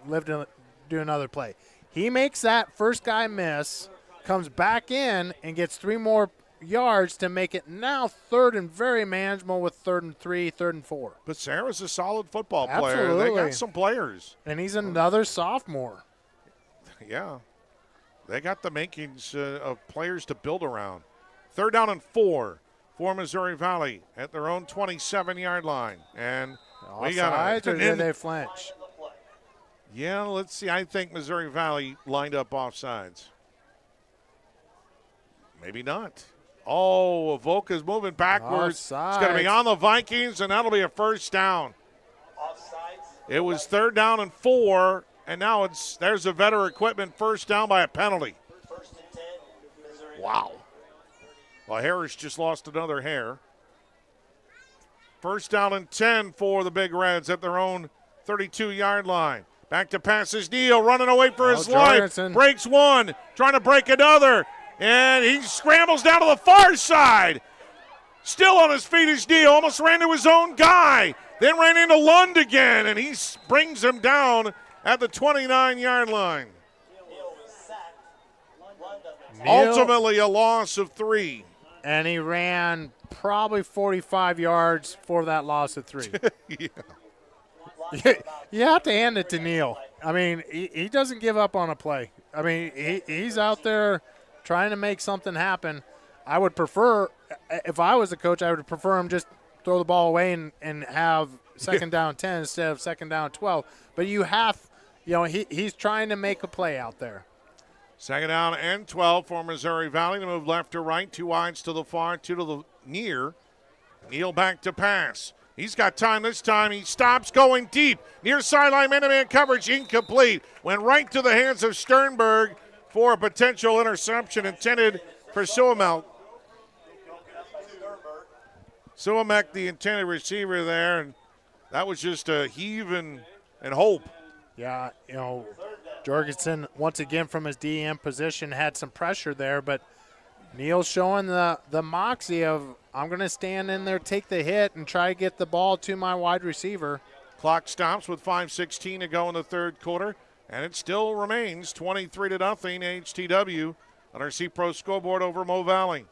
live to do another play. He makes that first guy miss, comes back in, and gets 3 more yards to make it now third and very manageable with 3rd and 3, 3rd and 4.
But Sarah's a solid football player.
Absolutely.
They got some players.
And he's another sophomore.
Yeah. They got the makings of players to build around. Third down and 4 for Missouri Valley at their own 27-yard line. And we got
or did they flinch?
Yeah, let's see. I think Missouri Valley lined up offsides. Maybe not. Oh, Avoca's moving backwards.
Offsides.
It's going to be on the Vikings, and that'll be a first down. It was third down and 4, and now there's a Vetter Equipment first down by a penalty. Wow. Well, Harris just lost another hair. First down and 10 for the Big Reds at their own 32-yard line. Back to pass is Neal, running away for his life. Breaks one, trying to break another, and he scrambles down to the far side. Still on his feet is Neal, almost ran to his own guy, then ran into Lund again, and he brings him down at the 29-yard line. Ultimately a loss of 3.
And he ran probably 45 yards for that loss of 3.
Yeah.
You have to hand it to Neal. I mean, he doesn't give up on a play. I mean, he's out there trying to make something happen. I would prefer, if I was a coach, I would prefer him just throw the ball away and have second down 10 instead of second down 12. But he's trying to make a play out there.
Second down and 12 for Missouri Valley to move left to right, 2 wides to the far, 2 to the near. Neal back to pass. He's got time this time. He stops going deep. Near sideline, man-to-man coverage, incomplete. Went right to the hands of Sternberg for a potential interception intended for Suamek. Suamek, the intended receiver there, and that was just a heave and hope.
Yeah, Jorgensen, once again from his DM position, had some pressure there, but Neal's showing the moxie of, I'm going to stand in there, take the hit, and try to get the ball to my wide receiver.
Clock stops with 5:16 to go in the third quarter, and it still remains 23-0 AHTW on our C-Pro scoreboard over Mo Valley.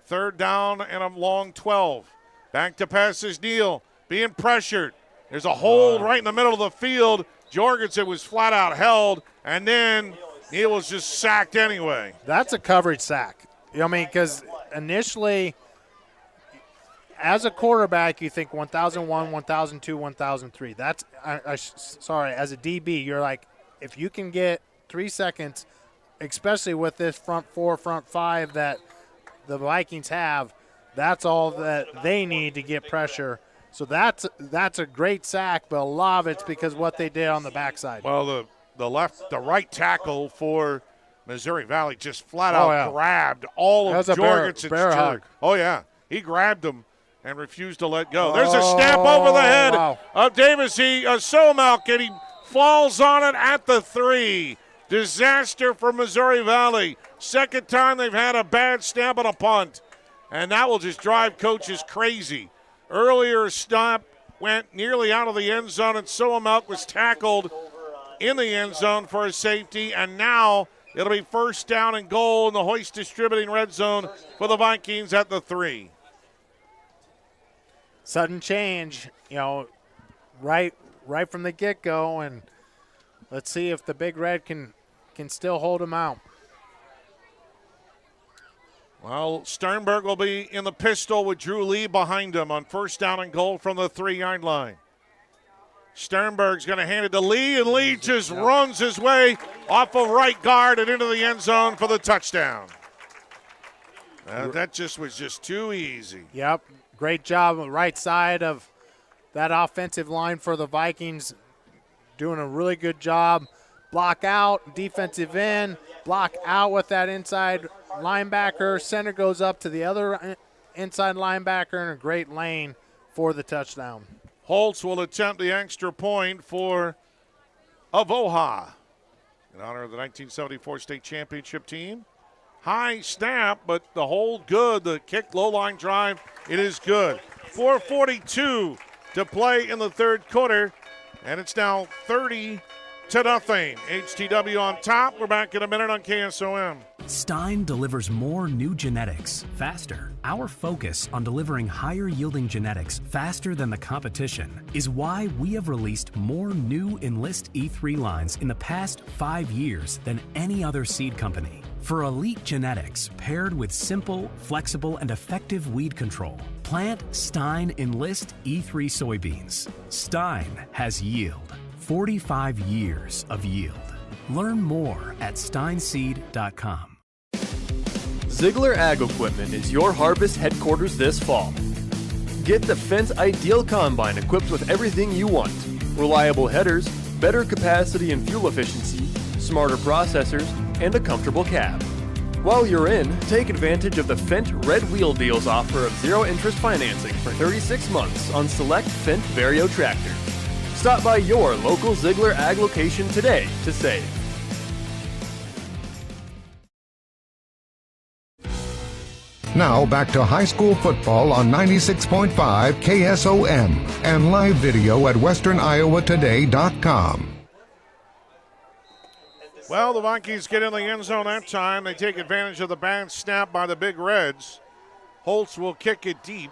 Third down and a long 12. Back to pass is Neal, being pressured. There's a hold right in the middle of the field. Jorgensen was flat out held, and then Neal was just sacked anyway.
That's a coverage sack. Because initially, as a quarterback, you think 1,001, 1,002, 1,003. That's, as a DB, you're like, if you can get 3 seconds, especially with this front 4, front 5 that the Vikings have, that's all that they need to get pressure. So that's a great sack, but a lot of it's because what they did on the backside.
Well, the right tackle for Missouri Valley just flat out grabbed all of Jorgensen's
bear hug.
Oh, yeah. He grabbed him and refused to let go. There's a snap over the head of Davis. Suamek, and he falls on it at the 3. Disaster for Missouri Valley. Second time they've had a bad snap on a punt. And that will just drive coaches crazy. Earlier snap went nearly out of the end zone, and Suamek was tackled in the end zone for a safety, and now it'll be first down and goal in the Hoist Distributing red zone for the Vikings at the 3.
Sudden change, right from the get-go, and let's see if the Big Red can still hold them out.
Well, Sternberg will be in the pistol with Drew Lee behind him on first down and goal from the 3-yard line. Sternberg's going to hand it to Lee, and Lee just runs his way off of right guard and into the end zone for the touchdown. That was just too easy.
Yep, great job on the right side of that offensive line for the Vikings, doing a really good job. Block out, defensive end, block out with that inside linebacker. Center goes up to the other inside linebacker in a great lane for the touchdown.
Holtz will attempt the extra point for Avoca in honor of the 1974 state championship team. High snap, but the hold good. The kick, low line drive, it is good. 4:42 to play in the third quarter, and it's now 30-0. HTW on top. We're back in a minute on KSOM.
Stein delivers more new genetics faster. Our focus on delivering higher yielding genetics faster than the competition is why we have released more new Enlist E3 lines in the past 5 years than any other seed company. For elite genetics paired with simple, flexible, and effective weed control, plant Stein Enlist E3 soybeans. Stein has yield. 45 years of yield. Learn more at steinseed.com.
Ziegler Ag Equipment is your harvest headquarters this fall. Get the Fence Ideal Combine equipped with everything you want. Reliable headers, better capacity and fuel efficiency, smarter processors, and a comfortable cab. While you're in, take advantage of the Fendt Red Wheel Deals offer of zero-interest financing for 36 months on select Fendt Vario tractors. Stop by your local Ziegler Ag location today to save.
Now back to high school football on 96.5 KSOM and live video at westerniowatoday.com.
Well, the Vikings get in the end zone that time. They take advantage of the bad snap by the Big Reds. Holtz will kick it deep.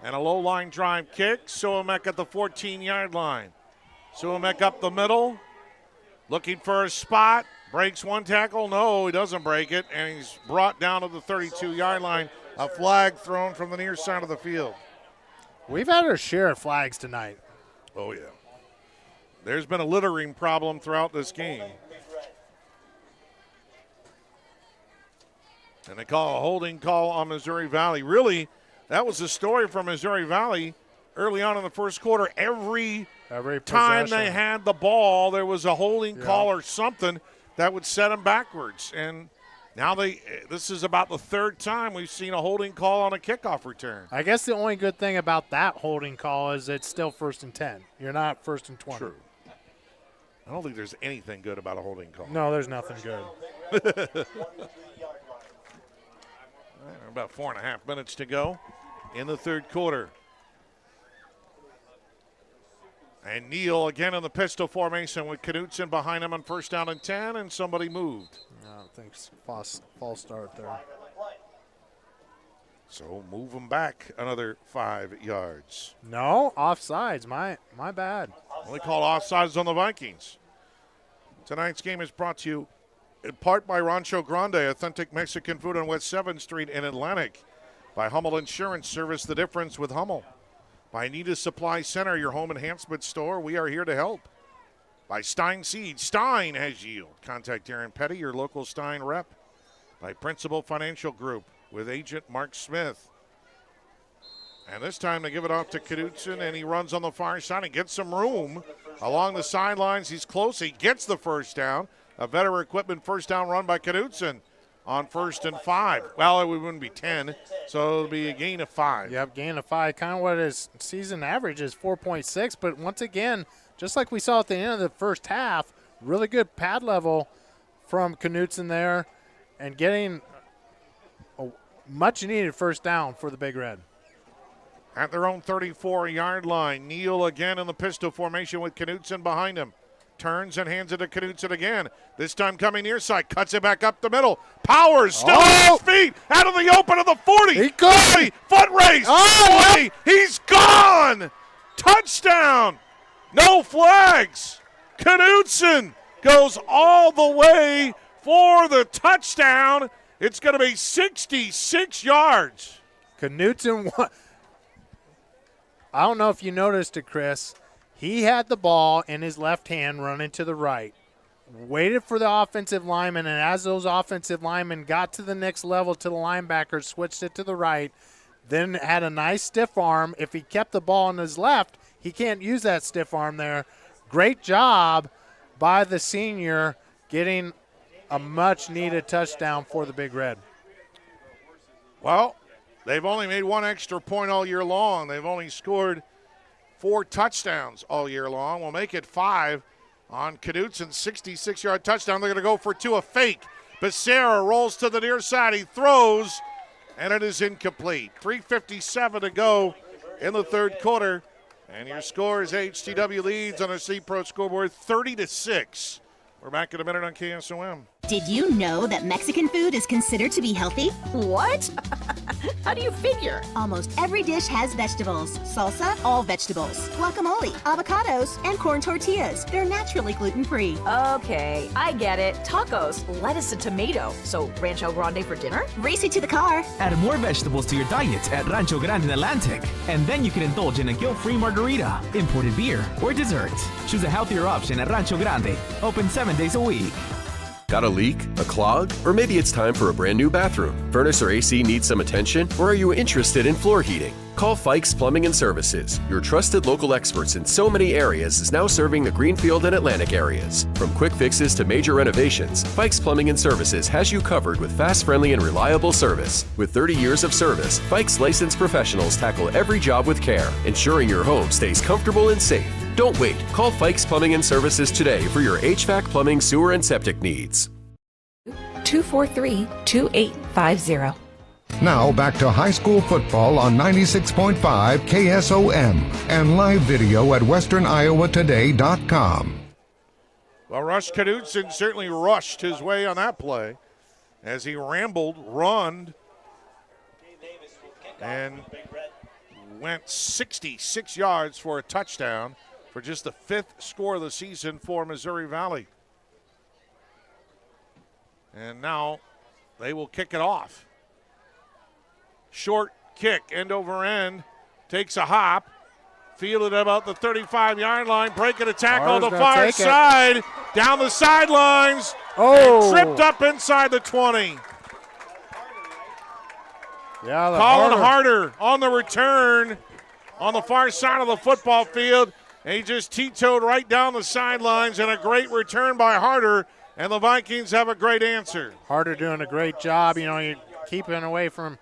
And a low line drive kick. Suamek at the 14-yard line. Suamek up the middle. Looking for a spot. Breaks one tackle. No, he doesn't break it. And he's brought down to the 32-yard line. A flag thrown from the near side of the field.
We've had our share of flags tonight.
Oh, yeah. There's been a littering problem throughout this game. And they call a holding call on Missouri Valley. Really, that was the story from Missouri Valley early on in the first quarter. Every time they had the ball, there was a holding call or something that would set them backwards. And now this is about the third time we've seen a holding call on a kickoff return.
I guess the only good thing about that holding call is it's still 1st and 10. You're not 1st and 20.
True. I don't think there's anything good about a holding call.
No, there's nothing good.
About 4.5 minutes to go in the third quarter. And Neal again in the pistol formation with Knutson behind him on 1st down and 10, and somebody moved.
I think it's false start there.
So move them back another 5 yards.
No, offsides. My bad.
Only called offsides on the Vikings. Tonight's game is brought to you in part by Rancho Grande, authentic Mexican food on West 7th Street in Atlantic. By Hummel Insurance, service the difference with Hummel. By Nita Supply Center, your home enhancement store. We are here to help. By Stein Seed. Stein has yield. Contact Aaron Petty, your local Stein rep. By Principal Financial Group with agent Mark Smith. And this time they give it off to Knutson, and he runs on the far side and gets some room along the sidelines. He's close. He gets the 1st down. A Veteran Equipment 1st down run by Knutson on 1st and 5. Well, it wouldn't be 10, so it'll be a gain of 5.
Yep, gain of 5. Kind of what his season average is, 4.6. But once again, just like we saw at the end of the first half, really good pad level from Knutson there and getting a much-needed 1st down for the Big Red.
At their own 34-yard line, Neal again in the pistol formation with Knutson behind him. Turns and hands it to Knutson again. This time coming near side. Cuts it back up the middle. Powers still on his feet. Out of the open of the 40. 30. Foot race. 20. He's gone. Touchdown. No flags. Knutson goes all the way for the touchdown. It's going to be 66 yards.
Knutson, I don't know if you noticed it, Chris. He had the ball in his left hand running to the right, waited for the offensive lineman, and as those offensive linemen got to the next level to the linebackers, switched it to the right, then had a nice stiff arm. If he kept the ball in his left, he can't use that stiff arm there. Great job by the senior getting a much-needed touchdown for the Big Red.
Well, they've only made one extra point all year long. They've only scored 4 touchdowns all year long. We'll make it 5 on Knutson's 66-yard touchdown. They're going to go for 2, a fake. Becerra rolls to the near side. He throws, and it is incomplete. 3:57 to go in the third quarter. And your score is AHSTW leads on a C-Pro scoreboard 30-6. We're back in a minute on KSOM.
Did you know that Mexican food is considered to be healthy?
What? How do you figure?
Almost every dish has vegetables. Salsa, all vegetables. Guacamole, avocados, and corn tortillas. They're naturally gluten-free.
Okay, I get it. Tacos, lettuce and tomato. So Rancho Grande for dinner?
Race it to the car.
Add more vegetables to your diet at Rancho Grande in Atlantic, and then you can indulge in a guilt-free margarita, imported beer, or dessert. Choose a healthier option at Rancho Grande. Open 7 days a week.
Got a leak? A clog? Or maybe it's time for a brand new bathroom. Furnace or AC needs some attention? Or are you interested in floor heating? Call Fikes Plumbing and Services. Your trusted local experts in so many areas is now serving the Greenfield and Atlantic areas. From quick fixes to major renovations, Fikes Plumbing and Services has you covered with fast, friendly, and reliable service. With 30 years of service, Fikes licensed professionals tackle every job with care, ensuring your home stays comfortable and safe. Don't wait. Call Fikes Plumbing and Services today for your HVAC, plumbing, sewer, and septic needs.
243-2850.
Now back to high school football on 96.5 KSOM and live video at westerniowatoday.com.
Well, Rush Knudsen certainly rushed his way on that play as he rambled, runned, and went 66 yards for a touchdown for just the 5th score of the season for Missouri Valley. And now they will kick it off. Short kick, end over end, takes a hop, fielded about the 35-yard line, breaking a tackle on the far side, down the sidelines, and tripped up inside the 20.
Yeah,
Colin Harder on the return on the far side of the football field, and he just T-toed right down the sidelines, and a great return by Harder, and the Vikings have a great answer.
Harder doing a great job. You know, you're keeping away from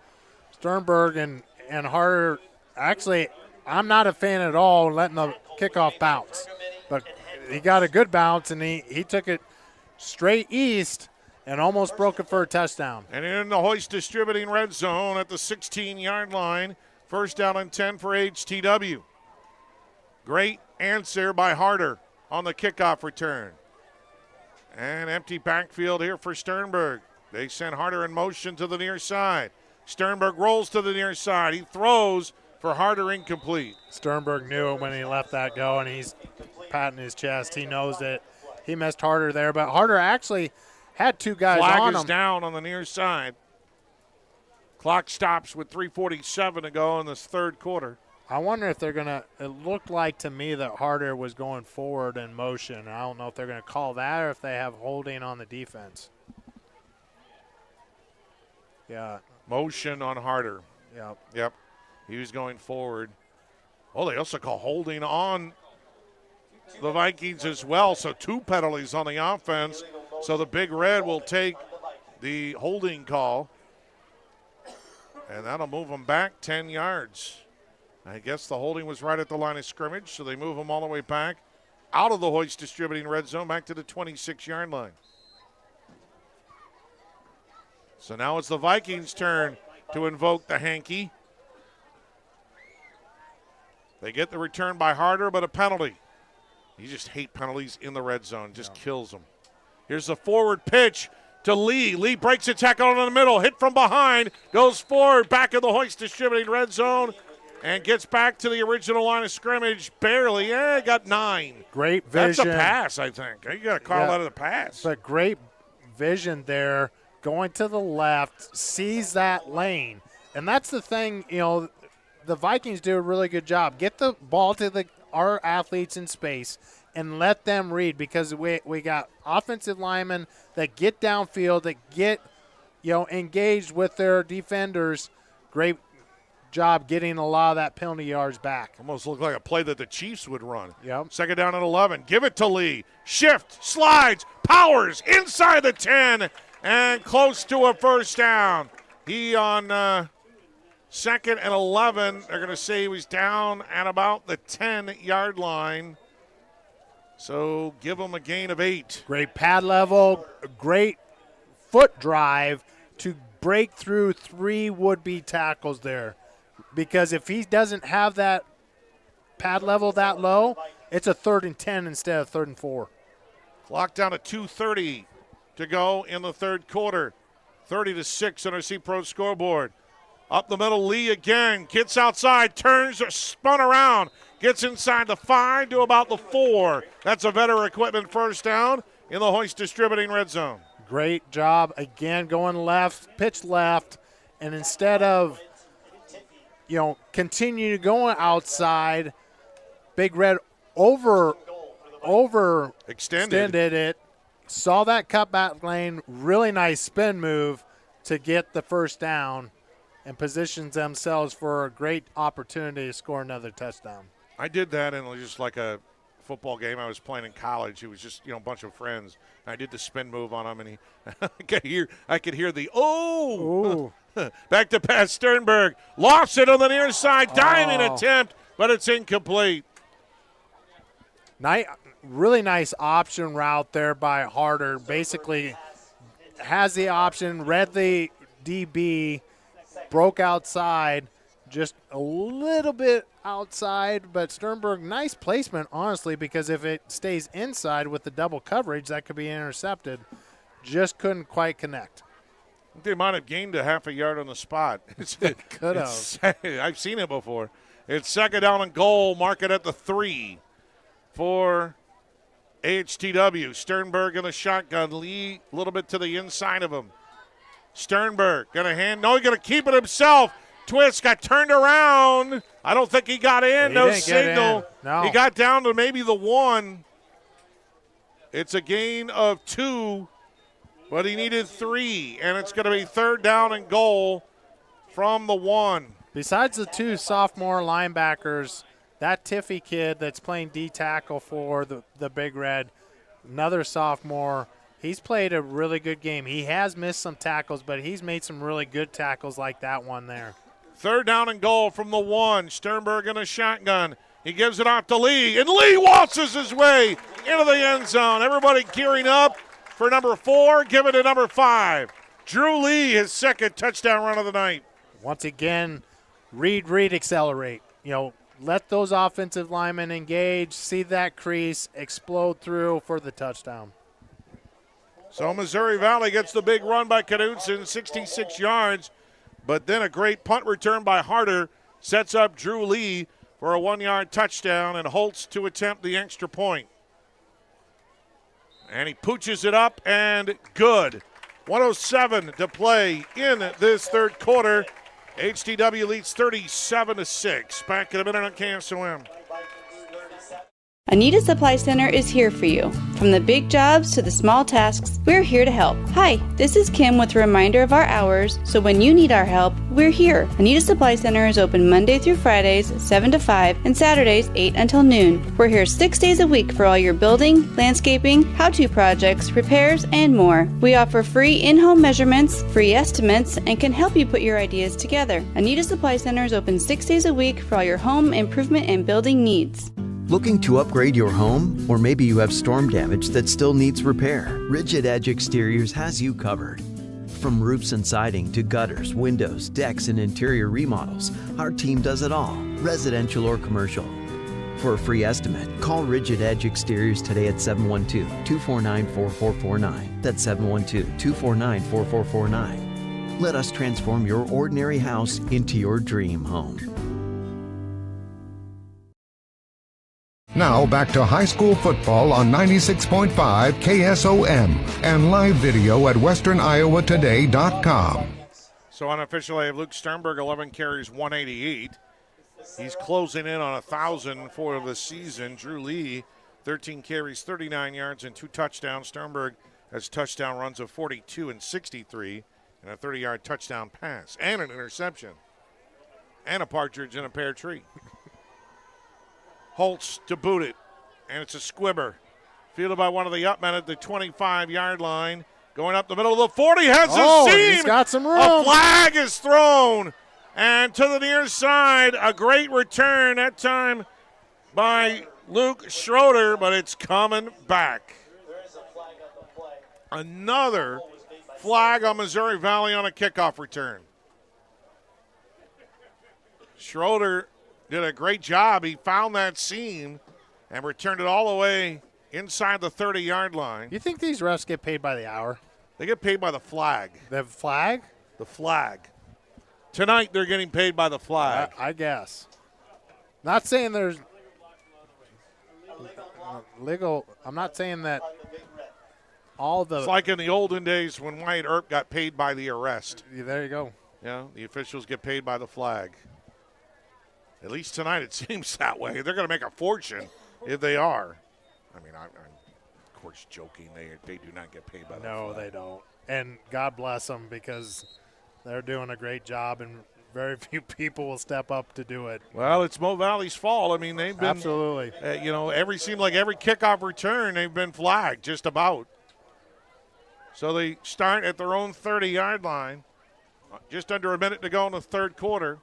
Sternberg and Harder. Actually, I'm not a fan at all letting the kickoff bounce. But he got a good bounce, and he took it straight east and almost broke it for a touchdown.
And in the Hoist Distributing red zone at the 16-yard line, first down and 10 for AHTW. Great answer by Harder on the kickoff return. And empty backfield here for Sternberg. They send Harder in motion to the near side. Sternberg rolls to the near side. He throws for Harder, incomplete.
Sternberg knew it when he let that go, and he's patting his chest. He knows that he missed Harder there, but Harder actually had two guys on him.
Flag is down on the near side. Clock stops with 3:47 to go in this third quarter.
I wonder if they're going to – it looked like to me that Harder was going forward in motion. I don't know if they're going to call that or if they have holding on the defense. Yeah.
Motion on Harder.
Yep.
He was going forward. Oh, they also call holding on the Vikings as well. So 2 penalties on the offense. So the Big Red will take the holding call. And that'll move them back 10 yards. I guess the holding was right at the line of scrimmage, so they move them all the way back out of the Hoist Distributing red zone back to the 26-yard line. So now it's the Vikings' turn to invoke the hanky. They get the return by Harder, but a penalty. You just hate penalties in the red zone. Just kills them. Here's the forward pitch to Lee. Lee breaks a tackle in the middle. Hit from behind. Goes forward back in the Hoist Distributing red zone and gets back to the original line of scrimmage. Barely. Got 9.
Great vision.
That's a pass, I think. You got to call that a pass.
But great vision there. Going to the left, sees that lane. And that's the thing, you know, the Vikings do a really good job. Get the ball to our athletes in space and let them read, because we got offensive linemen that get downfield, that get, engaged with their defenders. Great job getting a lot of that penalty yards back.
Almost looked like a play that the Chiefs would run.
Yep.
Second down and 11. Give it to Lee. Shift, slides, powers inside the 10. And close to a first down. He on second and 11. They're going to say he was down at about the 10-yard line. So give him a gain of 8.
Great pad level, great foot drive to break through 3 would-be tackles there. Because if he doesn't have that pad level that low, it's a 3rd and 10 instead of 3rd and 4.
Clock down to 2:30 to go in the third quarter. 30-6 on our C-Pro scoreboard. Up the middle, Lee again. Gets outside, turns, spun around. Gets inside the 5 to about the 4. That's a Vetter Equipment first down in the Hoist Distributing red zone.
Great job. Again, going left, pitch left. And instead of, continue going outside, Big Red extended it. Saw that cutback lane, really nice spin move to get the first down. and positions themselves for a great opportunity to score another touchdown.
I did that in just like a football game I was playing in college. It was just, a bunch of friends. I did the spin move on him, and I could hear the, oh! Back to pass, Sternberg. Lost it on the near side. Diving attempt, but it's incomplete.
Really nice option route there by Harder. Basically has the option, read the DB, broke outside, just a little bit outside, but Sternberg, nice placement, honestly, because if it stays inside with the double coverage, that could be intercepted. Just couldn't quite connect.
They might have gained a half a yard on the spot.
Could have.
I've seen it before. It's second down and goal. Mark it at the 3 for AHTW. Sternberg in the shotgun. Lee a little bit to the inside of him. Sternberg going to hand. No, he's going to keep it himself. Twist got turned around. I don't think he got in.
He
no
didn't
signal.
Get in. No.
He got down to maybe the 1. It's a gain of 2, but he needed 3, and it's going to be third down and goal from the 1.
Besides the 2 sophomore linebackers, that Tiffy kid that's playing D tackle for the Big Red, another sophomore, he's played a really good game. He has missed some tackles, but he's made some really good tackles like that one there.
Third down and goal from the 1. Sternberg in a shotgun. He gives it off to Lee, and Lee waltzes his way into the end zone. Everybody gearing up for number 4. Give it to number 5. Drew Lee, his second touchdown run of the night.
Once again, read, accelerate. Let those offensive linemen engage, see that crease, explode through for the touchdown.
So Missouri Valley gets the big run by Knudsen, 66 yards, but then a great punt return by Harder sets up Drew Lee for a 1-yard touchdown, and Holtz to attempt the extra point. And he pooches it up, and good. 1:07 to play in this third quarter. HTW leads 37-6. Back in a minute on KSOM.
Anita Supply Center is here for you. From the big jobs to the small tasks, we're here to help. Hi, this is Kim with a reminder of our hours, so when you need our help, we're here. Anita Supply Center is open Monday through Fridays, 7 to 5, and Saturdays, 8 until noon. We're here 6 days a week for all your building, landscaping, how-to projects, repairs, and more. We offer free in-home measurements, free estimates, and can help you put your ideas together. Anita Supply Center is open 6 days a week for all your home improvement and building needs.
Looking to upgrade your home? Or maybe you have storm damage that still needs repair? Rigid Edge Exteriors has you covered. From roofs and siding to gutters, windows, decks, and interior remodels, our team does it all, residential or commercial. For a free estimate, call Rigid Edge Exteriors today at 712-249-4449. That's 712-249-4449. Let us transform your ordinary house into your dream home.
Now back to high school football on 96.5 KSOM and live video at westerniowatoday.com.
So unofficially, Luke Sternberg, 11 carries, 188. He's closing in on 1,000 for the season. Drew Lee, 13 carries, 39 yards, and 2 touchdowns. Sternberg has touchdown runs of 42 and 63, and a 30-yard touchdown pass, and an interception, and a partridge in a pear tree. Holtz to boot it, and it's a squibber. Fielded by one of the upmen at the 25-yard line. Going up the middle of the 40, has a seam.
He's got some room.
A flag is thrown, and to the near side, a great return that time by Luke Schroeder, but it's coming back. Another flag on Missouri Valley on a kickoff return. Schroeder did a great job. He found that seam and returned it all the way inside the 30-yard line.
You think these refs get paid by the hour?
They get paid by the flag.
The flag?
The flag. Tonight they're getting paid by the flag.
I guess. Not saying there's legal. I'm not saying that all the.
It's like in the olden days when Wyatt Earp got paid by the arrest.
There you go.
Yeah, the officials get paid by the flag. At least tonight it seems that way. They're going to make a fortune if they are. I mean, I'm of course joking. They do not get paid by the flag.
No, they don't. And God bless them because they're doing a great job and very few people will step up to do it.
Well, it's Mo Valley's fault. I mean, they've been
absolutely.
Seemed like every kickoff return they've been flagged just about. So they start at their own 30-yard line. Just under a minute to go in the third quarter.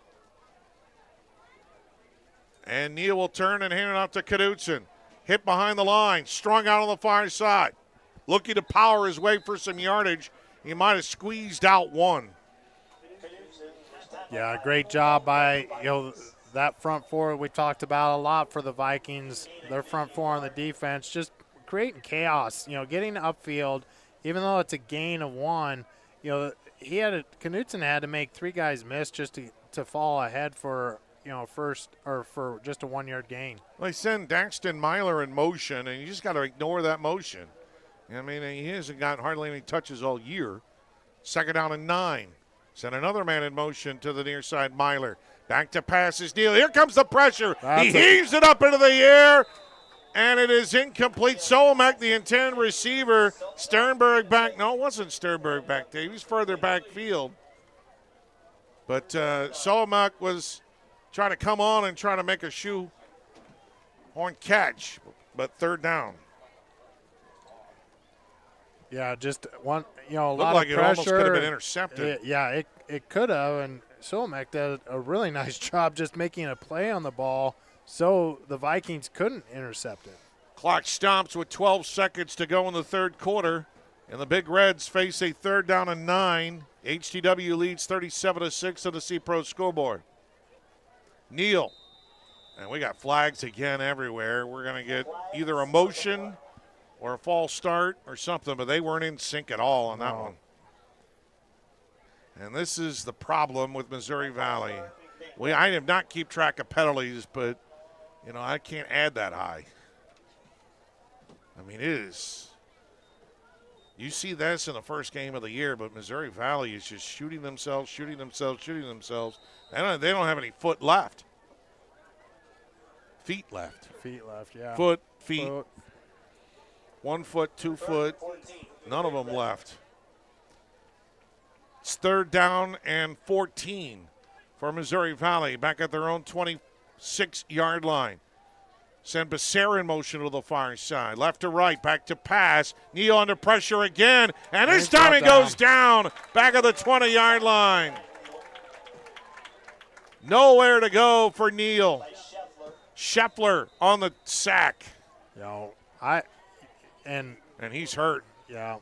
And Neal will turn and hand it off to Knudsen. Hit behind the line, strung out on the far side. Looking to power his way for some yardage. He might have squeezed out one.
Yeah, great job by that front four we talked about a lot for the Vikings. Their front four on the defense, just creating chaos. Getting upfield, even though it's a gain of one. Knudsen had to make three guys miss just to fall ahead for first or for just a 1 yard gain.
They send Daxton Myler in motion, and you just got to ignore that motion. I mean, he hasn't gotten hardly any touches all year. Second down and 9. Send another man in motion to the near side, Myler. Back to pass is Neal. Here comes the pressure. He heaves it up into the air, and it is incomplete. Solomec, the intended receiver. Sternberg back. No, it wasn't Sternberg back there. He was further back field. But Solomec was trying to come on and try to make a shoehorn catch, but third down.
Yeah, just one, a lot
Looked like
of
it
pressure.
almost could have been intercepted.
It could have, and Solomec did a really nice job just making a play on the ball so the Vikings couldn't intercept it.
Clock stops with 12 seconds to go in the third quarter, and the Big Reds face a third down and 9. HTW leads 37-6 on the C-Pro scoreboard. Neal, and we got flags again everywhere. We're going to get either a motion or a false start or something, but they weren't in sync at all on that one. And this is the problem with Missouri Valley. I did not keep track of penalties, but, I can't add that high. I mean, it is. You see this in the first game of the year, but Missouri Valley is just shooting themselves. They don't have any foot left. Feet left.
Feet left, yeah.
Feet. 1 foot, 2 foot, none of them left. It's third down and 14 for Missouri Valley, back at their own 26-yard line. Send Becerra in motion to the far side. Left to right, back to pass. Neal under pressure again, and this time it goes down, back at the 20-yard line. Nowhere to go for Neal. Scheffler on the sack.
And
he's hurt.
Yeah.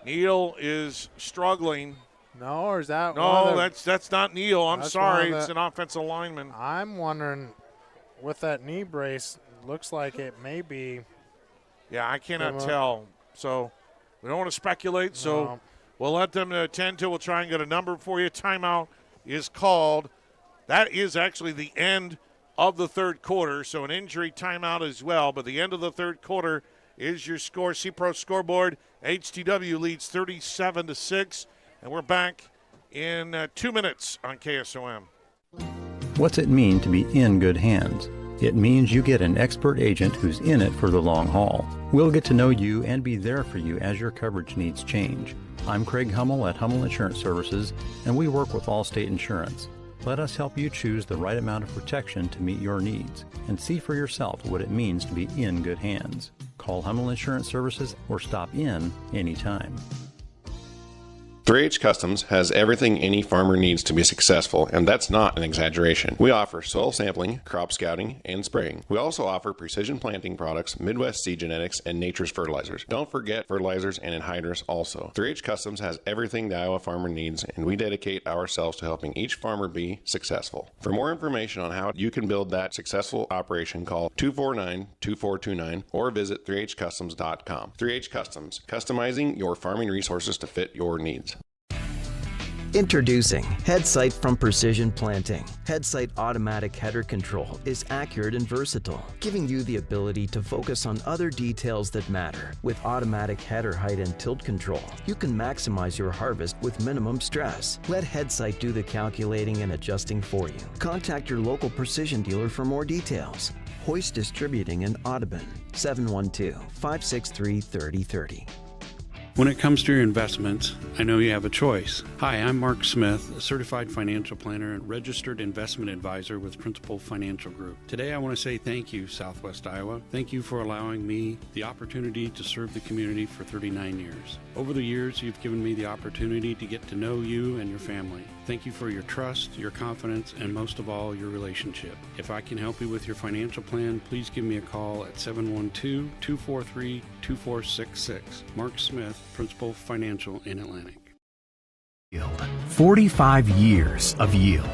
Neal is struggling.
No, or is that?
No, that's not Neal. I'm sorry. It's an offensive lineman.
I'm wondering, with that knee brace, looks like it may be.
Yeah, I cannot tell. So we don't want to speculate. So we'll let them attend to. We'll try and get a number for you. Timeout is called. That is actually the end of the third quarter. So an injury timeout as well. But the end of the third quarter is your score. C-Pro scoreboard. HTW leads 37-6. And we're back in 2 minutes on KSOM.
What's it mean to be in good hands? It means you get an expert agent who's in it for the long haul. We'll get to know you and be there for you as your coverage needs change. I'm Craig Hummel at Hummel Insurance Services, and we work with Allstate Insurance. Let us help you choose the right amount of protection to meet your needs and see for yourself what it means to be in good hands. Call Hummel Insurance Services or stop in anytime.
3H Customs has everything any farmer needs to be successful, and that's not an exaggeration. We offer soil sampling, crop scouting, and spraying. We also offer precision planting products, Midwest seed genetics, and nature's fertilizers. Don't forget fertilizers and anhydrous also. 3H Customs has everything the Iowa farmer needs, and we dedicate ourselves to helping each farmer be successful. For more information on how you can build that successful operation, call 249-2429 or visit 3hcustoms.com. 3H Customs, customizing your farming resources to fit your needs.
Introducing HeadSight from Precision Planting. HeadSight automatic header control is accurate and versatile, giving you the ability to focus on other details that matter. With automatic header height and tilt control, you can maximize your harvest with minimum stress. Let HeadSight do the calculating and adjusting for you. Contact your local precision dealer for more details. Hoist Distributing in Audubon, 712-563-3030.
When it comes to your investments, I know you have a choice. Hi, I'm Mark Smith, a certified financial planner and registered investment advisor with Principal Financial Group. Today, I want to say thank you, Southwest Iowa. Thank you for allowing me the opportunity to serve the community for 39 years. Over the years, you've given me the opportunity to get to know you and your family. Thank you for your trust, your confidence, and most of all, your relationship. If I can help you with your financial plan, please give me a call at 712-243-2466. Mark Smith, Principal Financial in Atlantic.
45 years of yield.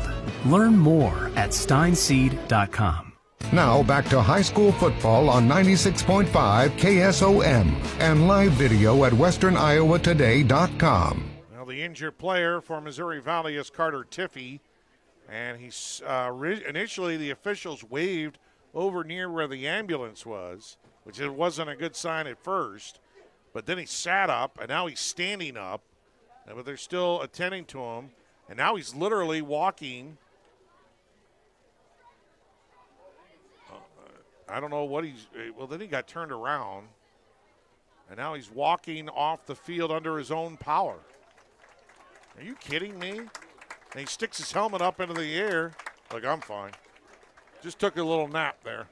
Learn more at steinseed.com.
Now back to high school football on 96.5 KSOM and live video at westerniowatoday.com.
Well, the injured player for Missouri Valley is Carter Tiffy, and he's initially the officials waved over near where the ambulance was, which it wasn't a good sign at first, but then he sat up, and now he's standing up, but they're still attending to him, and now he's literally walking. I don't know what well, then he got turned around, and now he's walking off the field under his own power. Are you kidding me? And he sticks his helmet up into the air. Like, I'm fine. Just took a little nap there.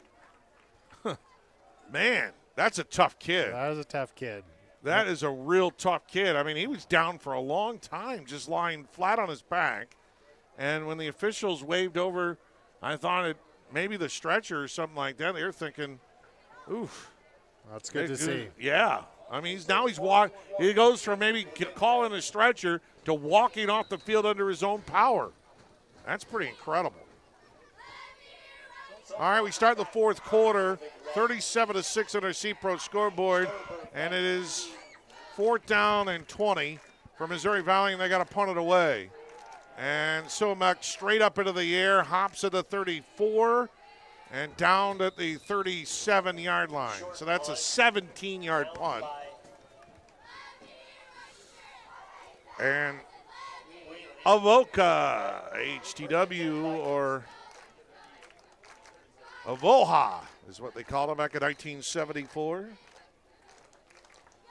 Man, that's a tough kid.
That is a tough kid.
That is a real tough kid. I mean, he was down for a long time, just lying flat on his back. And when the officials waved over, I thought it maybe the stretcher or something like that. They were thinking, oof.
That's good to see.
Yeah. I mean, he's walking. He goes from maybe calling a stretcher to walking off the field under his own power. That's pretty incredible. All right, we start the fourth quarter, 37-6 on our C-Pro scoreboard, and it is 4th down and 20 for Missouri Valley, and they got to punt it away. And Somak straight up into the air, hops at the 34, and down at the 37-yard line. So that's a 17-yard punt. And Avoca, AHTW, or Avoca is what they called him back in 1974.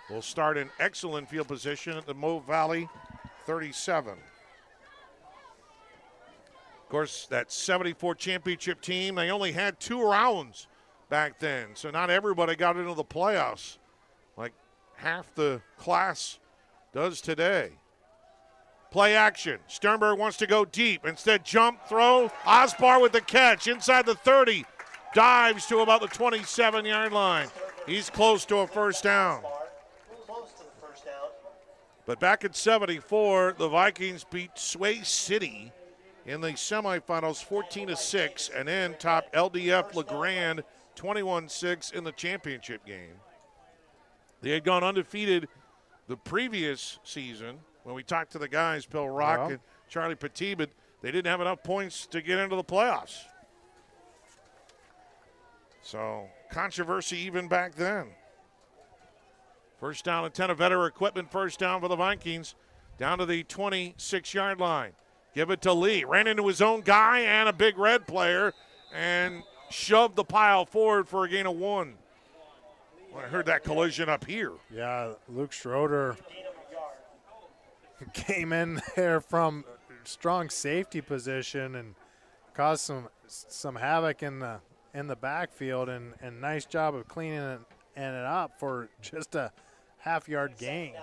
Will start in excellent field position at the Mauve Valley 37. Of course, that 74 championship team, they only had 2 rounds back then, so not everybody got into the playoffs like half the class does today. Play action. Sternberg wants to go deep. Instead, jump, throw. Osbar with the catch inside the 30. Dives to about the 27-yard line. He's close to a first down. But back in 74, the Vikings beat Sway City in the semifinals 14-6 and then topped LDF LeGrand 21-6 in the championship game. They had gone undefeated the previous season when we talked to the guys, Bill Rock and Charlie Petit, but they didn't have enough points to get into the playoffs. So, controversy even back then. First down and 10, a veteran equipment first down for the Vikings. Down to the 26-yard line. Give it to Lee. Ran into his own guy and a big red player and shoved the pile forward for a gain of 1. Well, I heard that collision up here.
Yeah, Luke Schroeder came in there from strong safety position and caused some havoc in the backfield, and nice job of cleaning it up for just a half-yard gain.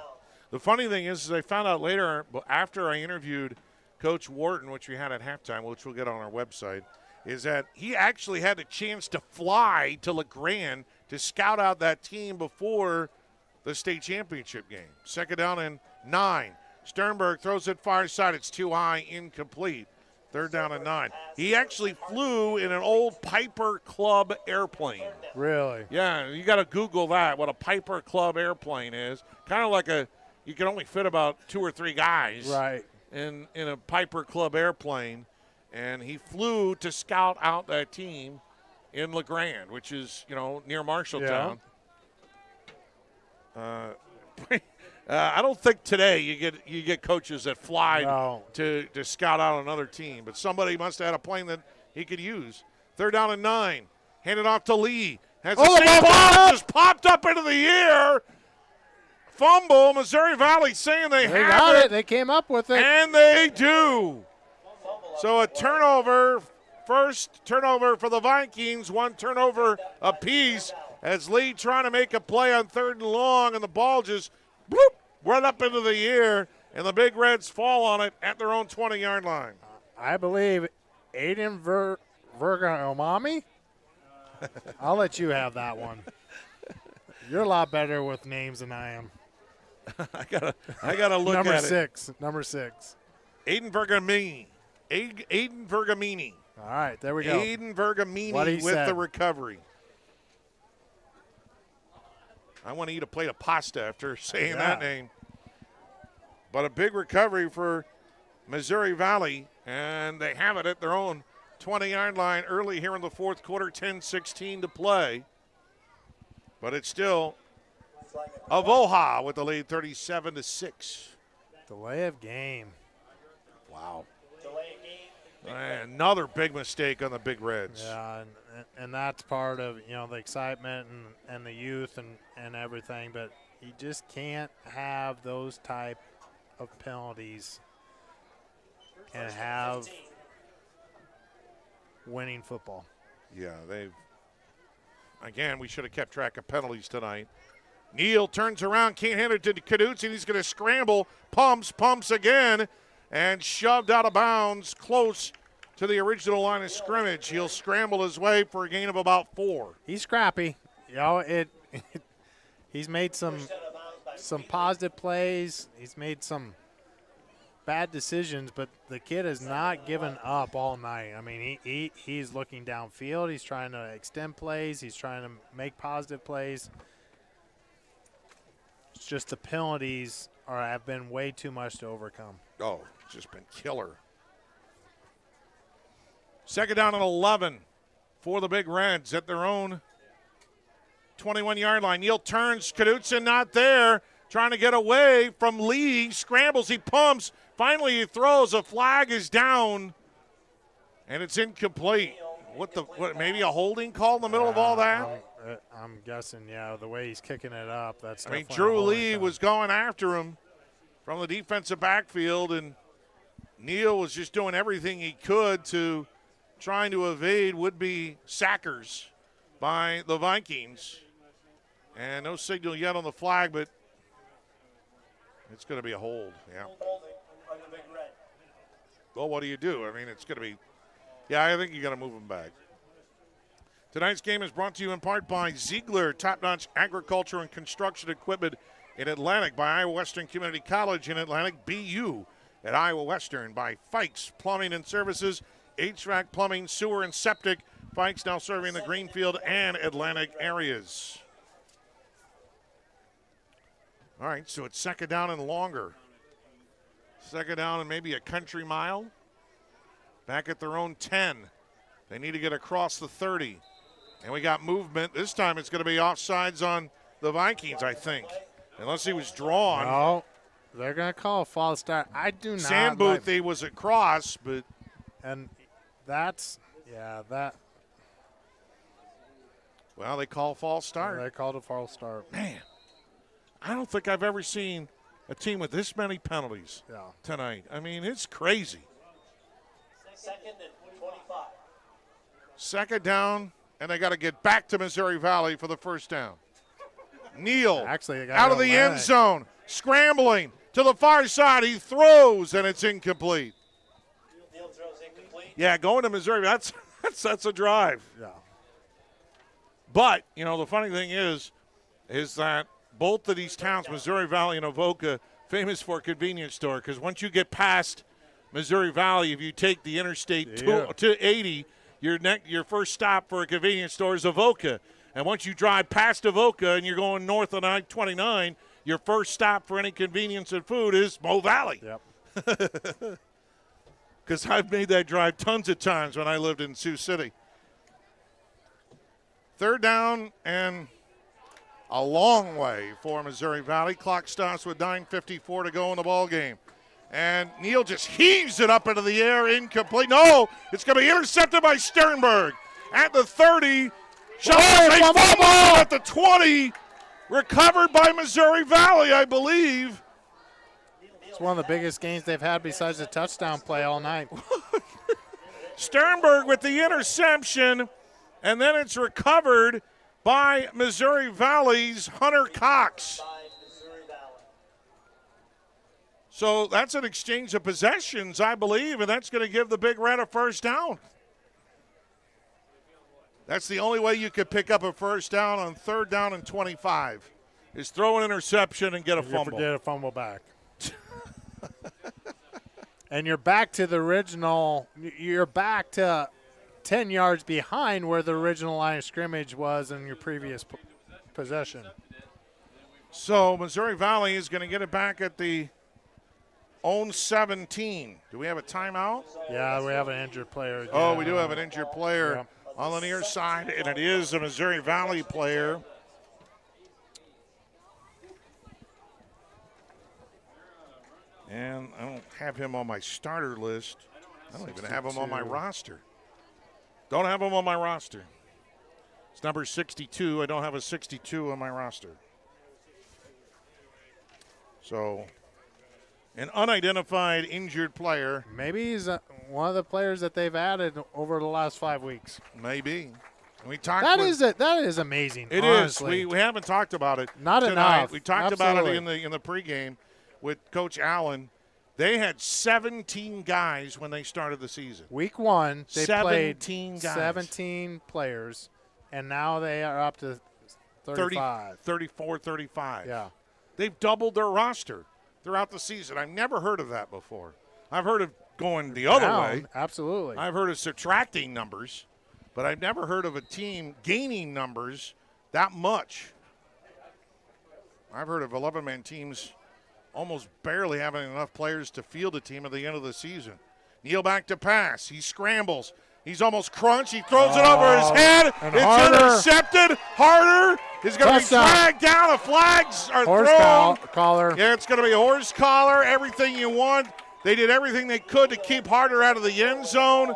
The funny thing is I found out later, after I interviewed Coach Wharton, which we had at halftime, which we'll get on our website, is that he actually had a chance to fly to LeGrand to scout out that team before the state championship game. Second down and 9. Sternberg throws it far side. It's too high, incomplete. Third down and 9. He actually flew in an old Piper Club airplane.
Really?
Yeah, you got to Google that, what a Piper Club airplane is. Kind of like you can only fit about 2 or 3 guys.
Right.
In a Piper Club airplane. And he flew to scout out that team in LeGrand, which is, near Marshalltown. Yeah. I don't think today you get coaches that fly to scout out another team, but somebody must have had a plane that he could use. Third down and 9. Hand it off to Lee. Has the same ball just popped up into the air. fumble. Missouri Valley saying they have
got it. They came up with it.
And they do. So a turnover, first turnover for the Vikings, one turnover apiece as Lee trying to make a play on 3rd and long, and the ball just bloop, right up into the air, and the Big Reds fall on it at their own 20-yard line.
I believe Aiden Vergamami. I'll let you have that one. You're a lot better with names than I am.
I gotta look
number
at
six. Number 6.
Aiden Vergamini. Aiden Vergamini.
All right, there we go.
Aiden Vergamini with the recovery. I want to eat a plate of pasta after saying that name. But a big recovery for Missouri Valley, and they have it at their own 20-yard line early here in the fourth quarter, 10-16 to play. But it's still Avoca with the lead, 37-6.
Delay of game.
Wow. And another big mistake on the Big Reds.
Yeah, and that's part of, the excitement and the youth and everything, but you just can't have those type of penalties and have winning football.
Yeah, again, we should have kept track of penalties tonight. Neal turns around, can't hand it to Knudsen, and he's going to scramble, pumps again, and shoved out of bounds close to the original line of scrimmage. He'll scramble his way for a gain of about 4.
He's scrappy. He's made some positive plays. He's made some bad decisions, but the kid has not given up all night. I mean, he's looking downfield. He's trying to extend plays. He's trying to make positive plays. It's just the penalties have been way too much to overcome.
Oh, it's just been killer. Second down and 11 for the Big Reds at their own 21-yard line. Neal turns, Knudsen not there, trying to get away from Lee, scrambles, he pumps, finally he throws, a flag is down, and it's incomplete. What maybe a holding call in the middle of all that?
I'm guessing, the way he's kicking it up, that's
Drew Lee was going after him from the defensive backfield, and Neal was just doing everything he could to trying to evade would-be sackers by the Vikings. And no signal yet on the flag, but it's going to be a hold. Yeah. Well, what do you do? I mean, it's going to be – I think you got to move them back. Tonight's game is brought to you in part by Ziegler, top-notch agriculture and construction equipment in Atlantic, by Iowa Western Community College in Atlantic, BU at Iowa Western, by Fikes Plumbing and Services, HVAC Plumbing, Sewer, and Septic. Fikes now serving the Greenfield and Atlantic areas. All right, so it's second down and longer. Second down and maybe a country mile. Back at their own 10. They need to get across the 30. And we got movement. This time it's going to be offsides on the Vikings, I think. Unless he was drawn.
No, they're going to call a false start. I do not.
Sandboothie was across, but.
And that's, that.
Well, they call false start.
They called a false start.
Man, I don't think I've ever seen a team with this many penalties tonight. I mean, it's crazy.
Second and 25.
Second down, and they got to get back to Missouri Valley for the first down. Neal out of the end zone, scrambling to the far side. He throws, and it's incomplete.
Neal throws incomplete.
Yeah, going to Missouri, that's a drive.
Yeah.
But, the funny thing is that both of these towns, Missouri Valley and Avoca, famous for a convenience store, because once you get past Missouri Valley, if you take the interstate to 80, your first stop for a convenience store is Avoca. And once you drive past Avoca and you're going north on I-29, your first stop for any convenience and food is Mo Valley.
Yep.
Because I've made that drive tons of times when I lived in Sioux City. Third down and a long way for Missouri Valley. Clock stops with 9:54 to go in the ball game. And Neal just heaves it up into the air, incomplete. No, it's going to be intercepted by Sternberg at the 30. Fumble at the 20, Recovered by Missouri Valley, I believe.
It's one of the biggest gains they've had besides the touchdown play all night.
Sternberg with the interception, and then it's recovered by Missouri Valley's Hunter Cox. So that's an exchange of possessions, I believe, and that's going to give the Big Red a first down. That's the only way you could pick up a first down on 3rd down and 25 is throw an interception and get a fumble.
Get a fumble back. And you're back to the original. You're back to 10 yards behind where the original line of scrimmage was in your previous possession.
So Missouri Valley is going to get it back at the own 17. Do we have a timeout?
Yeah, we have an injured player.
Oh, we do have an injured player on the near side, and it is a Missouri Valley player. And I don't have him on my starter list. I don't even have him on my roster. Don't have him on my roster. It's number 62. I don't have a 62 on my roster. So, an unidentified injured player.
Maybe he's one of the players that they've added over the last 5 weeks.
Maybe. We talked.
That is amazing.
It
honestly.
is. We haven't talked about it.
Not
tonight.
enough.
We talked
Absolutely.
about it in the pregame with Coach Allen. They had 17 guys when they started the season.
Week 1, they played
17
players, and now they are up to 35.
34, 35.
Yeah.
They've doubled their roster throughout the season. I've never heard of that before. I've heard of going the other way.
Absolutely.
I've heard of subtracting numbers, but I've never heard of a team gaining numbers that much. I've heard of 11-man teams almost barely having enough players to field a team at the end of the season. Neal back to pass. He scrambles. He's almost crunched. He throws it over his head. It's intercepted. Harder is going to be dragged down. The flags are thrown.
Collar.
Yeah, it's going to be a horse collar. Everything you want. They did everything they could to keep Harder out of the end zone.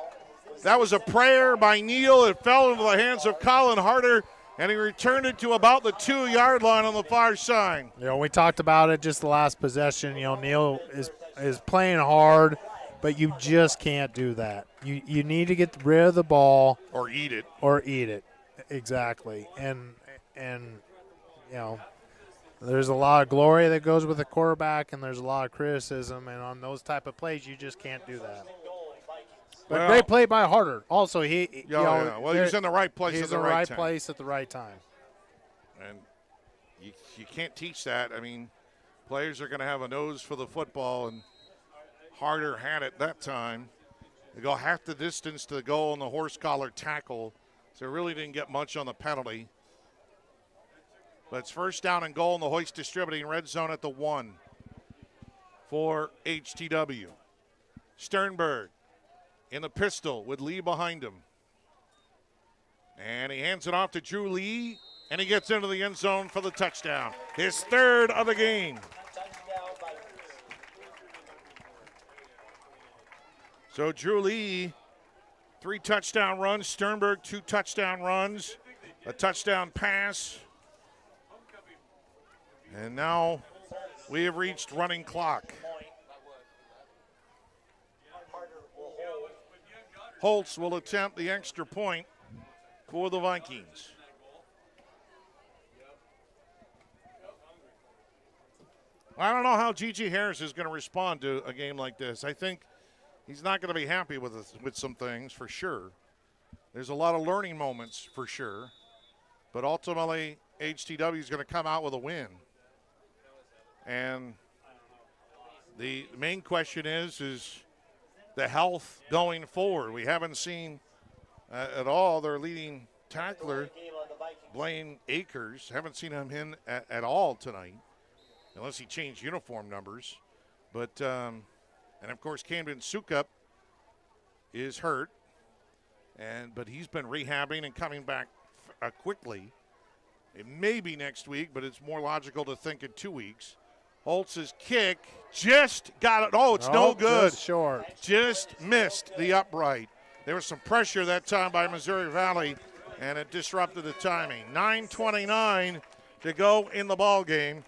That was a prayer by Neal. It fell into the hands of Colin Harder, and he returned it to about the 2-yard line on the far side.
We talked about it just the last possession. Neal is playing hard, but you just can't do that. You need to get rid of the ball.
Or eat it.
Exactly. And there's a lot of glory that goes with the quarterback, and there's a lot of criticism, and on those type of plays, you just can't do that. But great play by Harder. Also,
Well, he's in the right place at the right time.
place at the right time.
And you can't teach that. I mean, players are going to have a nose for the football, and Harder had it that time. They go half the distance to the goal on the horse collar tackle, so really didn't get much on the penalty. But it's first down and goal in the Hoist Distributing red zone at the 1 for HTW. Sternberg in the pistol with Lee behind him. And he hands it off to Drew Lee, and he gets into the end zone for the touchdown. His 3rd of the game. So Drew Lee, 3 touchdown runs. Sternberg, 2 touchdown runs. A touchdown pass. And now we have reached running clock. Holtz will attempt the extra point for the Vikings. I don't know how Gigi Harris is going to respond to a game like this. I think he's not going to be happy with some things for sure. There's a lot of learning moments for sure. But ultimately, HTW is going to come out with a win. And the main question is the health going forward. We haven't seen at all their leading tackler, Blaine Akers. Haven't seen him in at all tonight, unless he changed uniform numbers. But, and of course, Camden Sukup is hurt, but he's been rehabbing and coming back quickly. It may be next week, but it's more logical to think in 2 weeks. Holtz's kick just got it. Oh, it's no good.
Just short.
Just missed the upright. There was some pressure that time by Missouri Valley, and it disrupted the timing. 9:29 to go in the ball game.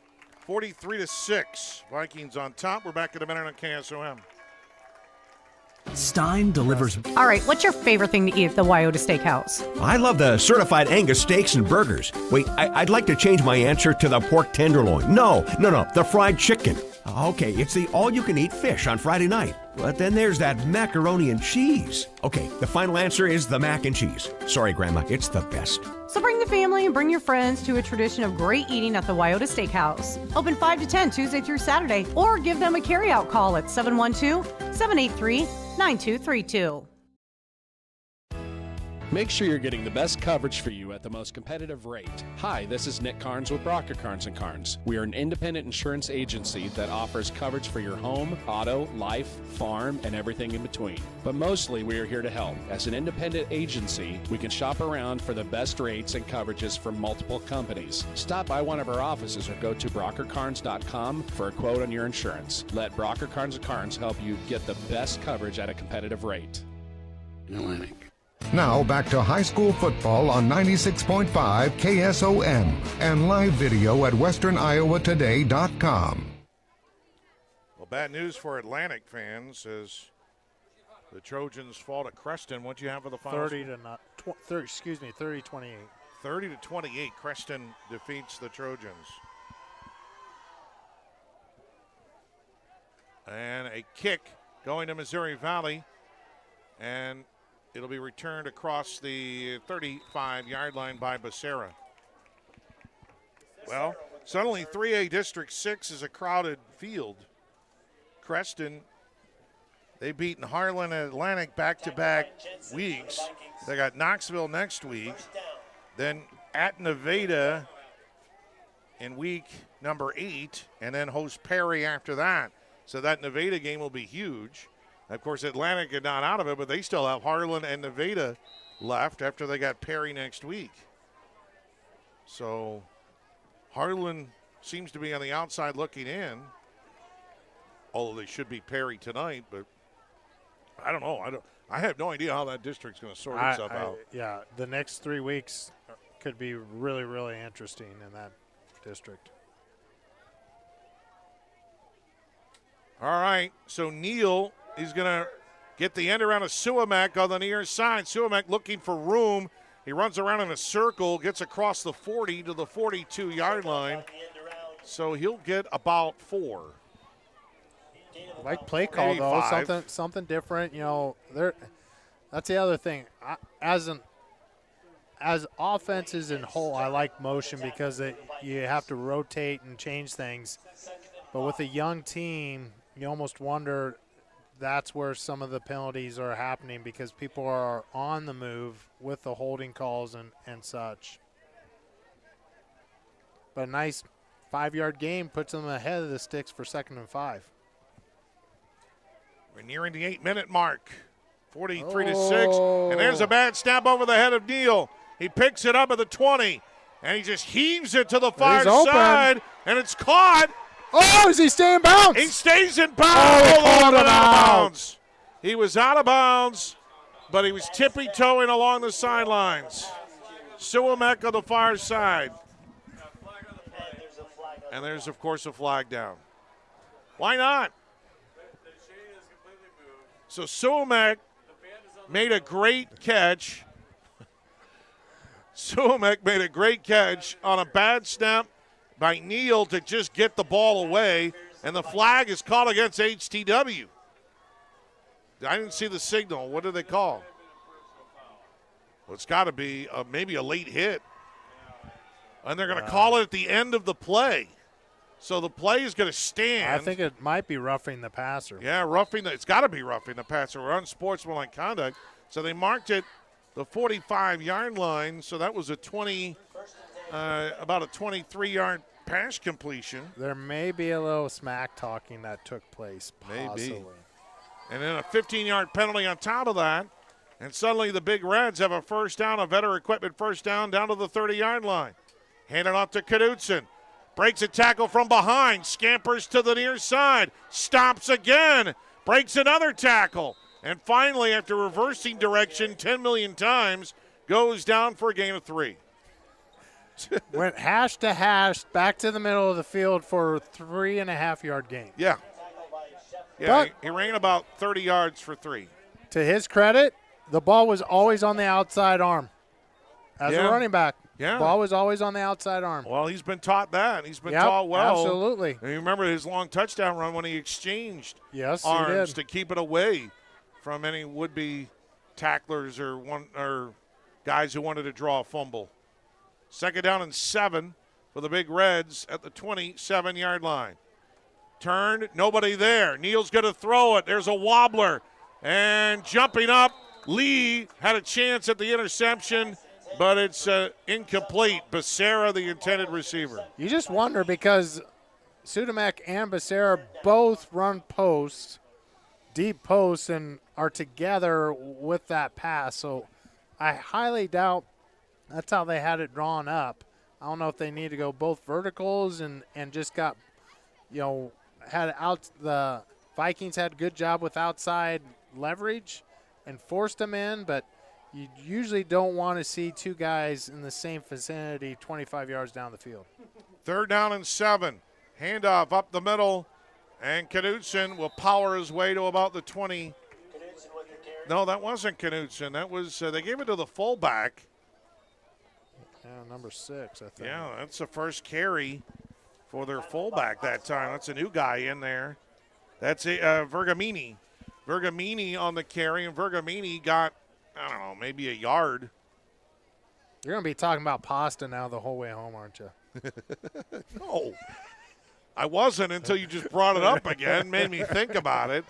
43-6. Vikings on top. We're back in a minute on KSOM.
Stein delivers.
All right, what's your favorite thing to eat at the Wyoda Steakhouse?
I love the certified Angus steaks and burgers. Wait, I'd like to change my answer to the pork tenderloin. No, the fried chicken. Okay, it's the all-you-can-eat fish on Friday night. But then there's that macaroni and cheese. Okay, the final answer is the mac and cheese. Sorry, Grandma, it's the best.
So bring the family and bring your friends to a tradition of great eating at the Wyoda Steakhouse. Open 5 to 10 Tuesday through Saturday, or give them a carryout call at 712-783-9232.
Make sure you're getting the best coverage for you at the most competitive rate. Hi, this is Nick Carnes with Avoca Carnes & Carnes. We are an independent insurance agency that offers coverage for your home, auto, life, farm, and everything in between. But mostly we are here to help. As an independent agency, we can shop around for the best rates and coverages from multiple companies. Stop by one of our offices or go to BrockerCarnes.com for a quote on your insurance. Let Brocker Carnes & Carnes help you get the best coverage at a competitive rate.
Atlantic.
Now back to high school football on 96.5 KSOM and live video at westerniowatoday.com.
Well, bad news for Atlantic fans as the Trojans fall to Creston. What'd you have for the final?
30-28.
30-28. Creston defeats the Trojans. And a kick going to Missouri Valley. And it'll be returned across the 35-yard line by Becerra. Well, suddenly 3A District 6 is a crowded field. Creston, they've beaten Harlan and Atlantic back-to-back weeks. They got Knoxville next week. Then at Nevada in week number 8, and then host Perry after that. So that Nevada game will be huge. Of course, Atlantic are not out of it, but they still have Harlan and Nevada left after they got Perry next week. So Harlan seems to be on the outside looking in, although they should beat Perry tonight. But I don't know. I have no idea how that district's going to sort itself out.
Yeah, the next 3 weeks could be really, really interesting in that district.
All right, so Neal, he's going to get the end around of Suamac on the near side. Suamac looking for room. He runs around in a circle, gets across the 40 to the 42-yard line. So he'll get about 4.
Like play call, though, something different. You know, that's the other thing. As offenses in whole, I like motion because you have to rotate and change things. But with a young team, you almost wonder that's where some of the penalties are happening because people are on the move with the holding calls and such. But a nice 5-yard gain puts them ahead of the sticks for 2nd and 5.
We're nearing the 8-minute mark. 43-6. And there's a bad snap over the head of Neal. He picks it up at the 20, and he just heaves it to the far side, and it's caught.
Oh, is he staying bounds?
He stays in bounds.
Out of
bounds. He was out of bounds, but he was tippy-toeing along the sidelines. Suamac on the far side. And there's, of course, a flag down. Why not? So Suamac made a great catch. Suamac made a great catch on a bad snap by Neal to just get the ball away, and the flag is called against AHSTW. I didn't see the signal. What did they call? Well, it's got to be maybe a late hit. And they're going to call it at the end of the play. So the play is going to stand.
I think it might be roughing the passer.
Yeah, it's got to be roughing the passer or unsportsmanlike conduct. So they marked it the 45-yard line. So that was about a 23-yard pass completion.
There may be a little smack talking that took place, possibly.
Maybe. And then a 15-yard penalty on top of that. And suddenly the Big Reds have a first down, a Vetter Equipment first down to the 30-yard line. Hand it off to Knudsen. Breaks a tackle from behind. Scampers to the near side. Stops again. Breaks another tackle. And finally, after reversing direction 10 million times, goes down for a gain of 3.
Went hash to hash, back to the middle of the field for a 3.5-yard gain.
Yeah. Yeah,
But
he ran about 30 yards for 3.
to his credit, the ball was always on the outside arm. As a running back,
yeah,
ball was always on the outside arm.
Well, he's been taught that. He's been taught well.
Absolutely.
And you remember his long touchdown run when he exchanged
Yes,
arms
he did.
to keep it away from any would-be tacklers or guys who wanted to draw a fumble. 2nd down and 7 for the Big Reds at the 27-yard line. Turned, nobody there. Neal's going to throw it. There's a wobbler. And jumping up, Lee had a chance at the interception, but it's incomplete. Becerra, the intended receiver.
You just wonder because Sudamek and Becerra both run posts, deep posts, and are together with that pass. So I highly doubt that's how they had it drawn up. I don't know if they need to go both verticals and just got, had out the Vikings had a good job with outside leverage and forced them in, but you usually don't want to see two guys in the same vicinity 25 yards down the field.
3rd down and 7. Handoff up the middle, and Knudsen will power his way to about the 20. No, that wasn't Knudsen. That was they gave it to the fullback.
Yeah, number 6, I think.
Yeah, that's the first carry for their fullback that time. That's a new guy in there. That's Vergamini. Vergamini on the carry, and Vergamini got, I don't know, maybe a yard.
You're going to be talking about pasta now the whole way home, aren't you?
No. I wasn't until you just brought it up again, made me think about it.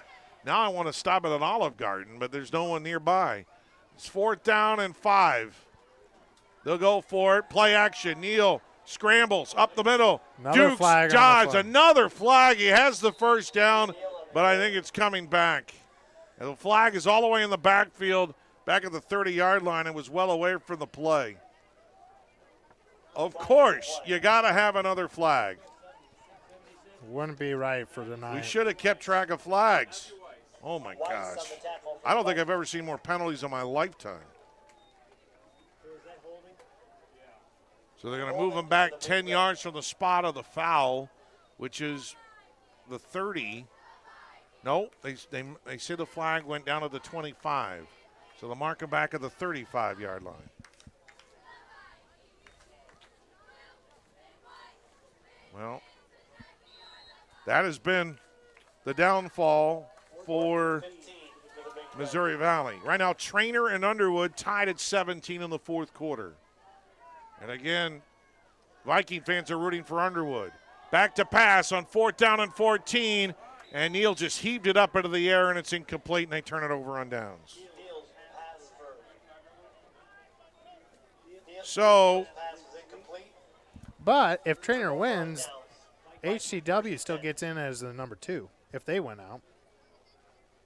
Now I want to stop at an Olive Garden, but there's no one nearby. It's 4th down and 5. They'll go for it. Play action. Neal scrambles up the middle.
Another
Dukes
flag
dodge. Another flag. He has the first down, but I think it's coming back. And the flag is all the way in the backfield, back at the 30-yard line. It was well away from the play. Of course, you got to have another flag.
Wouldn't be right for tonight.
We should have kept track of flags. Oh, my gosh. I don't think I've ever seen more penalties in my lifetime. So they're going to move him back 10 yards from the spot of the foul, which is the 30. No, they say the flag went down to the 25. So they'll mark him back at the 35-yard line. Well, that has been the downfall for Missouri Valley. Right now, Trainer and Underwood tied at 17 in the 4th quarter. And again, Viking fans are rooting for Underwood. Back to pass on 4th down and 14. And Neal just heaved it up into the air, and it's incomplete, and they turn it over on downs. So,
but if Trainer wins, HCW still gets in as the number 2 if they win out.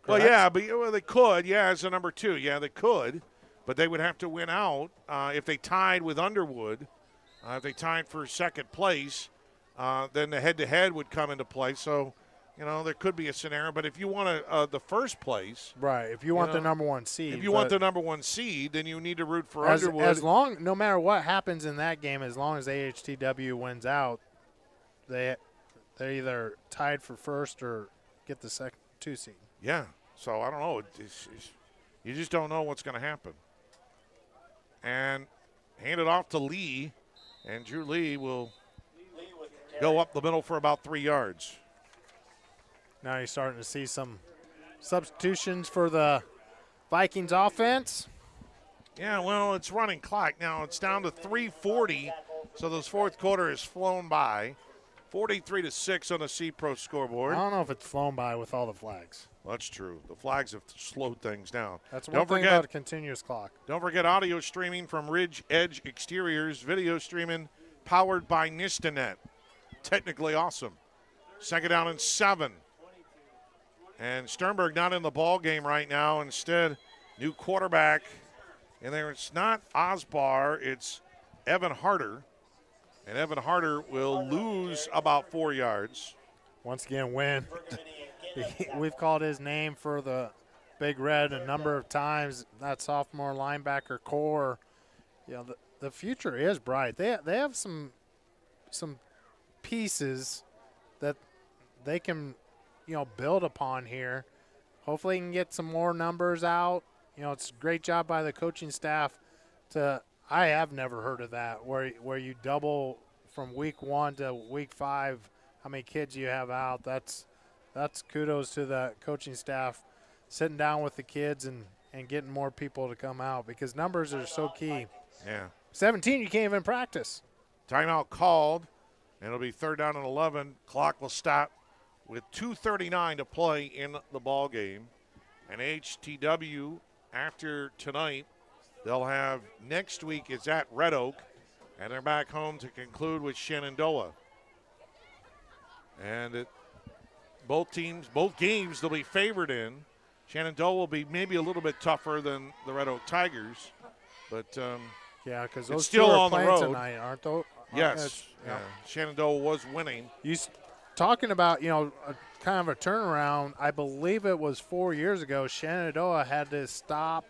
Correct? Well, yeah, but they could, as the number 2. Yeah, they could, but they would have to win out if they tied with Underwood. If they tied for 2nd place, then the head-to-head would come into play. So, there could be a scenario. But if you want the 1st place.
Right, if you want the number 1 seed.
If you want the number 1 seed, then you need to root for Underwood.
No matter what happens in that game, as long as AHTW wins out, they're either tied for 1st or get the 2 seed.
Yeah, so I don't know. You just don't know what's going to happen. And hand it off to Lee, and Drew Lee will go up the middle for about 3 yards.
Now you're starting to see some substitutions for the Vikings offense.
Yeah, well, it's running clock. Now it's down to 3:40, so this 4th quarter has flown by. 43-6 on the C-Pro scoreboard.
I don't know if it's flown by with all the flags.
Well, that's true. The flags have slowed things down.
That's one thing about a continuous clock.
Don't forget audio streaming from Ridge Edge Exteriors. Video streaming powered by Nistanet. Technically awesome. 2nd down and 7. And Sternberg not in the ball game right now. Instead, new quarterback. And there it's not Osbar, it's Evan Harder. And Evan Harder will lose about 4 yards.
Once again, win. We've called his name for the Big Red a number of times. That sophomore linebacker core, the future is bright. They have some pieces that they can, build upon here. Hopefully, you can get some more numbers out. It's a great job by the coaching staff. I have never heard of that, where you double from week 1 to week 5 how many kids you have out. That's kudos to the coaching staff sitting down with the kids and getting more people to come out, because numbers are so key.
Yeah.
17, you can't even practice.
Timeout called, and it'll be 3rd down and 11. Clock will stop with 2:39 to play in the ball game. And AHTW, after tonight, they'll have next week is at Red Oak, and they're back home to conclude with Shenandoah. And both games they'll be favored in. Shenandoah will be maybe a little bit tougher than the Red Oak Tigers, but
yeah, because
it's
those
still
two are
on the
playing
road
tonight, aren't they?
Yes, yeah. Shenandoah was winning.
Talking about kind of a turnaround. I believe it was 4 years ago. Shenandoah had to stop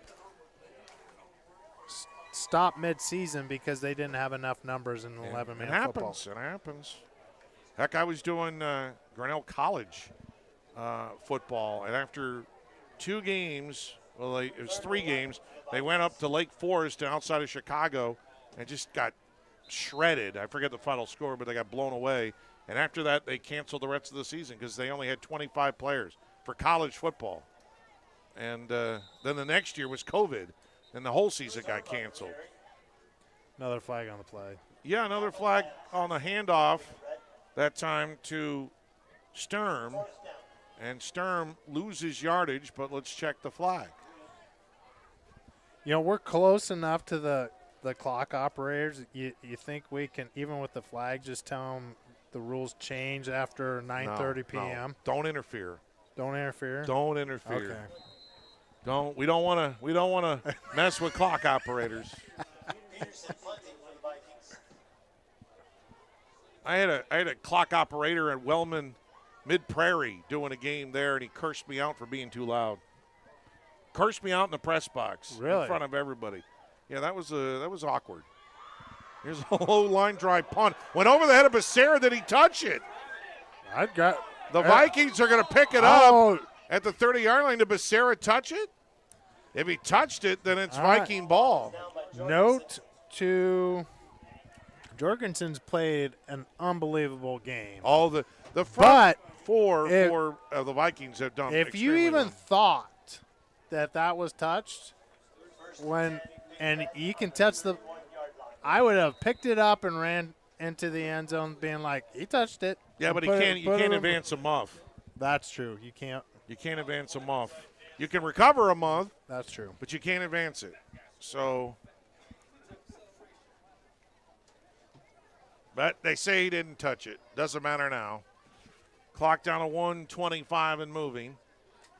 mid-season because they didn't have enough numbers in 11-man football.
It happens. Heck, I was doing Grinnell College football, and after 2 games, it was 3 games, they went up to Lake Forest outside of Chicago and just got shredded. I forget the final score, but they got blown away. And after that, they canceled the rest of the season because they only had 25 players for college football. And then the next year was COVID, and the whole season got canceled.
Another flag on the play.
Yeah, another flag on the handoff, that time to Sturm. And Sturm loses yardage, but let's check the flag.
We're close enough to the clock operators. You think we can, even with the flag, just tell them the rules change after 9:30 p.m.?
No. Don't interfere.
Don't interfere?
Don't interfere.
Okay.
We don't want to mess with clock operators. I had a clock operator at Wellman Mid-Prairie doing a game there, and he cursed me out for being too loud. Cursed me out in the press box in front of everybody. Yeah, that was awkward. Here's a low line drive punt. Went over the head of Becerra. Did he touch it? The Vikings are going to pick it up at the 30-yard line. Did Becerra touch it? If he touched it, then it's Viking ball.
Note to Jorgensen's played an unbelievable game.
All the front four of the Vikings have done.
If you even thought that was touched, and you can touch I would have picked it up and ran into the end zone, being like, he touched it.
Yeah, but you can't advance a muff.
That's true. You can't.
You can't advance a muff. You can recover a muff.
That's true.
But you can't advance it. So, but they say he didn't touch it. Doesn't matter now. Clock down to 1:25 and moving.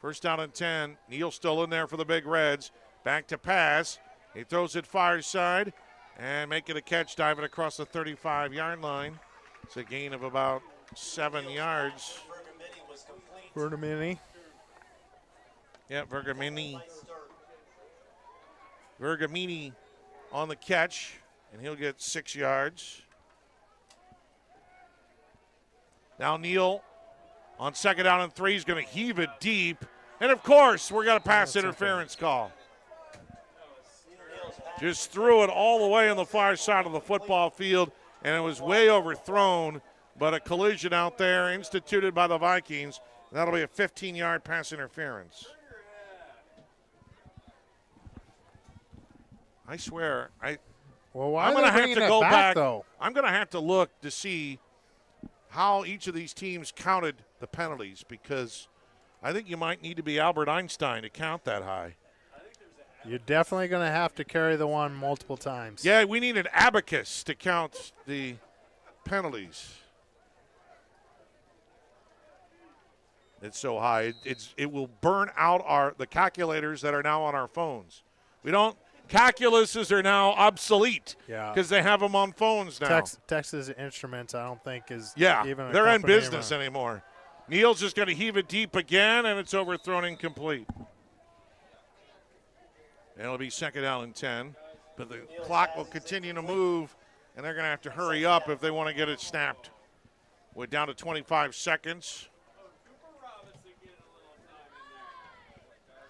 1st down and 10. Neal still in there for the Big Reds. Back to pass. He throws it far side and making a catch, diving across the 35-yard line. It's a gain of about 7 yards.
Vergamini.
Yeah, Vergamini on the catch, and he'll get 6 yards. Now Neal on 2nd down and 3 is going to heave it deep. And, of course, we're going to pass interference call. Just threw it all the way on the far side of the football field, and it was way overthrown, but a collision out there instituted by the Vikings. That'll be a 15-yard pass interference. I swear, I'm going to have to go back. I'm going to have to look to see how each of these teams counted the penalties, because I think you might need to be Albert Einstein to count that high.
You're definitely going to have to carry the one multiple times.
Yeah, we need an abacus to count the penalties. It's so high. It will burn out the calculators that are now on our phones. Calculuses are now obsolete because they have them on phones now.
Texas Instruments, I don't think, is even a
they're in business
anymore.
anymore. Neal's just going to heave it deep again, and it's overthrown incomplete. And it'll be 2nd down and 10. But the clock will continue to move, and they're going to have to hurry up if they want to get it snapped. We're down to 25 seconds.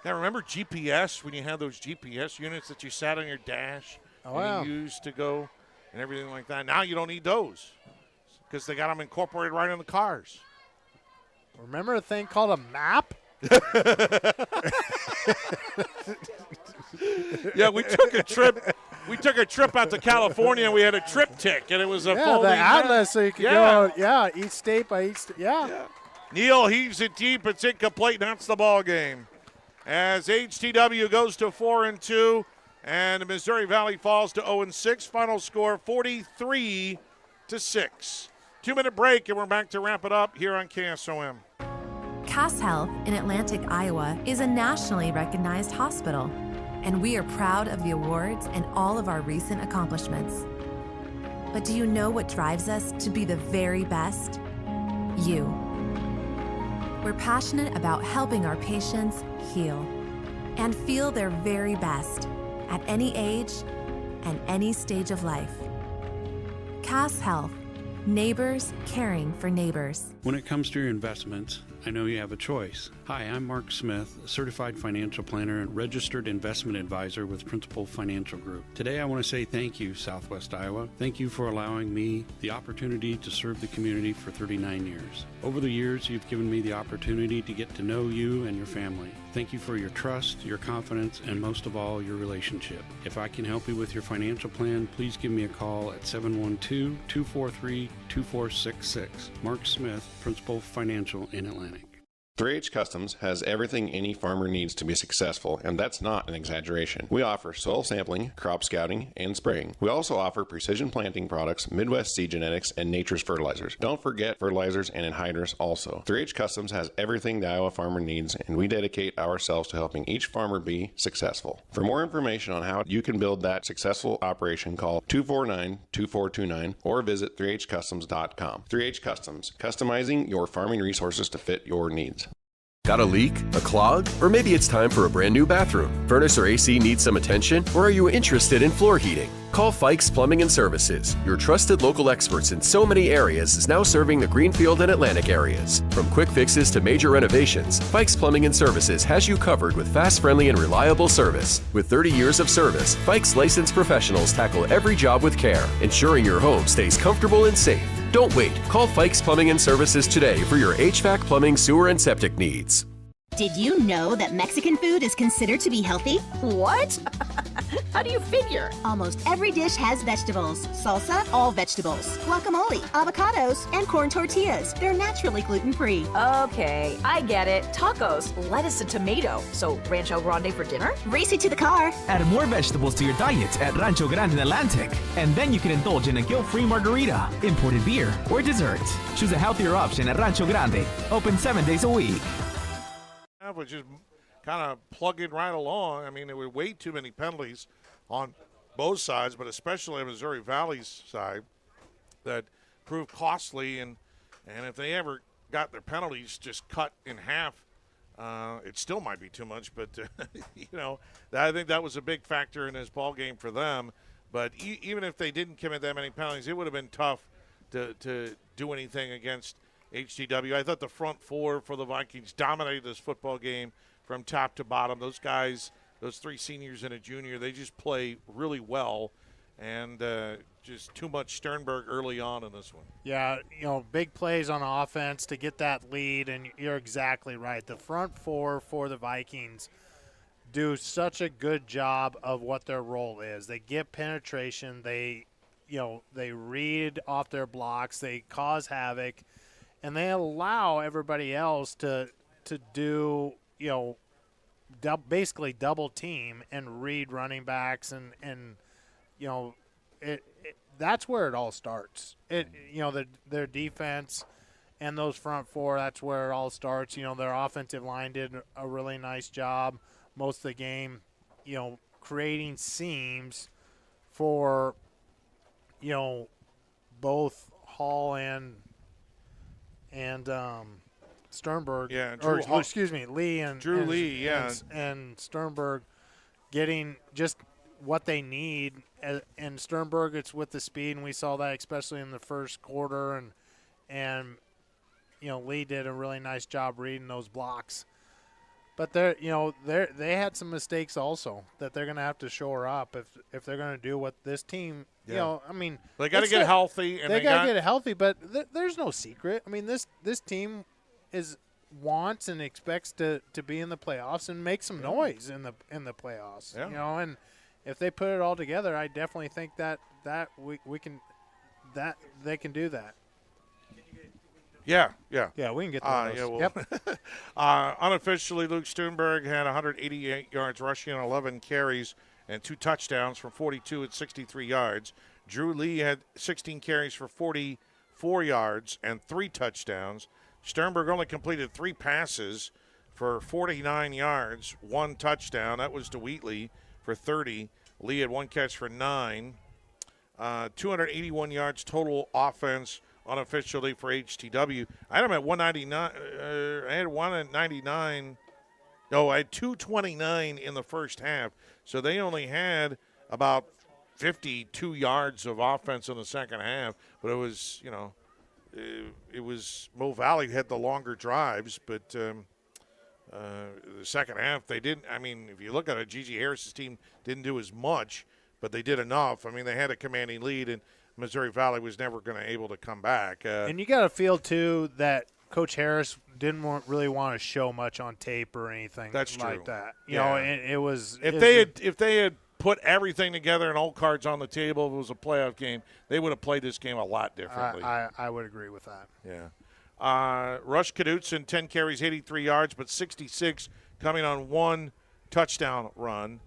Now, remember GPS, when you had those GPS units that you sat on your dash and you used to go and everything like that? Now you don't need those because they got them incorporated right in the cars.
Remember a thing called a map?
Yeah, we took a trip. We took a trip out to California, and we had a triptych, and it was a
the atlas, so you could go, each state by each state. Yeah.
Neal heaves it deep. It's incomplete, and that's the ball game. As HTW goes to 4-2, and Missouri Valley falls to 0-6. Final score 43-6. 2-minute break, and we're back to wrap it up here on KSOM.
Cass Health in Atlantic, Iowa is a nationally recognized hospital, and we are proud of the awards and all of our recent accomplishments. But do you know what drives us to be the very best? You. We're passionate about helping our patients heal and feel their very best at any age and any stage of life. Cass Health, neighbors caring for neighbors.
When it comes to your investments, I know you have a choice. Hi, I'm Mark Smith, certified financial planner and registered investment advisor with Principal Financial Group. Today I want to say thank you, Southwest Iowa. Thank you for allowing me the opportunity to serve the community for 39 years. Over the years, you've given me the opportunity to get to know you and your family. Thank you for your trust, your confidence, and most of all, your relationship. If I can help you with your financial plan, please give me a call at 712-243-2466. Mark Smith, Principal Financial in Atlantic.
3H Customs has everything any farmer needs to be successful, and that's not an exaggeration. We offer soil sampling, crop scouting, and spraying. We also offer precision planting products, Midwest seed genetics, and nature's fertilizers. Don't forget fertilizers and anhydrous also. 3H Customs has everything the Iowa farmer needs, and we dedicate ourselves to helping each farmer be successful. For more information on how you can build that successful operation, call 249-2429 or visit 3hcustoms.com. 3H Customs, customizing your farming resources to fit your needs.
Got a leak? A clog? Or maybe it's time for a brand new bathroom. Furnace or AC needs some attention? Or are you interested in floor heating? Call Fikes Plumbing and Services. Your trusted local experts in so many areas is now serving the Greenfield and Atlantic areas. From quick fixes to major renovations, Fikes Plumbing and Services has you covered with fast, friendly, and reliable service. With 30 years of service, Fikes licensed professionals tackle every job with care, ensuring your home stays comfortable and safe. Don't wait. Call Fikes Plumbing and Services today for your HVAC, plumbing, sewer, and septic needs.
Did you know that Mexican food is considered to be healthy?
What? How do you figure?
Almost every dish has vegetables. Salsa, all vegetables. Guacamole, avocados, and corn tortillas. They're naturally gluten-free.
Okay, I get it. Tacos, lettuce and tomato. So Rancho Grande for dinner?
Race it to the car.
Add more vegetables to your diet at Rancho Grande in Atlantic, and then you can indulge in a guilt-free margarita, imported beer, or dessert. Choose a healthier option at Rancho Grande. Open 7 days a week.
Was just kind of plugging right along. I mean, there were way too many penalties on both sides, but especially on Missouri Valley's side that proved costly. And if they ever got their penalties just cut in half, it still might be too much. But, I think that was a big factor in this ball game for them. But even if they didn't commit that many penalties, it would have been tough to do anything against HTW. I thought the front four for the Vikings dominated this football game from top to bottom. Those guys, those three seniors and a junior, they just play really well, and just too much Sternberg early on in this one.
Yeah, big plays on offense to get that lead, and you're exactly right. The front four for the Vikings do such a good job of what their role is. They get penetration. They read off their blocks. They cause havoc. And they allow everybody else to do, basically double team and read running backs and that's where it all starts. Their defense and those front four, that's where it all starts. Their offensive line did a really nice job most of the game, creating seams for, both Hall and Sternberg,
Lee and
Lee and Sternberg getting just what they need. And Sternberg, it's with the speed, and we saw that especially in the first quarter. And Lee did a really nice job reading those blocks. But they had some mistakes also that they're going to have to shore up if they're going to do what this team.
Yeah. They got to
it's
get healthy, and
they got to get healthy. But there's no secret. I mean, this team wants and expects to be in the playoffs and make some noise in the playoffs.
Yeah.
And if they put it all together, I definitely think that we can they can do that.
Yeah.
Yeah, we can get those. Yep.
Unofficially, Luke Sternberg had 188 yards rushing on 11 carries and 2 touchdowns from 42 and 63 yards. Drew Lee had 16 carries for 44 yards and 3 touchdowns. Sternberg only completed 3 passes for 49 yards, 1 touchdown. That was to Wheatley for 30. Lee had 1 catch for 9. 281 yards total offense unofficially for HTW. I had him at 199. I had 199. No, I had 229 in the first half. So they only had about 52 yards of offense in the second half. But it was, it was Mo Valley had the longer drives. But the second half, they didn't. I mean, if you look at it, Gigi Harris's team didn't do as much, but they did enough. I mean, they had a commanding lead, and Missouri Valley was never going to able to come back.
And you got to feel, too, that Coach Harris didn't really want to show much on tape or anything like that. You know, it was –
If they had put everything together and all cards on the table, if it was a playoff game, they would have played this game a lot differently.
I would agree with that.
Yeah. Rush Knudsen, 10 carries, 83 yards, but 66 coming on 1 touchdown run.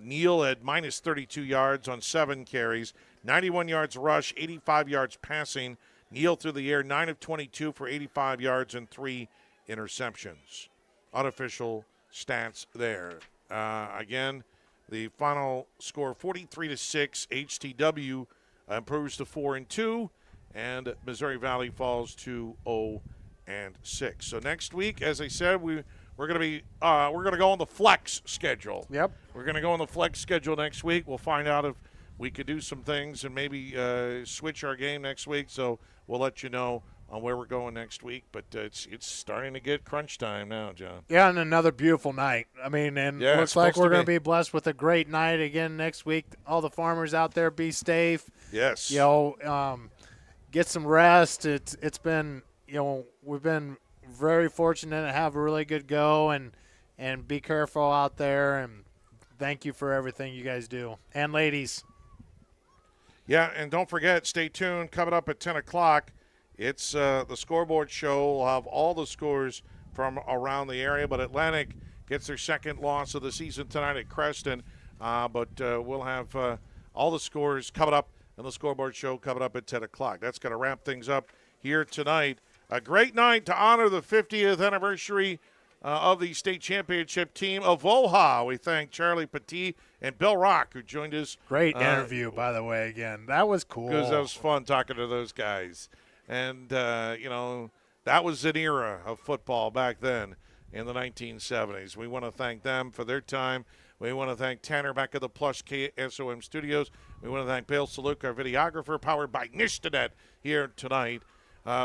Neal had minus 32 yards on 7 carries. 91 yards rush, 85 yards passing. Neal through the air, 9 of 22 for 85 yards and 3 interceptions. Unofficial stats there. Again, the final score 43-6. HTW improves to 4-2, and Missouri Valley falls to 0-6. So next week, as I said, we're going to go on the flex schedule.
Yep.
We're going to go on the flex schedule next week. We'll find out if we could do some things and maybe switch our game next week. So we'll let you know on where we're going next week. But it's starting to get crunch time now, John.
Yeah, and another beautiful night. I mean, and looks like we're going to be blessed with a great night again next week. All the farmers out there, be safe.
Yes.
Get some rest. It's been, we've been very fortunate to have a really good go, and be careful out there, and thank you for everything you guys do. And ladies.
Yeah, and don't forget, stay tuned. Coming up at 10 o'clock, it's the scoreboard show. We'll have all the scores from around the area, but Atlantic gets their second loss of the season tonight at Creston. But we'll have all the scores coming up in the scoreboard show coming up at 10 o'clock. That's going to wrap things up here tonight. A great night to honor the 50th anniversary of the state championship team of Avoca. We thank Charlie Petit and Bill Rock, who joined us.
Great interview, by the way, again. That was cool.
Because that was fun talking to those guys. And, that was an era of football back then in the 1970s. We want to thank them for their time. We want to thank Tanner back at the Plush KSOM studios. We want to thank Bill Saluk, our videographer, powered by Nishtanet here tonight.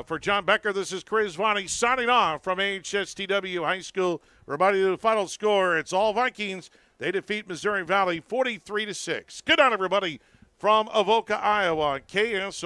For John Becker, this is Chris Varney signing off from AHSTW High School. Reminding you the final score, it's all Vikings. They defeat Missouri Valley 43-6. Good night, everybody, from Avoca, Iowa, KSOM.